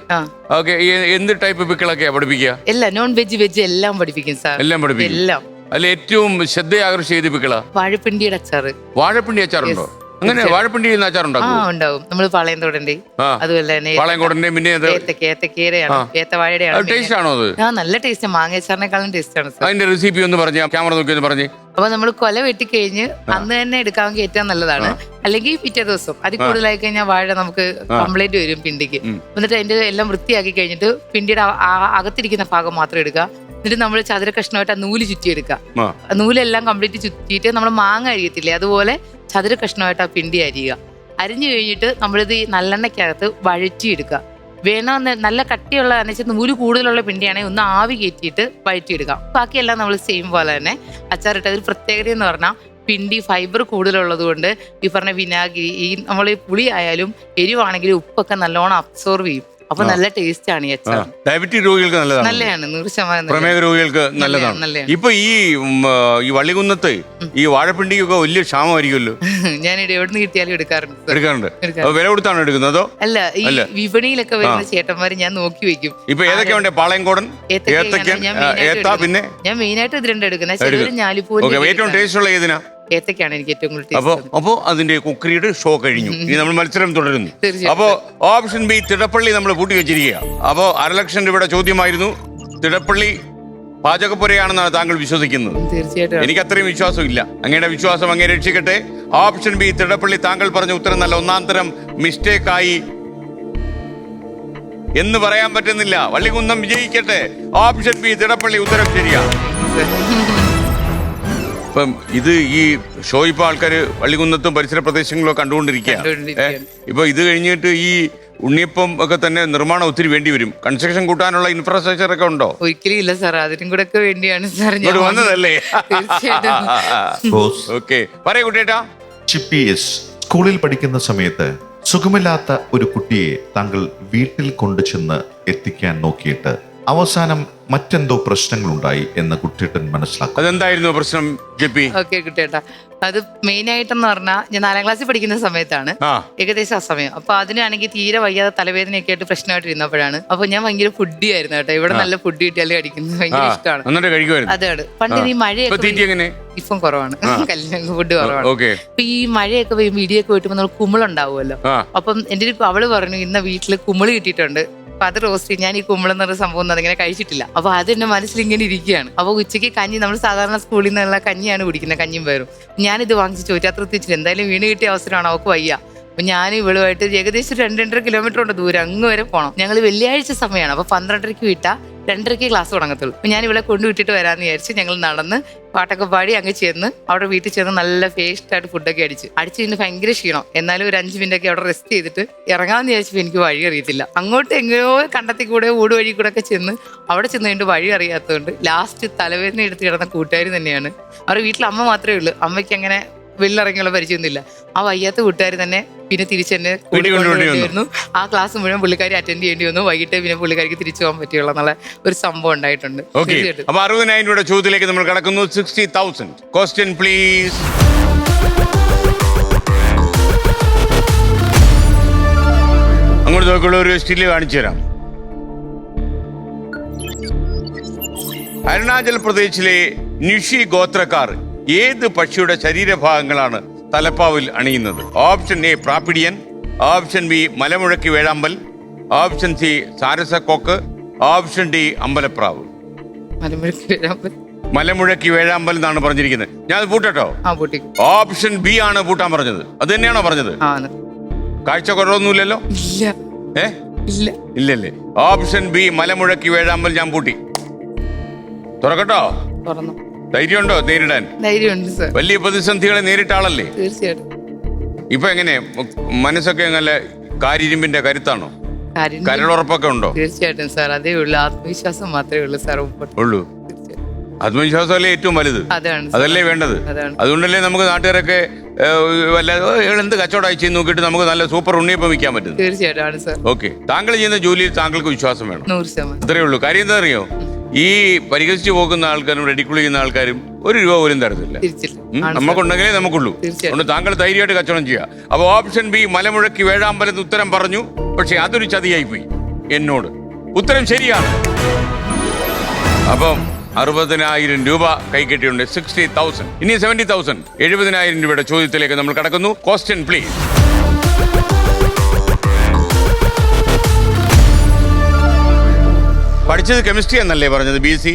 ഓക്കെ, എന്ത് ടൈപ്പ് പിക്കിളൊക്കെയാ പഠിപ്പിക്കുക? എല്ലാം നോൺ വെജ് എല്ലാം പഠിപ്പിക്കും സാർ. എല്ലാം പഠിപ്പിക്കും. എല്ലാം. അല്ല, ഏറ്റവും ശ്രദ്ധയാകർഷിച്ച ഏത് പിക്കിളാ? വാഴപ്പിണ്ടിയുടെ അച്ചാറ്. വാഴപ്പിണ്ടി അച്ചാറുണ്ടോ? അങ്ങനെ വാഴപ്പിണ്ടി അച്ചാറുണ്ടാവും. ഉണ്ടാവും. നമ്മൾ പാളയംതോടന്റെ അതുപോലെ തന്നെ പാളയംകോടന്റെ പിന്നെ ഏത്തവാഴയുടെയാണ്. ടേസ്റ്റ് ആണോ അത്? നല്ല ടേസ്റ്റ്. മാങ്ങ അച്ചാറിനേക്കാളും ടേസ്റ്റ് ആണ് സാർ. അതിന്റെ റെസിപ്പി ഒന്ന് പറഞ്ഞേ, ക്യാമറ നോക്കി ഒന്ന് പറഞ്ഞേ. അപ്പൊ നമ്മൾ കൊല വെട്ടിക്കഴിഞ്ഞ് അന്ന് തന്നെ എടുക്കാമെങ്കിൽ ഏറ്റവും നല്ലതാണ്. അല്ലെങ്കിൽ പിറ്റേ ദിവസം. അതിൽ കൂടുതലായി കഴിഞ്ഞാൽ വാഴ നമുക്ക് കംപ്ലൈന്റ് വരും പിണ്ടിക്ക്. എന്നിട്ട് അതിന്റെ എല്ലാം വൃത്തിയാക്കി കഴിഞ്ഞിട്ട് പിണ്ടിയുടെ അകത്തിരിക്കുന്ന ഭാഗം മാത്രം എടുക്കുക. എന്നിട്ട് നമ്മൾ ചതുര കഷ്ണമായിട്ട് ആ നൂല് ചുറ്റിയെടുക്കുക. നൂലെല്ലാം കംപ്ലീറ്റ് ചുറ്റിയിട്ട് നമ്മൾ മാങ്ങ അരിയത്തില്ലേ, അതുപോലെ ചതുര കഷ്ണമായിട്ട് ആ പിണ്ടി അരിയുക. അരിഞ്ഞു കഴിഞ്ഞിട്ട് നമ്മളിത് ഈ നല്ലെണ്ണയ്ക്കകത്ത് വഴറ്റിയെടുക്കുക. വേണമെന്ന് നല്ല കട്ടിയുള്ള നൂല് കൂടുതലുള്ള പിണ്ടിയാണെങ്കിൽ ഒന്ന് ആവി കയറ്റിയിട്ട് വഴറ്റിയെടുക്കാം. ബാക്കിയെല്ലാം നമ്മൾ സെയിം പോലെ തന്നെ അച്ചാറിട്ട്. ഒരു പ്രത്യേകത എന്ന് പറഞ്ഞാൽ പിണ്ടി ഫൈബർ കൂടുതലുള്ളത് കൊണ്ട് ഈ പറഞ്ഞ വിനാഗിരി, ഈ നമ്മൾ പുളി ആയാലും എരിവാണെങ്കിലും ഉപ്പൊക്കെ നല്ലോണം അബ്സോർവ് ചെയ്യും. അപ്പൊ നല്ല ടേസ്റ്റ് ആണ് ഈ അച്ചാർ. ഡയബറ്റിക് രോഗികൾക്ക് നല്ലതാണ്. നല്ലതാണ്, 100%. പ്രമേഹ രോഗികൾക്ക് നല്ലതാണ്. ഇപ്പൊ ഈ വള്ളികുന്നത്ത് ഈ വാഴപ്പിണ്ടിക്കൊക്കെ വലിയ ക്ഷാമമായിരിക്കുമല്ലോ. ഞാൻ എവിടെ നിന്ന് കിട്ടിയാലും എടുക്കാറുണ്ട്. വില കൊടുത്താണോ എടുക്കുന്നതോ? അല്ല, ഈ വിപണിയിലൊക്കെ വരുന്ന ചേട്ടന്മാര് ഞാൻ നോക്കി വെക്കും. ഇപ്പൊ ഏതൊക്കെ ഉണ്ട്? പാളയംകോടൻ, പിന്നെ ഞാൻ മെയിനായിട്ട് ഇത് 2 എടുക്കുന്നത്. ചിലര് ഞാലിപ്പൂവ്. ഏറ്റവും ടേസ്റ്റ് ഉള്ള ഏതിനാ? ഏത്തക്കാണ് എനിക്ക് ഏറ്റവും കൂടുതൽ. അപ്പോ അതിന്റെ കുക്കറിയുടെ ഷോ കഴിഞ്ഞു. ഇനി നമ്മൾ മത്സരം തുടരുന്നു. അപ്പോ ഓപ്ഷൻ ബി തിടപ്പള്ളി നമ്മൾ പൂട്ടി വെച്ചിരിക്കുക. അപ്പോ 1.5 ലക്ഷം രൂപയുടെ ചോദ്യമായിരുന്നു. തിടപ്പള്ളി പാചകപ്പുരയാണെന്നാണ് താങ്കൾ വിശ്വസിക്കുന്നത്? തീർച്ചയായിട്ടും. എനിക്ക് അത്രയും വിശ്വാസം ഇല്ല. അങ്ങയുടെ വിശ്വാസം അങ്ങേ രക്ഷിക്കട്ടെ. ഓപ്ഷൻ ബി തിടപ്പള്ളി. താങ്കൾ പറഞ്ഞ ഉത്തരം നല്ല ഒന്നാം തരം മിസ്റ്റേക്ക് ആയി എന്ന് പറയാൻ പറ്റുന്നില്ല. വള്ളികുന്നം വിജയിക്കട്ടെ. ഓപ്ഷൻ ബി തിടപ്പള്ളി ഉത്തരം ശരിയാണ്. ഇപ്പം ഇത് ഈ ഷോ ഇപ്പൊ ആൾക്കാർ വള്ളികുന്നത്തും പരിസര പ്രദേശങ്ങളിലും കണ്ടുകൊണ്ടിരിക്കുകയാണ്. ഇപ്പൊ ഇത് കഴിഞ്ഞിട്ട് ഈ ഉണ്ണിയപ്പം ഒക്കെ തന്നെ നിർമ്മാണം ഒത്തിരി വേണ്ടി വരും. കൺസ്ട്രക്ഷൻ കൂട്ടാനുള്ള ഇൻഫ്രാസ്ട്രക്ചർ ഒക്കെ ഉണ്ടോ? ഒരിക്കലും ഇല്ല സാർ. അതിനും കൂടെ ഒക്കെ വേണ്ടിയാണ് സാർ വന്നതല്ലേ? ഓക്കെ, പറയൂ കുട്ടേട്ടാ. ചിപ്പി എസ് സ്കൂളിൽ പഠിക്കുന്ന സമയത്ത് സുഖമില്ലാത്ത ഒരു കുട്ടിയെ താങ്കൾ വീട്ടിൽ കൊണ്ടുചെന്ന് എത്തിക്കാൻ നോക്കിയിട്ട് അവസാനം മറ്റെന്തോ പ്രശ്നങ്ങളുണ്ടായി എന്ന് കുട്ടിയേട്ടൻ മനസ്സിലാക്കും. അതെന്തായിരുന്നു പ്രശ്നം ജെപ്പി? ഓക്കെ കുട്ടിയേട്ടാ, അത് മെയിൻ ആയിട്ടെന്ന് പറഞ്ഞാൽ ഞാൻ 4ാം ക്ലാസ്സിൽ പഠിക്കുന്ന സമയത്താണ്, ആ ഏകദേശം ആ സമയം. അപ്പൊ അതിനാണെങ്കിൽ തീരെ വയ്യാതെ തലവേദനയൊക്കെ ആയിട്ട് പ്രശ്നമായിട്ട് ഇരുന്നപ്പോഴാണ്. അപ്പൊ ഞാൻ ഭയങ്കര ഫുഡി ആയിരുന്നു കേട്ടോ. ഇവിടെ നല്ല ഫുഡ് കിട്ടിയാലും കഴിക്കുന്നത് ഭയങ്കര ഇഷ്ടമാണ്. എന്നിട്ട് കഴിക്കുമായിരുന്നു. അതാണ് പണ്ട് ഈ മഴയൊക്കെ എങ്ങനെ? ഇപ്പം കുറവാണ്, കല്യാണം ഫുഡ് കുറവാണ്. ഓക്കെ. അപ്പൊ ഈ മഴയൊക്കെ പെയ്യുമ്പോൾ ഇടിയൊക്കെ വെട്ടുമ്പോൾ നമ്മൾ കുമ്പിളുണ്ടാവുമല്ലോ. അപ്പം എന്റെ ഒരു അവള് പറഞ്ഞു ഇന്ന വീട്ടില് കുമ്പിള് കിട്ടിയിട്ടുണ്ട്, അപ്പൊ അത് റോസ്റ്റ് ഞാൻ ഈ കുമ്പളെന്ന് പറഞ്ഞ സംഭവം ഒന്നും അതിങ്ങനെ കഴിച്ചിട്ടില്ല. അപ്പൊ അത് എന്റെ മനസ്സിൽ ഇങ്ങനെ ഇരിക്കുകയാണ്. അപ്പൊ ഉച്ചയ്ക്ക് കഞ്ഞി, നമ്മൾ സാധാരണ സ്കൂളിൽ നിന്നുള്ള കഞ്ഞിയാണ് കുടിക്കുന്നത്, കഞ്ഞിയും പേരും. ഞാനിത് വാങ്ങിച്ച് ചോറ്റാത്രത്തിൽ വെച്ചിട്ട് എന്തായാലും വീണ് കിട്ടിയ അവസരമാണ്, അവൾക്ക് വയ്യ. അപ്പൊ ഞാൻ ഇവളുമായിട്ട് ഏകദേശം 2-2.5 കിലോമീറ്റർ ഉണ്ട് ദൂരം, അങ്ങ് വരെ പോകണം. ഞങ്ങൾ വെള്ളിയാഴ്ച സമയമാണ്. അപ്പൊ 12:30 വിട്ടാ 2:30 ക്ലാസ് തുടങ്ങത്തുള്ളൂ. അപ്പൊ ഞാൻ ഇവിടെ കൊണ്ടുവിട്ടിട്ട് വരാമെന്ന് വിചാരിച്ച് ഞങ്ങൾ നടന്ന് പാട്ടൊക്കെ പാടി അങ്ങ് ചെന്ന് അവിടെ വീട്ടിൽ ചെന്ന് നല്ല ഫേസ്റ്റായിട്ട് ഫുഡൊക്കെ അടിച്ച് കഴിഞ്ഞ് ഭയങ്കര ക്ഷീണം. എന്നാലും ഒരു 5 മിനിറ്റൊക്കെ അവിടെ റെസ്റ്റ് ചെയ്തിട്ട് ഇറങ്ങാമെന്ന് വിചാരിച്ചപ്പോൾ എനിക്ക് വഴി അറിയത്തില്ല. അങ്ങോട്ട് എങ്ങനെയോ കണ്ടത്തിൽ കൂടെ ഊട് വഴി കൂടെ ഒക്കെ ചെന്ന് അവിടെ ചെന്ന് കഴിഞ്ഞിട്ട് വഴി അറിയാത്തതുകൊണ്ട് ലാസ്റ്റ് തലവേദന എടുത്ത് കിടന്ന കൂട്ടുകാർ തന്നെയാണ്. അവരുടെ വീട്ടിൽ അമ്മ മാത്രമേ ഉള്ളൂ, അമ്മയ്ക്ക് അങ്ങനെ വെള്ളിറങ്ങിയുള്ള പരിചയമൊന്നുമില്ല. ആ വയ്യാത്ത കൂട്ടുകാർ തന്നെ പിന്നെ തിരിച്ചെന്നെ കൊണ്ടുവരുന്നു. ആ ക്ലാസ് മുഴുവൻ പുള്ളിക്കാരി അറ്റൻഡ് ചെയ്യേണ്ടി വന്നു. വൈകിട്ട് പിന്നെ പുള്ളിക്കാരിക്ക് തിരിച്ചു പോകാൻ പറ്റിയുള്ള എന്നുള്ള ഒരു സംഭവം ഉണ്ടായിട്ടുണ്ട്. അപ്പൊ 60,000 രൂപയുടെ ചോദ്യത്തിലേക്ക് നമ്മൾ കടക്കുന്നു. 60,000 ക്വസ്റ്റ്യൻ പ്ലീസ്. അങ്ങോട്ട് നോക്കുള്ള ഒരു സ്റ്റില് കാണിച്ചു തരാം. അരുണാചൽ പ്രദേശിലെ നിഷി ഗോത്രക്കാർ ഏത് പക്ഷിയുടെ ശരീരഭാഗങ്ങളാണ് തലപ്പാവിൽ അണിയുന്നത്? ഓപ്ഷൻ എ പ്രാപ്പിടിയൻ, ഓപ്ഷൻ ബി മലമുഴക്കി വേഴാമ്പൽ, ഓപ്ഷൻ സി സാരസക്കൊക്ക്, ഓപ്ഷൻ ഡി അമ്പലപ്രാവ്. മലമുഴക്കി വേഴാമ്പൽ എന്നാണ് പറഞ്ഞിരിക്കുന്നത്. ഞാൻ പൂട്ടട്ടോ? ഓപ്ഷൻ ബി ആണ് പൂട്ടാൻ പറഞ്ഞത്. അത് തന്നെയാണോ പറഞ്ഞത്? കാഴ്ച കുറവൊന്നുമില്ലല്ലോ? ഇല്ലല്ലേ? ഓപ്ഷൻ ബി മലമുഴക്കി വേഴാമ്പൽ ഞാൻ പൂട്ടി. തുറക്കട്ടോ? ധൈര്യമുണ്ടോ നേരിടാൻ? ധൈര്യമുണ്ട് സർ. വലിയ പ്രതിസന്ധികളെ നേരിട്ട ആളല്ലേ? തീർച്ചയായിട്ടും. ഇപ്പൊ എങ്ങനെ മനസ്സൊക്കെ നല്ല കാരിരുമ്പിന്റെ കരുത്താണോ? കരളുറപ്പൊക്കെ ഉണ്ടോ? തീർച്ചയായിട്ടും സാർ, അതേ ഉള്ളൂ. ആത്മവിശ്വാസം മാത്രമേ ഉള്ളൂ സാർ. ഉള്ളൂ. ആത്മവിശ്വാസമല്ലേ ഏറ്റവും വലുത്? അതല്ലേ വേണ്ടത്? അതുകൊണ്ടല്ലേ നമുക്ക് നാട്ടുകാരൊക്കെ എന്ത് കച്ചവടമായി ചെയ്ത് നോക്കിയിട്ട് നമുക്ക് നല്ല സൂപ്പർ ഉണ്ണിയപ്പം വിൽക്കാൻ പറ്റും. തീർച്ചയായിട്ടും. ഓക്കെ. താങ്കൾ ചെയ്യുന്ന ജോലിയിൽ താങ്കൾക്ക് വിശ്വാസം വേണം. 100%. അത്രേ ഉള്ളൂ. കാര്യം എന്താ അറിയോ, ഈ പരിഹസിച്ചു പോകുന്ന ആൾക്കാരും റെഡിക്കുൾ ചെയ്യുന്ന ആൾക്കാരും ₹1 പോലും തരത്തില്ല. നമുക്കുണ്ടെങ്കിലേ നമുക്കുള്ളൂ. അതുകൊണ്ട് താങ്കൾ ധൈര്യമായിട്ട് കച്ചവടം ചെയ്യുക. അപ്പൊ ഓപ്ഷൻ ബി മലമുഴക്കി വേഴാമ്പലത്ത് ഉത്തരം പറഞ്ഞു. പക്ഷെ അതൊരു ചതിയായി പോയി എന്നോട്. ഉത്തരം ശരിയാണ്. അപ്പം 60,000 രൂപ കൈകെട്ടിയുണ്ട്. 60,000. ഇനി 70,000 70,000 രൂപയുടെ ചോദ്യത്തിലേക്ക് നമ്മൾ കടക്കുന്നു. Question please. പഠിച്ചത് കെമിസ്ട്രി എന്നല്ലേ പറഞ്ഞത്? BSc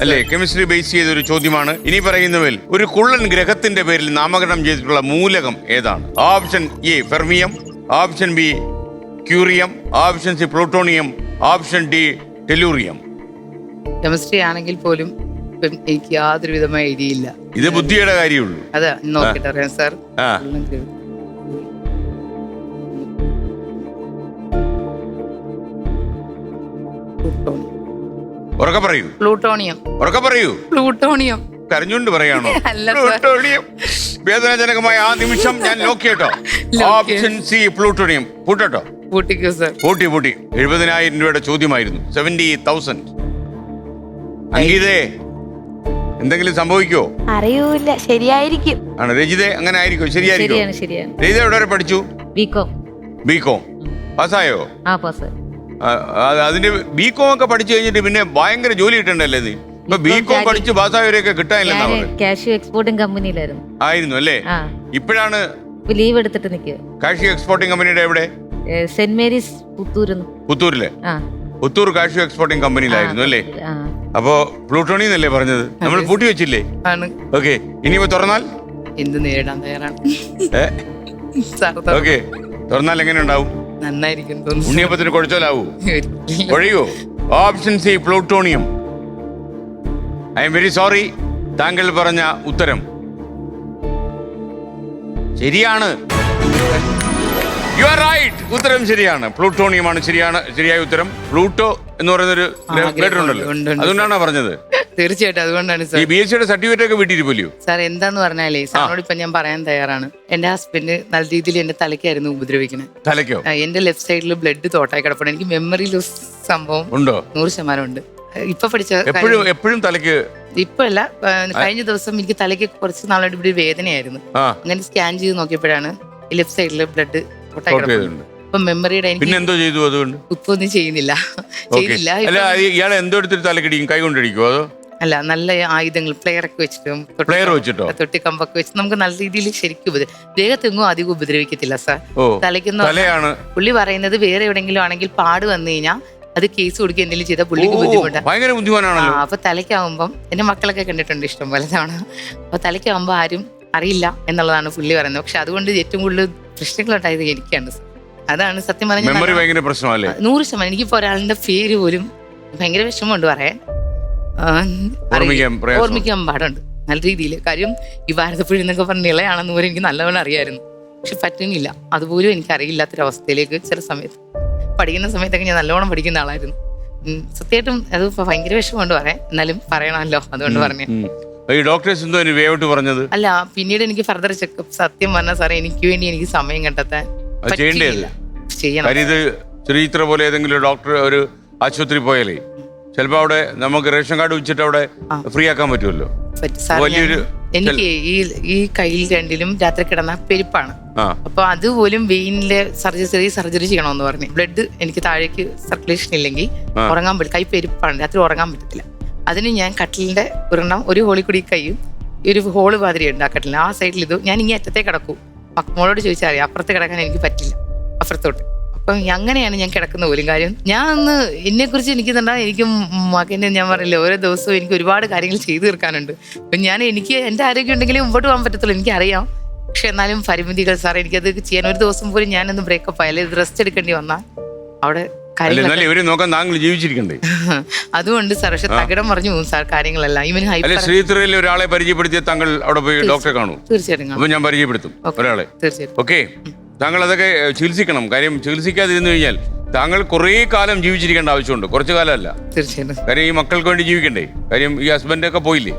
അല്ലേ? കെമിസ്ട്രി ബേസ് ചെയ്ത ഒരു ചോദ്യമാണ്. ഇനി പറയുന്നവൽ ഒരു കുള്ളൻ ഗ്രഹത്തിന്റെ പേരിൽ നാമകരണം ചെയ്തിട്ടുള്ള മൂലകം ഏതാണ്? Option A fermium, option B curium, option C plutonium, option D tellurium. Chemistry ആണെങ്കിൽ പോലും എനിക്ക് യാതൊരു വിധമായ ഐഡിയ ഇല്ല. ഇത് ബുദ്ധിയുടെ കാര്യമുള്ളൂ. അതെ, നോക്കിട്ട് അറിയാം സാർ. ഉറക്കെ പറയൂ. പ്ലൂട്ടോണിയം. ഉറക്കെ പറയൂ. പ്ലൂട്ടോണിയം. കരഞ്ഞുകൊണ്ട് പറയാണോ? അല്ല, പ്ലൂട്ടോണിയം. വേദനാജനകമായ ആ നിമിഷം ഞാൻ ലോക്ക് കേട്ടോ. Option C plutonium. പൂട്ടോ? പൂട്ടിക്കോ സാർ. പൂട്ടി. 70,000 രൂപയുടെ ചോദ്യമായിരുന്നു. 70,000. അംഗീതേ, എന്തെങ്കിലും സംഭവിക്കോ? അറിയൂല. ശരിയായിരിക്കും. ആണ് രജിതേ? അങ്ങനെ ആയിരിക്കും. ശരിയായിരിക്കും. രജിത എവിടെ വരെ പഠിച്ചു? ബികോം. പാസ്സായോ? അതിന്റെ ബികോം ഒക്കെ പഠിച്ചു കഴിഞ്ഞിട്ട് പിന്നെ ഭയങ്കര ജോലി കിട്ടണ്ടല്ലേ നീ? ഇപ്പൊ ബികോം പഠിച്ച് പാസ്സായവരെയൊക്കെ കിട്ടാനില്ലെന്നാ പറയുന്നത്. കാഷ്യൂ എക്സ്പോർട്ടിംഗ് കമ്പനിയിലായിരുന്നു. ആയിരുന്നു അല്ലേ? ഇപ്പോഴാണ് ലീവ് എടുത്തിട്ട് നിൽക്കുക. കാഷ്യൂ എക്സ്പോർട്ടിംഗ് കമ്പനിയുടെ എവിടെ? സെന്റ് മേരീസ് പുത്തൂരിലെ പുത്തൂർ കാഷ്യൂ എക്സ്പോർട്ടിംഗ് കമ്പനിയിലായിരുന്നു അല്ലേ? അപ്പോ പ്ലൂട്ടോണി എന്നല്ലേ പറഞ്ഞത്? നമ്മൾ പൂട്ടി വെച്ചില്ലേ? ഓക്കെ. ഇനിയിപ്പോ തുറന്നാൽ എന്ത് നേരിടാൻ തയ്യാറാണ്. ഓക്കെ. തുറന്നാൽ എങ്ങനെ ഉണ്ടാവും? നന്നായിരിക്കും. ഉണ്ണിയപ്പത്തിന് കുഴച്ചാലാവൂ? ഒഴിയോ? Option C plutonium. I am very sorry. താങ്കൾ പറഞ്ഞ ഉത്തരം ശരിയാണ്. You are right. ഉത്തരം ശരിയാണ്. പ്ലൂട്ടോണിയമാണ് ശരിയായ ഉത്തരം. പ്ലൂട്ടോ എന്ന് പറയുന്നൊരു കേട്ടിട്ടുണ്ടല്ലോ, അതുകൊണ്ടാണോ പറഞ്ഞത്? തീർച്ചയായിട്ടും അതുകൊണ്ടാണ് സാർ. ഈ BSc സർട്ടിഫിക്കറ്റ് ഒക്കെ വീട്ടിൽ സാർ എന്താന്ന് പറഞ്ഞാലേ സാറിനോട് ഇപ്പൊ ഞാൻ പറയാൻ തയ്യാറാണ്. എന്റെ ഹസ്ബൻഡ് നല്ല രീതിയിൽ എന്റെ തലയ്ക്കായിരുന്നു ഉപദ്രവിക്കുന്നത്. തലയ്ക്കോ? എന്റെ ലെഫ്റ്റ് സൈഡിൽ ബ്ലഡ് തോട്ടായി കിടപ്പുണ്ട്. എനിക്ക് മെമ്മറി ലോസ് സംഭവം ഉണ്ടോ? 100% ഉണ്ട്. ഇപ്പൊ പഠിച്ച എപ്പോഴും തലയ്ക്ക് ഇപ്പഴല്ല, കഴിഞ്ഞ ദിവസം എനിക്ക് തലയ്ക്ക് കുറച്ച് നാളായിട്ട് ഇവിടെ ഒരു വേദനയായിരുന്നു. അങ്ങനെ സ്കാൻ ചെയ്ത് നോക്കിയപ്പോഴാണ് ലെഫ്റ്റ് സൈഡില് ബ്ലഡ് ചെയ്തിട്ടുണ്ട്. ഇപ്പൊ മെമ്മറിയുടെ പിന്നെ എനിക്ക് എന്തോ ചെയ്തു അതുകൊണ്ട്? ഇപ്പൊ ഒന്നും ചെയ്യുന്നില്ല. ചെയ്തില്ല. അല്ല ഇയാളെ എന്തോ എടുത്തിട്ട് തലക്കടിക്കും, കൈ കൊണ്ടടിക്കുമോ അതോ? അല്ല, നല്ല ആയുധങ്ങൾ പ്ലെയറൊക്കെ വെച്ചിട്ടും പ്ലെയർ വെച്ചിട്ടോ? തൊട്ടിക്കമ്പൊക്കെ വെച്ച് നമുക്ക് നല്ല രീതിയിൽ ശരിക്കും ദേഹത്തെങ്ങും അധികം ഉപദ്രവിക്കത്തില്ല സാർ. തലയ്ക്കുന്ന തലയാണ് പുള്ളി പറയുന്നത് വേറെ എവിടെയെങ്കിലും ആണെങ്കിൽ പാട് വന്നു കഴിഞ്ഞാൽ അത് കേസ് കൊടുക്കുക എന്തെങ്കിലും ചെയ്താൽ പുള്ളിക്ക് ബുദ്ധിമുട്ടാണ്. ഭയങ്കര ബുദ്ധിമുട്ടാണല്ലോ. അപ്പൊ തലയ്ക്കാവുമ്പം എന്റെ മക്കളൊക്കെ കണ്ടിട്ടുണ്ട് ഇഷ്ടം പോലെ തവണ. അപ്പൊ തലയ്ക്കാവുമ്പോ ആരും അറിയില്ല എന്നുള്ളതാണ് പുള്ളി പറയുന്നത്. പക്ഷെ അതുകൊണ്ട് ഏറ്റവും കൂടുതൽ പ്രശ്നങ്ങളുണ്ടായത് എനിക്കാണ് സാർ. അതാണ് സത്യം പറഞ്ഞാൽ 100%. എനിക്കിപ്പോ ഒരാളുടെ പേര് പോലും ഭയങ്കര വിഷമമുണ്ട് പറയാൻ, ഓർമ്മിക്കാൻ പാടുണ്ട് നല്ല രീതിയിൽ. കാര്യം ഈ ഭാരതപ്പുഴ എന്നൊക്കെ പറഞ്ഞ ഇളയാണെന്ന് പോലും എനിക്ക് നല്ലവണ്ണം അറിയായിരുന്നു. പക്ഷെ പറ്റുന്നില്ല, അതുപോലും എനിക്ക് അറിയില്ലാത്തൊരവസ്ഥയിലേക്ക് ചില സമയത്ത്. പഠിക്കുന്ന സമയത്തൊക്കെ ഞാൻ നല്ലോണം പഠിക്കുന്ന ആളായിരുന്നു. സത്യമായിട്ടും അത് ഭയങ്കര വിഷമമുണ്ട് പറയാൻ, എന്നാലും പറയണമല്ലോ, അതുകൊണ്ട് പറഞ്ഞു. അല്ല, പിന്നീട് എനിക്ക് ഫർദർ ചെക്കപ്പ് സത്യം പറഞ്ഞ സാറേ എനിക്ക് വേണ്ടി എനിക്ക് സമയം കണ്ടെത്താൻ പറ്റിയില്ല. ചെയ്യണം പോലെ ഏതെങ്കിലും ഡോക്ടർ ഒരു ആശുപത്രി പോയാലേ ചിലപ്പോ അവിടെ നമുക്ക് റേഷൻ കാർഡ് വെച്ചിട്ട് അവിടെ ഫ്രീ ആക്കാൻ പറ്റുമല്ലോ. എനിക്ക് ഈ കയ്യിൽ രണ്ടിലും രാത്രി കിടന്ന പെരുപ്പാണ്. അപ്പൊ അതുപോലും വെയിനിലെ സർജറി ചെയ്യണമെന്ന് പറഞ്ഞു. ബ്ലഡ് എനിക്ക് താഴേക്ക് സർക്കുലേഷൻ ഇല്ലെങ്കിൽ ഉറങ്ങാൻ പറ്റില്ല. കൈ പെരുപ്പാണ്, രാത്രി ഉറങ്ങാൻ പറ്റത്തില്ല. അതിന് ഞാൻ കട്ടിലിന്റെ ഒരെണ്ണം ഒരു ഹോളിൽ കൂടി കൈയും ഒരു ഹോള് മാതിരിയുണ്ട് ആ കട്ടിലിന്. ആ സൈഡിൽ ഇത് ഞാൻ ഇങ്ങനെ അറ്റത്തെ കിടക്കൂ. മോളോട് ചോദിച്ചാൽ അറിയാം, അപ്പുറത്ത് കിടക്കാൻ എനിക്ക് പറ്റില്ല, അപ്പുറത്തോട്ട്. അപ്പം അങ്ങനെയാണ് ഞാൻ കിടക്കുന്ന പോലും. കാര്യം ഞാൻ അന്ന് എന്നെ കുറിച്ച് എനിക്ക് തന്നെ എനിക്ക് മകനെ ഞാൻ പറയില്ല, ഓരോ ദിവസവും എനിക്ക് ഒരുപാട് കാര്യങ്ങൾ ചെയ്തു തീർക്കാനുണ്ട്. അപ്പം എനിക്ക് എൻ്റെ ആരോഗ്യം ഉണ്ടെങ്കിലും മുമ്പോട്ട് പോകാൻ പറ്റത്തുള്ളൂ, എനിക്കറിയാം. പക്ഷെ എന്നാലും പരിമിതികൾ സാർ, എനിക്കത് ചെയ്യാൻ ഒരു ദിവസം പോലും ഞാനൊന്ന് ബ്രേക്കപ്പ് ആയാലും റെസ്റ്റ് എടുക്കേണ്ടി വന്നാൽ അവിടെ ജീവിച്ചിരിക്കണ്ടേ. അതുകൊണ്ട് സാർ, പക്ഷെ തകിടം പറഞ്ഞു പോകും സാർ കാര്യങ്ങളെല്ലാം. ഇവൻ ശ്രീധരയിൽ ഒരാളെ പരിചയപ്പെടുത്തിയ താങ്കൾ അവിടെ പോയി ഡോക്ടറെ കാണൂ. തീർച്ചയായിട്ടും ഞാൻ പരിചയപ്പെടുത്തും ഒരാളെ. തീർച്ചയായിട്ടും. ഓക്കെ, താങ്കൾ അതൊക്കെ ചികിത്സിക്കണം. കാര്യം ചികിത്സിക്കാതിരുന്നു കഴിഞ്ഞാൽ താങ്കൾ കുറേ കാലം ജീവിച്ചിരിക്കേണ്ട ആവശ്യമുണ്ട്, കുറച്ചു കാലമല്ല. തീർച്ചയായിട്ടും. കാര്യം ഈ മക്കൾക്ക് വേണ്ടി ജീവിക്കണ്ടേ. കാര്യം ഈ ഹസ്ബൻഡൊക്കെ പോയില്ലേ,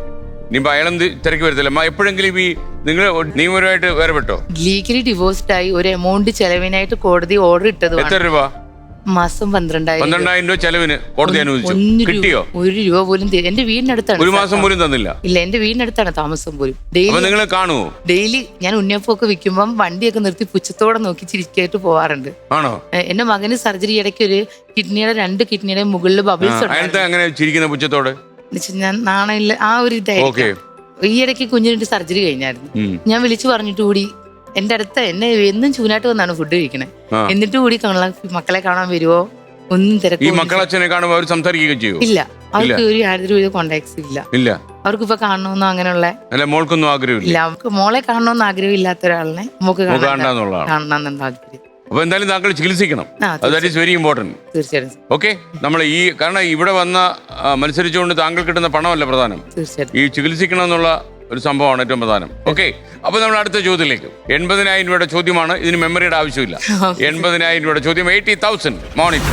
ഇനിയിപ്പോ അയാളെന്ത് തിരക്കി വരത്തില്ല. എപ്പോഴെങ്കിലും ഈ നിങ്ങൾ നിയമപരമായിട്ട് വേറെ പെട്ടോ? ലീഗലി ഡിവോഴ്സ്ഡ് ആയി ഒരു എമൗണ്ട് ചെലവിനായിട്ട് കോടതി ഓർഡർ ഇട്ടത്. എത്ര രൂപ? മാസം 12,000 രൂപ ചെലവിന് കോടതി അനുവദിച്ചു. കിട്ടിയോ? 1 രൂപ പോലും എന്റെ വീടിനടുത്താണ്. ഒരു മാസം പോലും തന്നില്ല? ഇല്ല, എന്റെ വീടിനടുത്താണ് താമസം പോലും. നിങ്ങൾ കാണുമോ? ഡെയിലി ഞാൻ ഉണ്ണിയപ്പൊക്കെ വിൽക്കുമ്പം വണ്ടിയൊക്കെ നിർത്തി പുച്ഛത്തോടെ നോക്കി ചിരിക്കായിട്ട് പോവാറുണ്ട്. ആണോ? എന്റെ മകന് സർജറി ഇടയ്ക്ക് ഒരു കിഡ്നിയുടെ 2 കിഡ്നിയുടെ മുകളിൽ ബബിൾസ് അങ്ങനെ ചിരിക്കുന്ന പുച്ഛത്തോടെ ഞാൻ നാണയില്ല ആ ഒരു ഇതായിരിക്കും. ഈ ഇടയ്ക്ക് കുഞ്ഞിന്റെ സർജറി കഴിഞ്ഞായിരുന്നു. ഞാൻ വിളിച്ചു പറഞ്ഞിട്ട് കൂടി എന്റെ അടുത്ത് എന്നെ എന്നും ചൂനായിട്ട് വന്നാണ് ഫുഡ് കഴിക്കണേ. എന്നിട്ട് കൂടി മക്കളെ കാണാൻ വരുവോ ഒന്നും തിരക്കും ഇല്ല. അവർക്ക് ഒരു യാതൊരു കോണ്ടാക്ട്സ് ഇല്ല. അവർക്ക് ഇപ്പൊ കാണണമെന്നോ അങ്ങനെയുള്ള മോൾക്കൊന്നും ആഗ്രഹമില്ല. അവർക്ക് മോളെ കാണണമെന്ന് ആഗ്രഹം ഇല്ലാത്ത ഒരാളിനെ നമുക്ക് കാണണമെന്നുള്ള ആഗ്രഹം. അപ്പൊ എന്തായാലും താങ്കൾ ചികിത്സിക്കണം. That is very important. തീർച്ചയായിട്ടും. ഓക്കെ, നമ്മൾ ഈ കാരണം ഇവിടെ വന്ന മത്സരിച്ചുകൊണ്ട് താങ്കൾ കിട്ടുന്ന പണമല്ല പ്രധാനം, ഈ ചികിത്സിക്കണം എന്നുള്ള ഒരു സംഭവമാണ് ഏറ്റവും പ്രധാനം. ഓക്കെ, അപ്പൊ നമ്മൾ അടുത്ത ചോദ്യത്തിലേക്ക്. 80,000 രൂപയുടെ ചോദ്യമാണ്. ഇതിന് മെമ്മറിയുടെ ആവശ്യമില്ല. 80,000 രൂപയുടെ ചോദ്യം. 80,000 മോർണിംഗ്.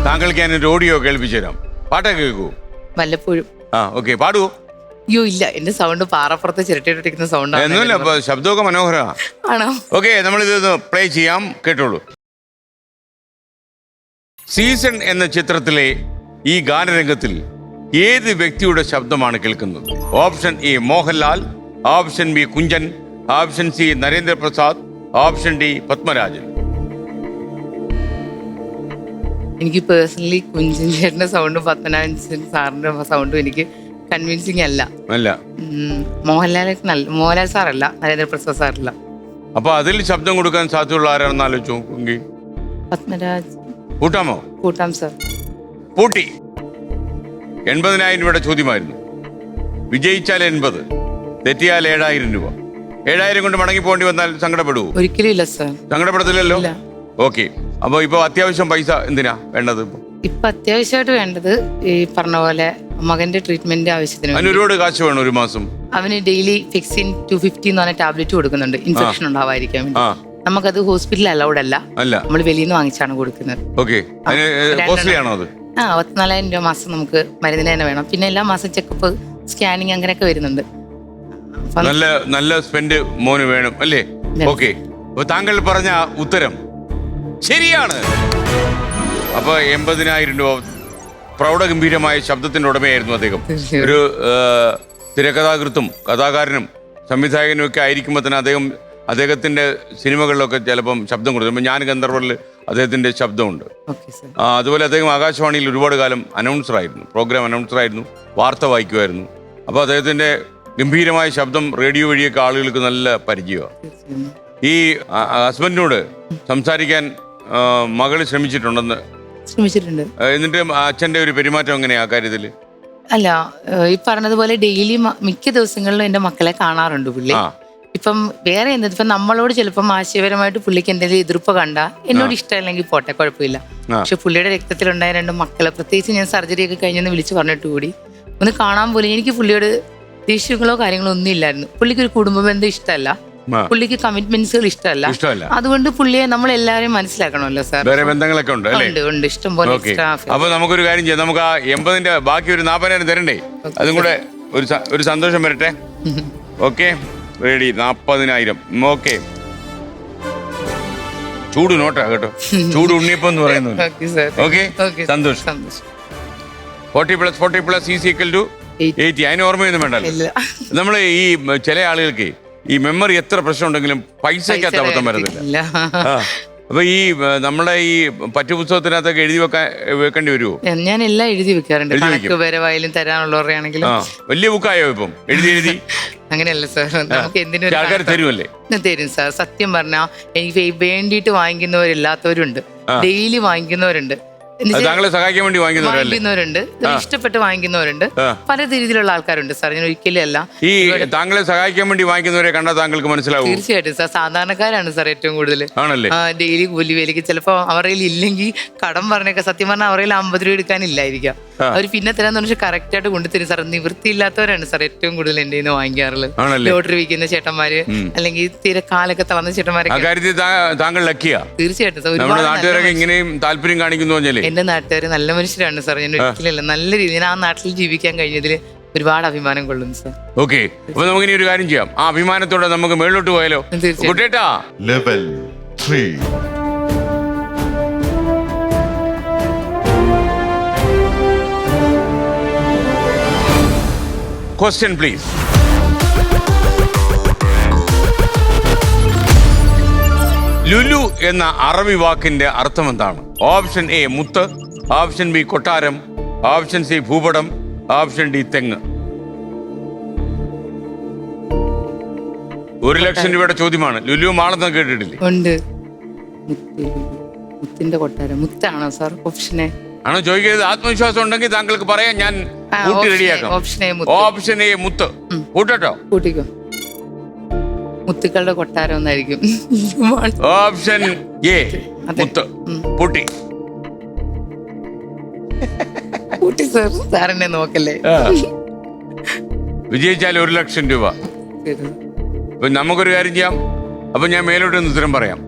താങ്കൾക്ക് ഞാൻ ഒരു ഓഡിയോ കേൾപ്പിച്ചു തരാം. പാട്ടൊക്കെ കേൾക്കൂ വല്ലപ്പോഴും. ഓക്കെ, പാടുവോ? അയ്യോ ഇല്ല, എന്റെ സൗണ്ട് പാറപ്പുറത്ത് ചിരട്ടിട്ടിരിക്കുന്ന സൗണ്ട് ഒന്നുമില്ല, ശബ്ദമൊക്കെ മനോഹരമാണ്. ആണോ? ഓക്കെ, നമ്മളിത് പ്ലേ ചെയ്യാം, കേട്ടോളൂ. സീസൺ എന്ന ചിത്രത്തിലെ ഈ ഗാനരംഗത്തിൽ ഏത് വ്യക്തിയുടെ ശബ്ദമാണ് കേൾക്കുന്നത്? Option A Mohanlal, option B Kunchan, option C Narendra Prasad, option D Padmarajan. എനിക്ക് പേഴ്സണലി കുഞ്ചൻ ചേട്ടന്റെ സൗണ്ടും പത്മനാഭൻ സാറിന്റെ സൗണ്ടും എനിക്ക് കൺവിൻസിങ് അല്ല. മോഹൻലാൽ സാറല്ല, നരേന്ദ്രപ്രസാദ് സാറല്ല. അപ്പൊ അതിൽ ശബ്ദം കൊടുക്കാൻ സാധ്യതയുള്ള ആരാണെന്ന് ആലോചിച്ചു നോക്കി. പത്മരാജ്. കൂട്ടാമോ? കൂട്ടാം സാർ. പൂട്ടി. 80,000 രൂപയുടെ ചോദ്യമായിരുന്നു. വിജയിച്ചാൽ 80, തെറ്റിയാൽ 7,000 രൂപ. 7,000 കൊണ്ട് മടങ്ങി പോകേണ്ടി വന്നാൽ സങ്കടപ്പെടുവോ? ഒരിക്കലും ഇല്ല സാർ. സങ്കടപ്പെടത്തില്ലല്ലോ. ഓക്കെ, അപ്പൊ ഇപ്പൊ അത്യാവശ്യം പൈസ എന്തിനാ വേണ്ടത്? ഇപ്പൊ അത്യാവശ്യമായിട്ട് വേണ്ടത് ഈ പറഞ്ഞ പോലെ മകന്റെ ട്രീറ്റ്മെന്റ് ആവശ്യത്തിന്. അതിന് ഒരുപാട് കാശ് വേണം ഒരു മാസം. അവന് ഡെയിലി ഫിക്സിൻ 250 എന്ന് പറഞ്ഞ ടാബ്ലറ്റ് കൊടുക്കുന്നുണ്ട്, ഇൻഫെക്ഷൻ ഉണ്ടാവാതിരിക്കാൻ വേണ്ടി. നമുക്കത് ഹോസ്പിറ്റലിൽ അലൗഡ് അല്ല, നമ്മൾ വെളിയിൽ നിന്ന് വാങ്ങിച്ചാണ് കൊടുക്കുന്നത്. 14,000 രൂപ മാസം നമുക്ക് മരുന്നിന് തന്നെ വേണം. പിന്നെ എല്ലാ മാസം ചെക്കപ്പ്, സ്കാനിങ് അങ്ങനെയൊക്കെ വരുന്നുണ്ട്. നല്ല സ്പെൻഡ് മോന് വേണം അല്ലേ? ഓക്കെ, താങ്കൾ പറഞ്ഞ ഉത്തരം ശരിയാണ്. അപ്പൊ 80,000 രൂപ. പ്രൗഢഗംഭീരമായ ശബ്ദത്തിന്റെ ഉടമയായിരുന്നു അദ്ദേഹം. ഒരു തിരക്കഥാകൃത്തും കഥാകാരനും സംവിധായകനും ഒക്കെ ആയിരിക്കുമ്പോൾ തന്നെ അദ്ദേഹത്തിന്റെ സിനിമകളിലൊക്കെ ചിലപ്പം ശബ്ദം കൊടുത്തു. ഞാൻ ഗന്ധർവറിൽ അദ്ദേഹത്തിന്റെ ശബ്ദമുണ്ട്. അതുപോലെ അദ്ദേഹം ആകാശവാണിയിൽ ഒരുപാട് കാലം അനൗൺസറായിരുന്നു, പ്രോഗ്രാം അനൗൺസറായിരുന്നു, വാർത്ത വായിക്കുമായിരുന്നു. അപ്പോൾ അദ്ദേഹത്തിന്റെ ഗംഭീരമായ ശബ്ദം റേഡിയോ വഴിയൊക്കെ ആളുകൾക്ക് നല്ല പരിചയമാണ്. ഈ ഹസ്ബൻഡിനോട് സംസാരിക്കാൻ മകള് ശ്രമിച്ചിട്ടുണ്ട്. എന്നിട്ട് അച്ഛന്റെ ഒരു പെരുമാറ്റം എങ്ങനെയാ കാര്യത്തില്? അല്ല, ഈ പറഞ്ഞതുപോലെ ഡെയിലി മിക്ക ദിവസങ്ങളിലും എന്റെ മക്കളെ കാണാറുണ്ട് പുള്ളി. ഇപ്പം വേറെ എന്താ, ഇപ്പം നമ്മളോട് ചിലപ്പം ആശയപരമായിട്ട് പുള്ളിക്ക് എന്തെങ്കിലും എതിർപ്പ് കണ്ട എന്നോട് ഇഷ്ടമല്ലെങ്കിൽ പോട്ടെ, കുഴപ്പമില്ല. പക്ഷെ പുള്ളിയുടെ രക്തത്തിലുണ്ടായ 2 മക്കളെ, പ്രത്യേകിച്ച് ഞാൻ സർജറി ഒക്കെ കഴിഞ്ഞെന്ന് വിളിച്ച് പറഞ്ഞിട്ട് കൂടി ഒന്ന് കാണാൻ പോലും എനിക്ക് പുള്ളിയോട് ദേഷ്യങ്ങളോ കാര്യങ്ങളോ ഒന്നും ഇല്ലായിരുന്നു. പുള്ളിക്ക് ഒരു കുടുംബ ബന്ധം ഇഷ്ടമല്ല, പുള്ളിക്ക് കമ്മിറ്റ്മെന്റ്സുകൾ ഇഷ്ടമല്ല. അതുകൊണ്ട് പുള്ളിയെ നമ്മൾ എല്ലാവരെയും മനസ്സിലാക്കണമല്ലോ സാർ. വേറെ ബന്ധങ്ങളൊക്കെ ഉണ്ട്, ഉണ്ട്, ഇഷ്ടം പോലെ. അപ്പൊ നമുക്കൊരു കാര്യം ചെയ്യാം, നമുക്ക് ആ 80,000 ബാക്കി ഒരു 40,000 തരണ്ടേ? അതും കൂടെ ഒരു സന്തോഷം വരട്ടെ. Okay, ready? 40,000. ഓക്കെ, ചൂട് നോട്ടാ കേട്ടോ, ചൂട് ഉണ്ണിയപ്പം എന്ന് പറയുന്നു. ഓക്കെ, സന്തോഷം. 40+40+ = 80. അതിന് ഓർമ്മയൊന്നും വേണ്ടല്ലോ. നമ്മള് ഈ ചില ആളുകൾക്ക് ഈ മെമ്മറി എത്ര പ്രശ്നം ഉണ്ടെങ്കിലും പൈസക്കകത്ത് അബദ്ധം വരുന്നില്ല. അപ്പൊ ഈ നമ്മുടെ ഈ പറ്റുപുസ്തകത്തിനകത്തൊക്കെ എഴുതി വെക്കേണ്ടി വരുമോ? ഞാൻ എല്ലാം എഴുതി വെക്കാറുണ്ട്, കണക്ക് വരവായാലും തരാനുള്ളവരാണെങ്കിലും. വലിയ ബുക്കായോ ഇപ്പം എഴുതി? അങ്ങനെയല്ല സാർ, നമുക്ക് എന്തിനും ആൾക്കാർ തരുമല്ലേ? തരും സാർ. സത്യം പറഞ്ഞാൽ എനിക്ക് വേണ്ടിയിട്ട് വാങ്ങിക്കുന്നവരില്ലാത്തവരുണ്ട്, ഡെയിലി വാങ്ങിക്കുന്നവരുണ്ട്, താങ്കളെ സഹായിക്കാൻ വേണ്ടി വാങ്ങിക്കുന്നവരുണ്ട്, ഇഷ്ടപ്പെട്ട് വാങ്ങിക്കുന്നവരുണ്ട്, പല രീതിയിലുള്ള ആൾക്കാരുണ്ട് സാർ. ഞാൻ ഒരിക്കലും അല്ല. ഈ താങ്കളെ സഹായിക്കാൻ വേണ്ടി വാങ്ങിക്കുന്നവരെ കണ്ടാൽ താങ്കൾക്ക് മനസ്സിലാവും? തീർച്ചയായിട്ടും സാർ, സാധാരണക്കാരാണ് സാർ ഏറ്റവും കൂടുതൽ. ഡെയിലി കൂലി വേലിക്ക് ചിലപ്പോൾ അവരുടെ ഇല്ലെങ്കിൽ കടം പറഞ്ഞൊക്കെ, സത്യം പറഞ്ഞാൽ അവരുടെ 50 രൂപ എടുക്കാനില്ലായിരിക്കാം, അവർ പിന്നെ തരാന്ന് പറഞ്ഞാൽ കറക്റ്റ് ആയിട്ട് കൊണ്ടുതരും സാർ. നിവൃത്തിയില്ലാത്തവരാണ് സാർ ഏറ്റവും കൂടുതൽ എന്റെ നിന്ന് വാങ്ങിക്കാറുള്ളത്. ലോട്ടറി വിൽക്കുന്ന ചേട്ടന്മാര്, അല്ലെങ്കിൽ തീരെ കാലൊക്കെ തളർന്ന ചേട്ടന്മാരൊക്കെ. താങ്കൾ ലക്കിയാ? തീർച്ചയായിട്ടും സാർ. നമ്മുടെ നാട്ടുകാരൊക്കെ ഇങ്ങനെയും താല്പര്യം കാണിക്കുന്നു പറഞ്ഞാലേ. എന്റെ നാട്ടുകാർ നല്ല മനുഷ്യരാണ് സാർ. ഞാൻ ഒരിക്കലല്ല, നല്ല രീതിയിൽ ഞാൻ ആ നാട്ടിൽ ജീവിക്കാൻ കഴിഞ്ഞതിൽ ഒരുപാട് അഭിമാനം കൊള്ളുന്നു സാർ. ഓക്കെ, അപ്പൊ നമുക്ക് ഇനി ഒരു കാര്യം ചെയ്യാം, ആ അഭിമാനത്തോടെ നമുക്ക് മേളിലോട്ട് പോയാലോ? കുട്ടേട്ടാ, ലെവൽ 3. Question please. ലുലു എന്ന അറബി വാക്കിന്റെ അർത്ഥം എന്താണ്? ഓപ്ഷൻ എ മുത്ത്, ഓപ്ഷൻ ബി കൊട്ടാരം, ഓപ്ഷൻ സി ഭൂപടം, ഓപ്ഷൻ ഡി തെങ്ങ്. 1,00,000 രൂപയുടെ ചോദ്യമാണ്. ലുലു മാളെന്ന് കേട്ടിട്ടില്ലേ? ഉണ്ട്. മുത്തിന്റെ കൊട്ടാരം മുത്താണോ സാർ? ഓപ്ഷനെ ആണോ ചോദിക്കുന്നത്? ആത്മവിശ്വാസം ഉണ്ടെങ്കിൽ താങ്കൾക്ക് പറയാം, ഞാൻ കൂട്ടി റെഡിയാക്കാം. ഓപ്ഷൻ എ മുത്ത്. കൂട്ടോ? കൂട്ടിക്കോ. മുത്തുക്കളുടെ കൊട്ടാരം എന്നായിരിക്കും. ഓപ്ഷൻ എ മുത്ത്. പൂട്ടി. കൂട്ടി സാർ, സാറിനെ നോക്കല്ലേ. വിജയിച്ചാൽ 1,00,000 രൂപ. നമുക്കൊരു കാര്യം ചെയ്യാം, അപ്പൊ ഞാൻ മേലോട്ട് ഉത്തരം പറയാം.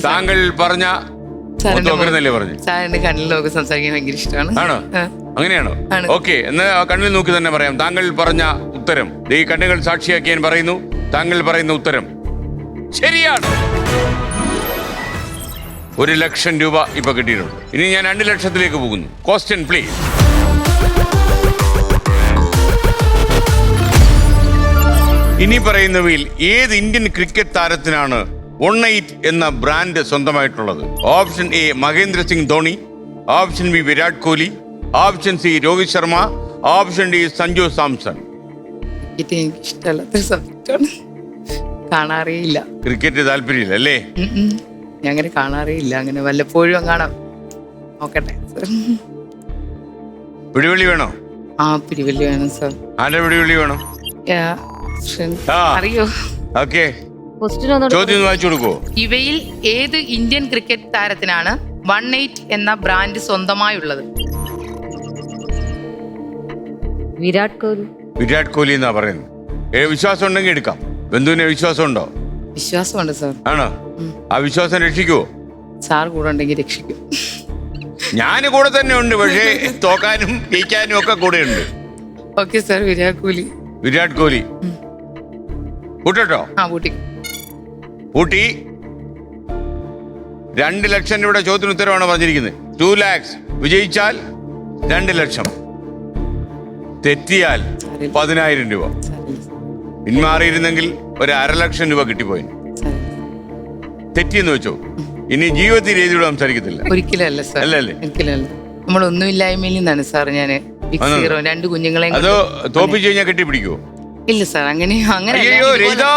താങ്കൾ പറഞ്ഞ പറഞ്ഞു. സാറിന്റെ കണ്ണിൽ നോക്കി സംസാരിക്കാൻ ഭയങ്കര ഇഷ്ടമാണ്. ആണോ? അങ്ങനെയാണോ? ഓക്കെ, എന്നാ കണ്ണിൽ നോക്കി തന്നെ പറയാം. താങ്കൾ പറഞ്ഞ ഉത്തരം ഈ കണ്ണുകൾ സാക്ഷിയാക്കി ഞാൻ പറയുന്നു, താങ്കൾ പറയുന്ന ഉത്തരം ശരിയാണ്. 1,00,000 രൂപ ഇപ്പൊ കിട്ടിയിട്ടുണ്ട്. ഇനി ഞാൻ 2,00,000-ലേക്ക് പോകുന്നു. Question please. ഇനി പറയുന്നവയിൽ ഏത് ഇന്ത്യൻ ക്രിക്കറ്റ് താരത്തിനാണ് 18 എന്ന ബ്രാൻഡ് സ്വന്തമായിട്ടുള്ളത്? Option A Mahendra Singh Dhoni, option B Virat Kohli, option C Rohit Sharma, option D Sanju Samson. കാണാറിയില്ല. ക്രിക്കറ്റ് താല്പര്യമില്ല അല്ലേ? ഞാൻ അങ്ങനെ കാണാറിയില്ല, അങ്ങനെ വല്ലപ്പോഴും കാണാം. നോക്കട്ടെ. പിടിവള്ളി വേണോ? ആ, പിടിവള്ളി വേണം സാർ. ആരുടെ പിടിവള്ളി വേണം? അറിയോ? ഓക്കെ, ചോദ്യം വായിച്ചു കൊടുക്കോ? ഇവയിൽ ഏത് ഇന്ത്യൻ ക്രിക്കറ്റ് താരത്തിനാണ് 18 എന്ന ബ്രാൻഡ് സ്വന്തമായുള്ളത്? വിരാട് കോഹ്ലി. വിരാട് കോഹ്ലി എന്നാ പറയുന്നത്. വിശ്വാസം ഉണ്ടെങ്കിൽ എടുക്കാം. ബന്ധുവിനെ വിശ്വാസം ഉണ്ടോ? വിശ്വാസമുണ്ട് സാർ. ആണോ? ആ വിശ്വാസം രക്ഷിക്കുവോ? സാർ കൂടെ ഉണ്ടെങ്കിൽ രക്ഷിക്കും. ഞാൻ കൂടെ തന്നെ ഉണ്ട്, പക്ഷേ തോക്കാനും ജയിക്കാനും ഒക്കെ കൂടെ ഉണ്ട്. Okay sir, Virat Kohli. വിരാട് കോഹ്ലി കൂട്ടോ? ആ, കൂട്ടി. കൂട്ടി. 2 ലക്ഷം രൂപയുടെ ചോദ്യത്തിന് ഉത്തരവാണ് പറഞ്ഞിരിക്കുന്നത്. 2 lakhs വിജയിച്ചാൽ 2 ലക്ഷം, തെറ്റിയാൽ 10,000 രൂപ. പിന്മാറിയിരുന്നെങ്കിൽ ഒരു 1,50,000 രൂപ കിട്ടിപ്പോയി. തെറ്റിയെന്ന് വെച്ചോ, ഇനി ജീവിതത്തിൽ രീതിയോട് സംസാരിക്കത്തില്ല. ഒരിക്കലും അല്ല സാർ, അല്ലല്ലേ? ഒരിക്കലും അല്ല. നമ്മളൊന്നുമില്ലായ്മയിൽ നിന്നാണ് സാർ ഞാൻ 2 കുഞ്ഞുങ്ങളെയും അതോ തോപ്പിച്ചു കഴിഞ്ഞാൽ കെട്ടിപ്പിടിക്കുവോ? ഇല്ല സാർ, അങ്ങനെ അയ്യോ രേതാ,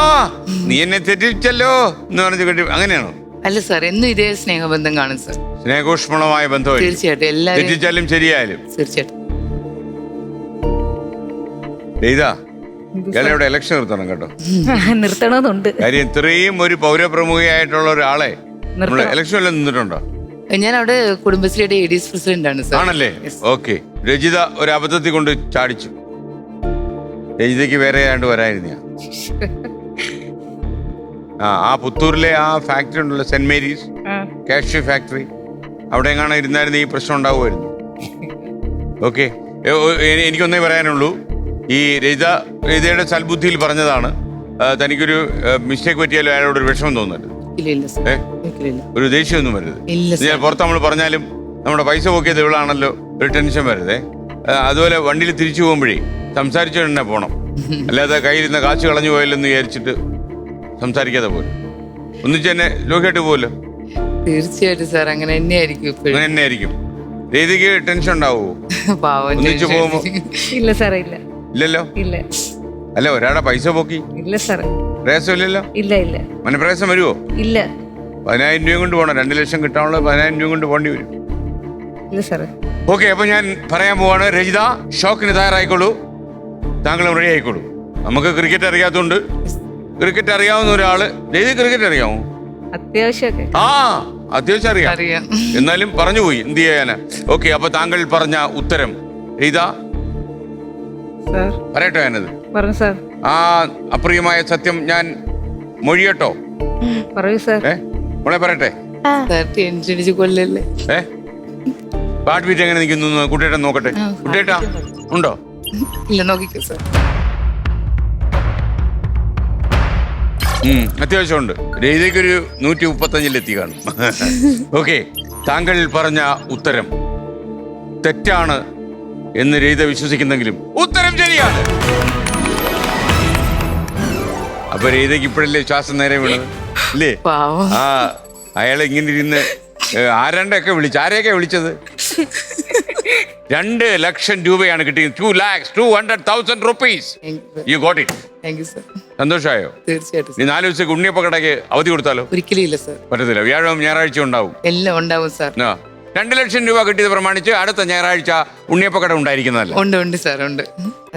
നീ എന്നെ തെറ്റിച്ചല്ലോ എന്ന് പറഞ്ഞ് കെട്ടി, അങ്ങനെയാണോ? അല്ല സാർ, എന്നും ഇതേ സ്നേഹബന്ധം കാണും സാർ. സ്നേഹോഷ്മളമായ ബന്ധം, തീർച്ചയായിട്ടും എല്ലാവരും തെറ്റിച്ചാലും ശരിയായാലും. തീർച്ചയായിട്ടും. രേതാ, ഇയാളെവിടെ ഇലക്ഷൻ നിർത്തണം കേട്ടോ. നിർത്തണമെന്നുണ്ട്. കാര്യം ഇത്രയും ഒരു പൗരപ്രമുഖയായിട്ടുള്ള ഒരാളെ നമ്മള് ഇലക്ഷനിൽ നിന്നിട്ടുണ്ടോ? ഞാൻ അവിടെ കുടുംബശ്രീയുടെ ADS പ്രസിഡന്റ് ആണ് സാർ. ആണല്ലേ? ഓക്കെ. രജിത ഒരു അബദ്ധത്തിൽ കൊണ്ട് ചാടിച്ചു. രജിതയ്ക്ക് വേറെ ആണ്ട് വരായിരുന്ന ആ പുത്തൂരിലെ ആ ഫാക്ടറി ഉണ്ടല്ലോ, സെന്റ് മേരീസ് കാഷ്യൂ ഫാക്ടറി, അവിടെ എങ്ങാണ് ഇരുന്നായിരുന്നു ഈ പ്രശ്നം ഉണ്ടാവുമായിരുന്നു. ഓക്കെ, എനിക്കൊന്നേ പറയാനുള്ളൂ, ഈ രജിതയുടെ സൽബുദ്ധിയിൽ പറഞ്ഞതാണ്. തനിക്കൊരു മിസ്റ്റേക്ക് പറ്റിയാലും അയാളോടൊരു വിഷമം തോന്നരുത്, ഒരു ദേഷ്യമൊന്നും വരരുത്. പുറത്ത് നമ്മൾ പറഞ്ഞാലും നമ്മുടെ പൈസ പോക്കിയത് ഇവളാണല്ലോ, ഒരു ടെൻഷൻ വരരുതേ. അതുപോലെ വണ്ടിയിൽ തിരിച്ചു പോകുമ്പോഴേ സംസാരിച്ചു തന്നെ പോണം, അല്ലാതെ കയ്യിലിരുന്ന കാശ് കളഞ്ഞു പോയല്ലെന്ന് വിചാരിച്ചിട്ട് സംസാരിക്കാതെ പോലും. ഒന്നിച്ച് തന്നെ ലോകമായിട്ട് പോലോ. തീർച്ചയായിട്ടും സാർ, അങ്ങനെ തന്നെയായിരിക്കും. അങ്ങനെ തന്നെയായിരിക്കും. രീതിക്ക് ടെൻഷൻ ഉണ്ടാവുമോ ഒന്നിച്ചു പോകുമ്പോ? ഇല്ല സാറേ, ഇല്ല. ഇല്ലല്ലോ? ഇല്ല. അല്ല, ഒരാളുടെ പൈസ പോക്കി ഇല്ല സാറേ. പ്രയാസം ഇല്ലല്ലോ? ഇല്ല ഇല്ല. മനപ്രയാസം വരുമോ? ഇല്ല. 10,000 രൂപ കൊണ്ട് പോകണം. 2 ലക്ഷം കിട്ടാനുള്ള 10,000 രൂപ കൊണ്ട് പോകേണ്ടി വരും. ഇല്ല സാറേ. ഓക്കെ, അപ്പൊ ഞാൻ പറയാൻ പോവാണ്. രജിത, ഷോക്കിന് തയ്യാറായിക്കോളൂ, താങ്കൾ റെഡി ആയിക്കോളൂ. നമുക്ക് ക്രിക്കറ്റ് അറിയാത്തതുകൊണ്ട്, ക്രിക്കറ്റ് അറിയാവുന്ന ഒരാള്, രജിത ക്രിക്കറ്റ് അറിയാമോ? അത്യാവശ്യമൊക്കെ. അത്യാവശ്യം അറിയാം, എന്നാലും പറഞ്ഞുപോയി, എന്ത് ചെയ്യാനാ. ഓക്കെ, അപ്പൊ താങ്കൾ പറഞ്ഞ ഉത്തരം രജിത പറയട്ടോ? ഞാനത് പറഞ്ഞു സാർ. ആ അപ്രിയമായ സത്യം ഞാൻ മൊഴിയട്ടോ? പറയൂ സാർ. മോളെ പറയട്ടെ? ടെൻഷൻ അടിച്ച് കൊല്ലല്ലേ. പാട്ട് ബീറ്റ് എങ്ങനെ നിൽക്കുന്നു കുട്ടിയേട്ടൻ നോക്കട്ടെ. കുട്ടിയേട്ടാ ഉണ്ടോ? ഇല്ല, നോക്കിക്കോ സാർ. അത്യാവശ്യമുണ്ട്. രജിതയ്ക്കൊരു 135 കാണും. ഓക്കെ, താങ്കൾ പറഞ്ഞ ഉത്തരം തെറ്റാണ് എന്ന് രജിത വിശ്വസിക്കുന്നെങ്കിലും ഉത്തരം ശരിയാണ്. അപ്പൊ രജിതയ്ക്ക് ഇപ്പോഴല്ലേ ശ്വാസം നേരെ വീണത് അല്ലേ? അയാൾ ഇങ്ങനെ ഇരുന്ന് ആരെയൊക്കെ വിളിച്ചത് 2 ലക്ഷം രൂപയാണ് കിട്ടിയത്. 2,200,000 rupees. You got it. സന്തോഷമായോ? തീർച്ചയായിട്ടും. നീ 4 ദിവസത്തേക്ക് ഉണ്ണിയപ്പ കടയ്ക്ക് അവധി കൊടുത്താലോ? ഒരിക്കലും ഇല്ല സാർ. പറ്റത്തില്ല. വ്യാഴവും ഞായറാഴ്ച ഉണ്ടാവും. എല്ലാം ഉണ്ടാവും സാർ. 2 ലക്ഷം രൂപ കിട്ടിയത് പ്രമാണിച്ച് അടുത്ത ഞായറാഴ്ച ഉണ്ണിയപ്പ കട ഉണ്ടായിരിക്കുന്നതല്ല? ഉണ്ട് സാർ, ഉണ്ട്.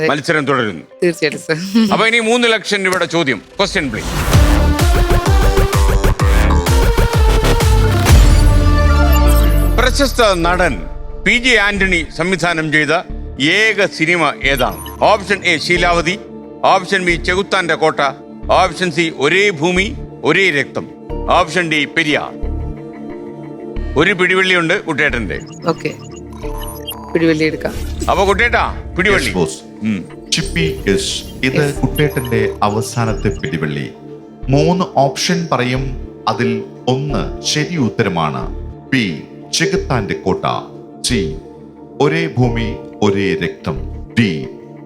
മത്സരം തുടരുന്നു. തീർച്ചയായിട്ടും സാർ. അപ്പൊ ഇനി 3 ലക്ഷം രൂപയുടെ ചോദ്യം. Question please. പ്രശസ്ത നടൻ PJ ആന്റണി സംവിധാനം ചെയ്ത ഏക സിനിമ ഏതാണ്? Option A Sheelavathi, option B ചെകുത്താന്റെ കോട്ട, ഓപ്ഷൻ സി ഒരേ ഭൂമി ഒരേ രക്തം, ഓപ്ഷൻ ഡി പെരിയാർ. ഒരു പിടിവള്ളിയുണ്ട് കുട്ടേട്ടന്റെ. ഓക്കെ, പിടിവള്ളി എടുക്കാം. അപ്പൊ കുട്ടേട്ടാ പിടിവള്ളി. ചിപ്പി എസ്, ഇത് കുട്ടേട്ടന്റെ അവസാനത്തെ പിടിവള്ളി. 3 ഓപ്ഷൻ പറയും, അതിൽ 1 ശരി ഉത്തരമാണ്. ബി ചെകുത്താന്റെ കോട്ട, സി ഒരേ ഭൂമി ഒരേ രക്തം, ഡി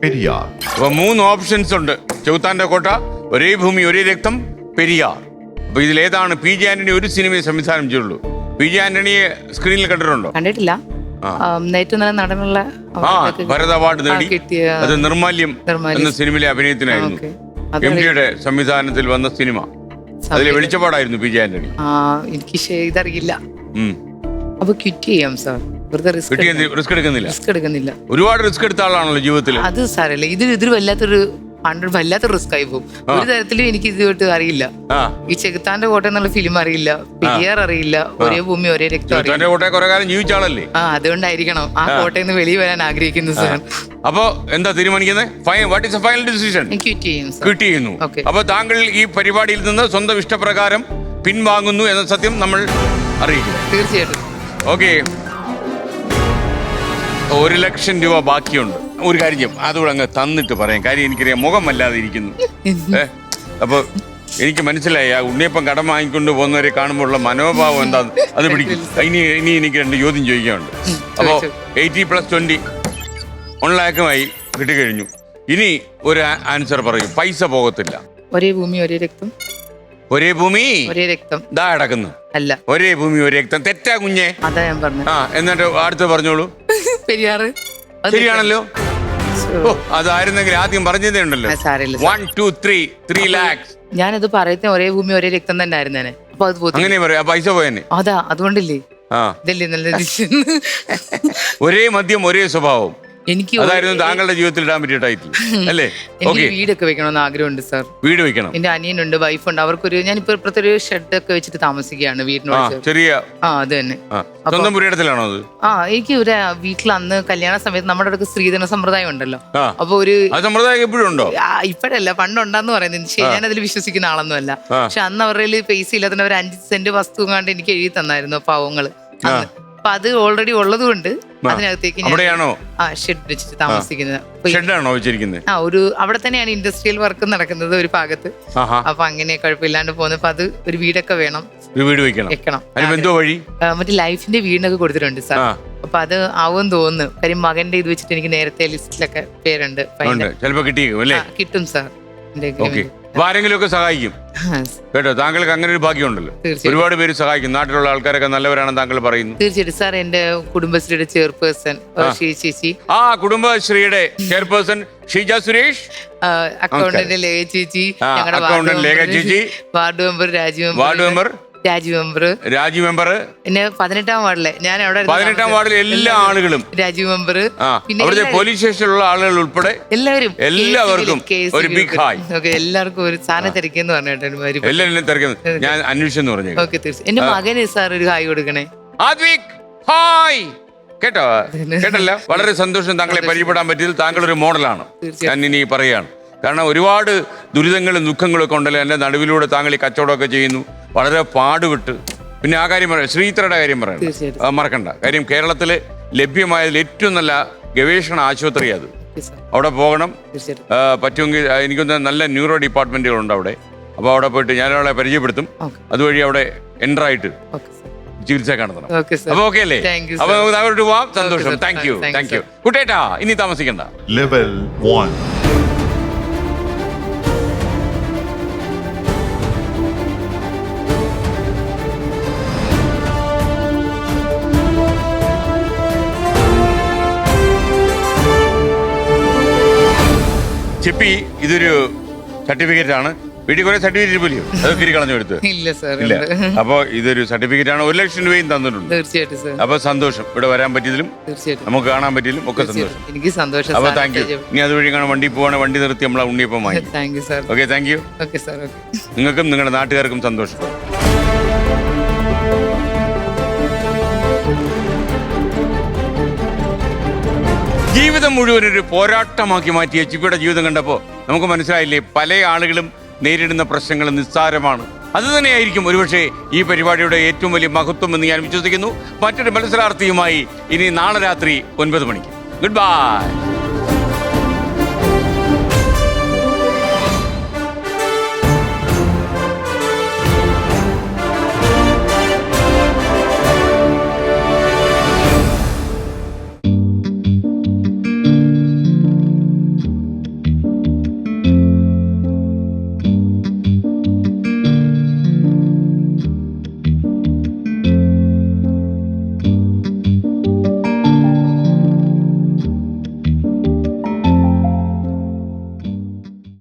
പെരിയാർ. അപ്പൊ 3 ഓപ്ഷൻസ് ഉണ്ട്. ചെകുത്താന്റെ കോട്ട, ഒരേ ഭൂമി ഒരേ രക്തം, പെരിയാർ. അപ്പൊ ഇതിലേതാണ്? PJ ആന്റണി ഒരു സിനിമയെ സംവിധാനം ചെയ്തുള്ളൂ. PJ ആന്റണിയെ സ്ക്രീനിൽ കണ്ടിട്ടുണ്ടോ? കണ്ടിട്ടില്ല. ഏറ്റവും നല്ല നടനുള്ള ഭരത് അവാർഡ് നേടി. അത് നിർമാല്യം എന്ന സിനിമയിലെ അഭിനയത്തിനായിരുന്നു. MGയുടെ സംവിധാനത്തിൽ വന്ന സിനിമ. അതിലെ വെളിച്ചപ്പാടായിരുന്നു PJ ആന്റണി. എനിക്ക് ഇതറിയില്ല. അപ്പൊ ക്വിറ്റ് ചെയ്യാം സാർ. റിസ്ക് എടുക്കുന്നില്ല. ഒരുപാട് റിസ്ക് എടുത്ത ആളാണല്ലോ ജീവിതത്തിൽ. അത് സാരല്ല, ഇതിൽ വല്ലാത്തൊരു റിസ്ക് ആയി പോകും. ഒരു തരത്തിലും എനിക്ക് ഇതുമായിട്ട് അറിയില്ല. ഈ ചെകുത്താന്റെ കോട്ട എന്നുള്ള ഫിലിം അറിയില്ല, പെരിയാർ അറിയില്ല, ഒരേ ഭൂമി ഒരേ രക്തം ജീവിച്ചാളല്ലേ. അതുകൊണ്ടായിരിക്കണം ആ കോട്ടയിൽ നിന്ന് വെളിയിൽ വരാൻ ആഗ്രഹിക്കുന്നു സാർ. അപ്പൊ എന്താ തീരുമാനിക്കുന്നത്? ക്വിറ്റ് ചെയ്യുന്നു. അപ്പൊ താങ്കൾ ഈ പരിപാടിയിൽ നിന്ന് സ്വന്തം ഇഷ്ടപ്രകാരം പിൻവാങ്ങുന്നു എന്ന സത്യം നമ്മൾ അറിയിക്കുന്നു. തീർച്ചയായിട്ടും. ഓക്കെ, 1 ലക്ഷം രൂപ ബാക്കിയുണ്ട്. ഒരു കാര്യം ചെയ്യും, അതുകൂടെ അങ്ങ് തന്നിട്ട് പറയാം. കാര്യം എനിക്കറിയാം മുഖം വല്ലാതെ ഇരിക്കുന്നു. അപ്പൊ എനിക്ക് മനസ്സിലായി ആ ഉണ്ണിയപ്പം കടം വാങ്ങിക്കൊണ്ട് പോകുന്നവരെ കാണുമ്പോഴുള്ള മനോഭാവം എന്താ അത് പിടിക്കും. ഇനി എനിക്ക് 2 ചോദ്യം ചോദിക്കാനുണ്ട്. അപ്പോ 80+20 1 ലാഖുമായി കിട്ടിക്കഴിഞ്ഞു. ഇനി ഒരു ആൻസർ പറയും. പൈസ പോകത്തില്ല. ഒരേ ഭൂമി ഒരേ രക്തം. ഒരേ ഭൂമി ഒരേ രക്തം. ദാ കിടക്കുന്നു. അല്ല, ഒരേ ഭൂമി ഒരേ രക്തം. തെറ്റാ കുഞ്ഞെ. അതാ ഞാൻ പറഞ്ഞു. എന്നിട്ട് അടുത്ത് പറഞ്ഞോളൂ. പെരിയാറ്. ശരിയാണല്ലോ. ഓ, അതായിരുന്നെങ്കിൽ ആദ്യം പറഞ്ഞതേ ഉണ്ടല്ലോ. 1 2 3 lakhs. ഞാനത് പറയുന്ന ഒരേ ഭൂമി ഒരേ രക്തം തന്നെ ആയിരുന്നേനെ. അപ്പൊ അത് അങ്ങനെ പറയാ. പൈസ പോയന്നെ. അതാ, അതുകൊണ്ടില്ലേ ഇതല്ലേ നല്ല ഒരേ മദ്യം ഒരേ സ്വഭാവം. എനിക്ക് അതായിരുന്നു താങ്കളുടെ ജീവിതത്തിൽ ഇടാൻ പറ്റിയ ടൈറ്റിൽ അല്ലേ? എനിക്ക് വീടൊക്കെ വെക്കണമെന്ന് ആഗ്രഹമുണ്ട് സാർ. വീട് വെക്കണം. എന്റെ അനിയനുണ്ട്, വൈഫുണ്ട്. അവർക്കൊരു ഞാനിപ്പോ ഇപ്പഴത്തെ ഒരു ഷെഡ് ഒക്കെ വെച്ചിട്ട് താമസിക്കുകയാണ് വീടിനോട്. ചെറിയ അത് തന്നെ. സ്വന്തം പുരയിടത്തിലാണോ അത്? എനിക്ക് ഒരു വീട്ടിൽ അന്ന് കല്യാണ സമയത്ത് നമ്മുടെ അടുത്ത് സ്ത്രീധന സമ്പ്രദായം ഉണ്ടല്ലോ. അപ്പൊ ഒരു സമ്പ്രദായം എപ്പോഴും ഉണ്ടോ? ഇപ്പഴല്ല, പണ്ടുണ്ടാന്ന് പറയുന്നത്. ശരി, ഞാൻ അതിൽ വിശ്വസിക്കുന്ന ആളൊന്നുമല്ല. പക്ഷെ അന്ന് അവരുടെ പൈസ ഇല്ലാതെ അവർ 5 സെന്റ് വസ്തു കണ്ട് എനിക്ക് എഴുതി തന്നായിരുന്നു പാവങ്ങള്. അപ്പൊ അത് ഓൾറെഡി ഉള്ളത് കൊണ്ട് അതിനകത്തേക്ക് ഷെഡ് വെച്ചിട്ട് താമസിക്കുന്നത്. ഒരു അവിടെ തന്നെയാണ് ഇൻഡസ്ട്രിയൽ വർക്ക് നടക്കുന്നത് ഒരു ഭാഗത്ത്. അപ്പൊ അങ്ങനെ കുഴപ്പമില്ലാണ്ട് പോകുന്നപ്പോ അത് ഒരു വീടൊക്കെ വേണം, വെക്കണം. മറ്റേ ലൈഫിന്റെ വീടിനൊക്കെ കൊടുത്തിട്ടുണ്ട് സാർ. അപ്പൊ അത് ആവും തോന്നുന്നു. കാര്യം മകന്റെ ഇത് വെച്ചിട്ട് എനിക്ക് നേരത്തെ ലിസ്റ്റിലൊക്കെ പേരുണ്ട്. കിട്ടും സാർ. ആരെങ്കിലും ഒക്കെ സഹായിക്കും കേട്ടോ. താങ്കൾക്ക് അങ്ങനെ ഒരു ഭാഗ്യമുണ്ടല്ലോ. ഒരുപാട് പേര് സഹായിക്കും. നാട്ടിലുള്ള ആൾക്കാരൊക്കെ നല്ലവരാണെന്ന് താങ്കൾ പറയുന്നു. തീർച്ചയായിട്ടും സാർ. എന്റെ കുടുംബശ്രീയുടെ ചെയർപേഴ്സൺ ചേച്ചി, കുടുംബശ്രീയുടെ ചെയർപേഴ്സൺ ഷീജ സുരേഷ്, അക്കൗണ്ടന്റ് ലേഖ ചേച്ചി, വാർഡ് മെമ്പർ രാജീവ് മെമ്പർ, പിന്നെ 18ാം വാർഡിലെ ഞാൻ അവിടെ 18ാം വാർഡിലെ എല്ലാ ആളുകളും, രാജീവ് മെമ്പർ, പിന്നെ പോലീസ് സ്റ്റേഷനിലുള്ള ആളുകൾ ഉൾപ്പെടെ എല്ലാവർക്കും ഒരു ബിഗ് ഹായ്. എല്ലാവർക്കും ഒരു സാധനം തിരക്കെന്ന് പറഞ്ഞിട്ട് എല്ലാവരും തിരക്കുന്നു. ഞാൻ അന്വേഷിച്ചെന്ന് പറഞ്ഞു. ഓക്കെ, തീർച്ചയായും. എന്റെ മകന് സാർ ഒരു ഹായ് കൊടുക്കണേ. ഹായ്. കേട്ടല്ല, വളരെ സന്തോഷം താങ്കളെ പരിചയപ്പെടാൻ പറ്റിയതിൽ. താങ്കൾ ഒരു മോഡലാണ്, ഞാൻ ഇനി പറയാണ്. കാരണം ഒരുപാട് ദുരിതങ്ങളും ദുഃഖങ്ങളും ഒക്കെ ഉണ്ടല്ലോ. എൻ്റെ നടുവിലൂടെ താങ്കൾ ഈ കച്ചവടമൊക്കെ ചെയ്യുന്നു, വളരെ പാടുവിട്ട്. പിന്നെ ആ കാര്യം പറയാം, ശ്രീത്രയുടെ കാര്യം പറയണം, മറക്കണ്ട. കാര്യം കേരളത്തിൽ ലഭ്യമായതിൽ ഏറ്റവും നല്ല ഗവേഷണ ആശുപത്രി അത്. അവിടെ പോകണം. പറ്റുമെങ്കിൽ എനിക്കൊന്ന് നല്ല ന്യൂറോ ഡിപ്പാർട്ട്മെന്റുകളുണ്ട് അവിടെ. അപ്പോൾ അവിടെ പോയിട്ട് ഞാനവിടെ പരിചയപ്പെടുത്തും. അതുവഴി അവിടെ എൻ്ററായിട്ട് ചികിത്സ നടത്തണം. അപ്പൊ ഓക്കെ അല്ലേ? അപ്പൊ നമുക്ക് താങ്കോട്ട് പോവാം. സന്തോഷം. Thank you. കുട്ടേട്ടാ, ഇനി താമസിക്കണ്ട. ലെവൽ 1. ചിപ്പി, ഇതൊരു സർട്ടിഫിക്കറ്റ് ആണ്. വീട്ടിൽ കുറെ സർട്ടിഫിക്കറ്റ് പോലെയോ അതൊക്കെ കളഞ്ഞു എടുത്ത്? ഇല്ല സാർ. അപ്പൊ ഇതൊരു സർട്ടിഫിക്കറ്റ് ആണ്. 1 ലക്ഷം രൂപയും തന്നിട്ടുണ്ട്. തീർച്ചയായിട്ടും സാർ. അപ്പൊ സന്തോഷം ഇവിടെ വരാൻ പറ്റിയതിലും നമുക്ക് കാണാൻ പറ്റിയതിലും ഒക്കെ സന്തോഷം. എനിക്ക് സന്തോഷം. അപ്പൊ താങ്ക് യു. ഇനി അതുവഴി കാണാൻ വണ്ടി പോവാണ്, വണ്ടി നിർത്തി നമ്മളെ ഉണ്ണിയപ്പം വാങ്ങി. Thank you sir. Okay, thank you. Okay sir. നിങ്ങൾക്കും നിങ്ങളുടെ നാട്ടുകാർക്കും സന്തോഷം. ജീവിതം മുഴുവൻ ഒരു പോരാട്ടമാക്കി മാറ്റിയ ചിപ്പിയുടെ ജീവിതം കണ്ടപ്പോൾ നമുക്ക് മനസ്സിലായില്ലേ, പല ആളുകളും നേരിടുന്ന പ്രശ്നങ്ങൾ നിസ്സാരമാണ്. അതുതന്നെയായിരിക്കും ഒരുപക്ഷെ ഈ പരിപാടിയുടെ ഏറ്റവും വലിയ മഹത്വം എന്ന് ഞാൻ വിശ്വസിക്കുന്നു. മറ്റൊരു മത്സരാർത്ഥിയുമായി ഇനി നാളെ രാത്രി 9 മണിക്ക്. Good bye.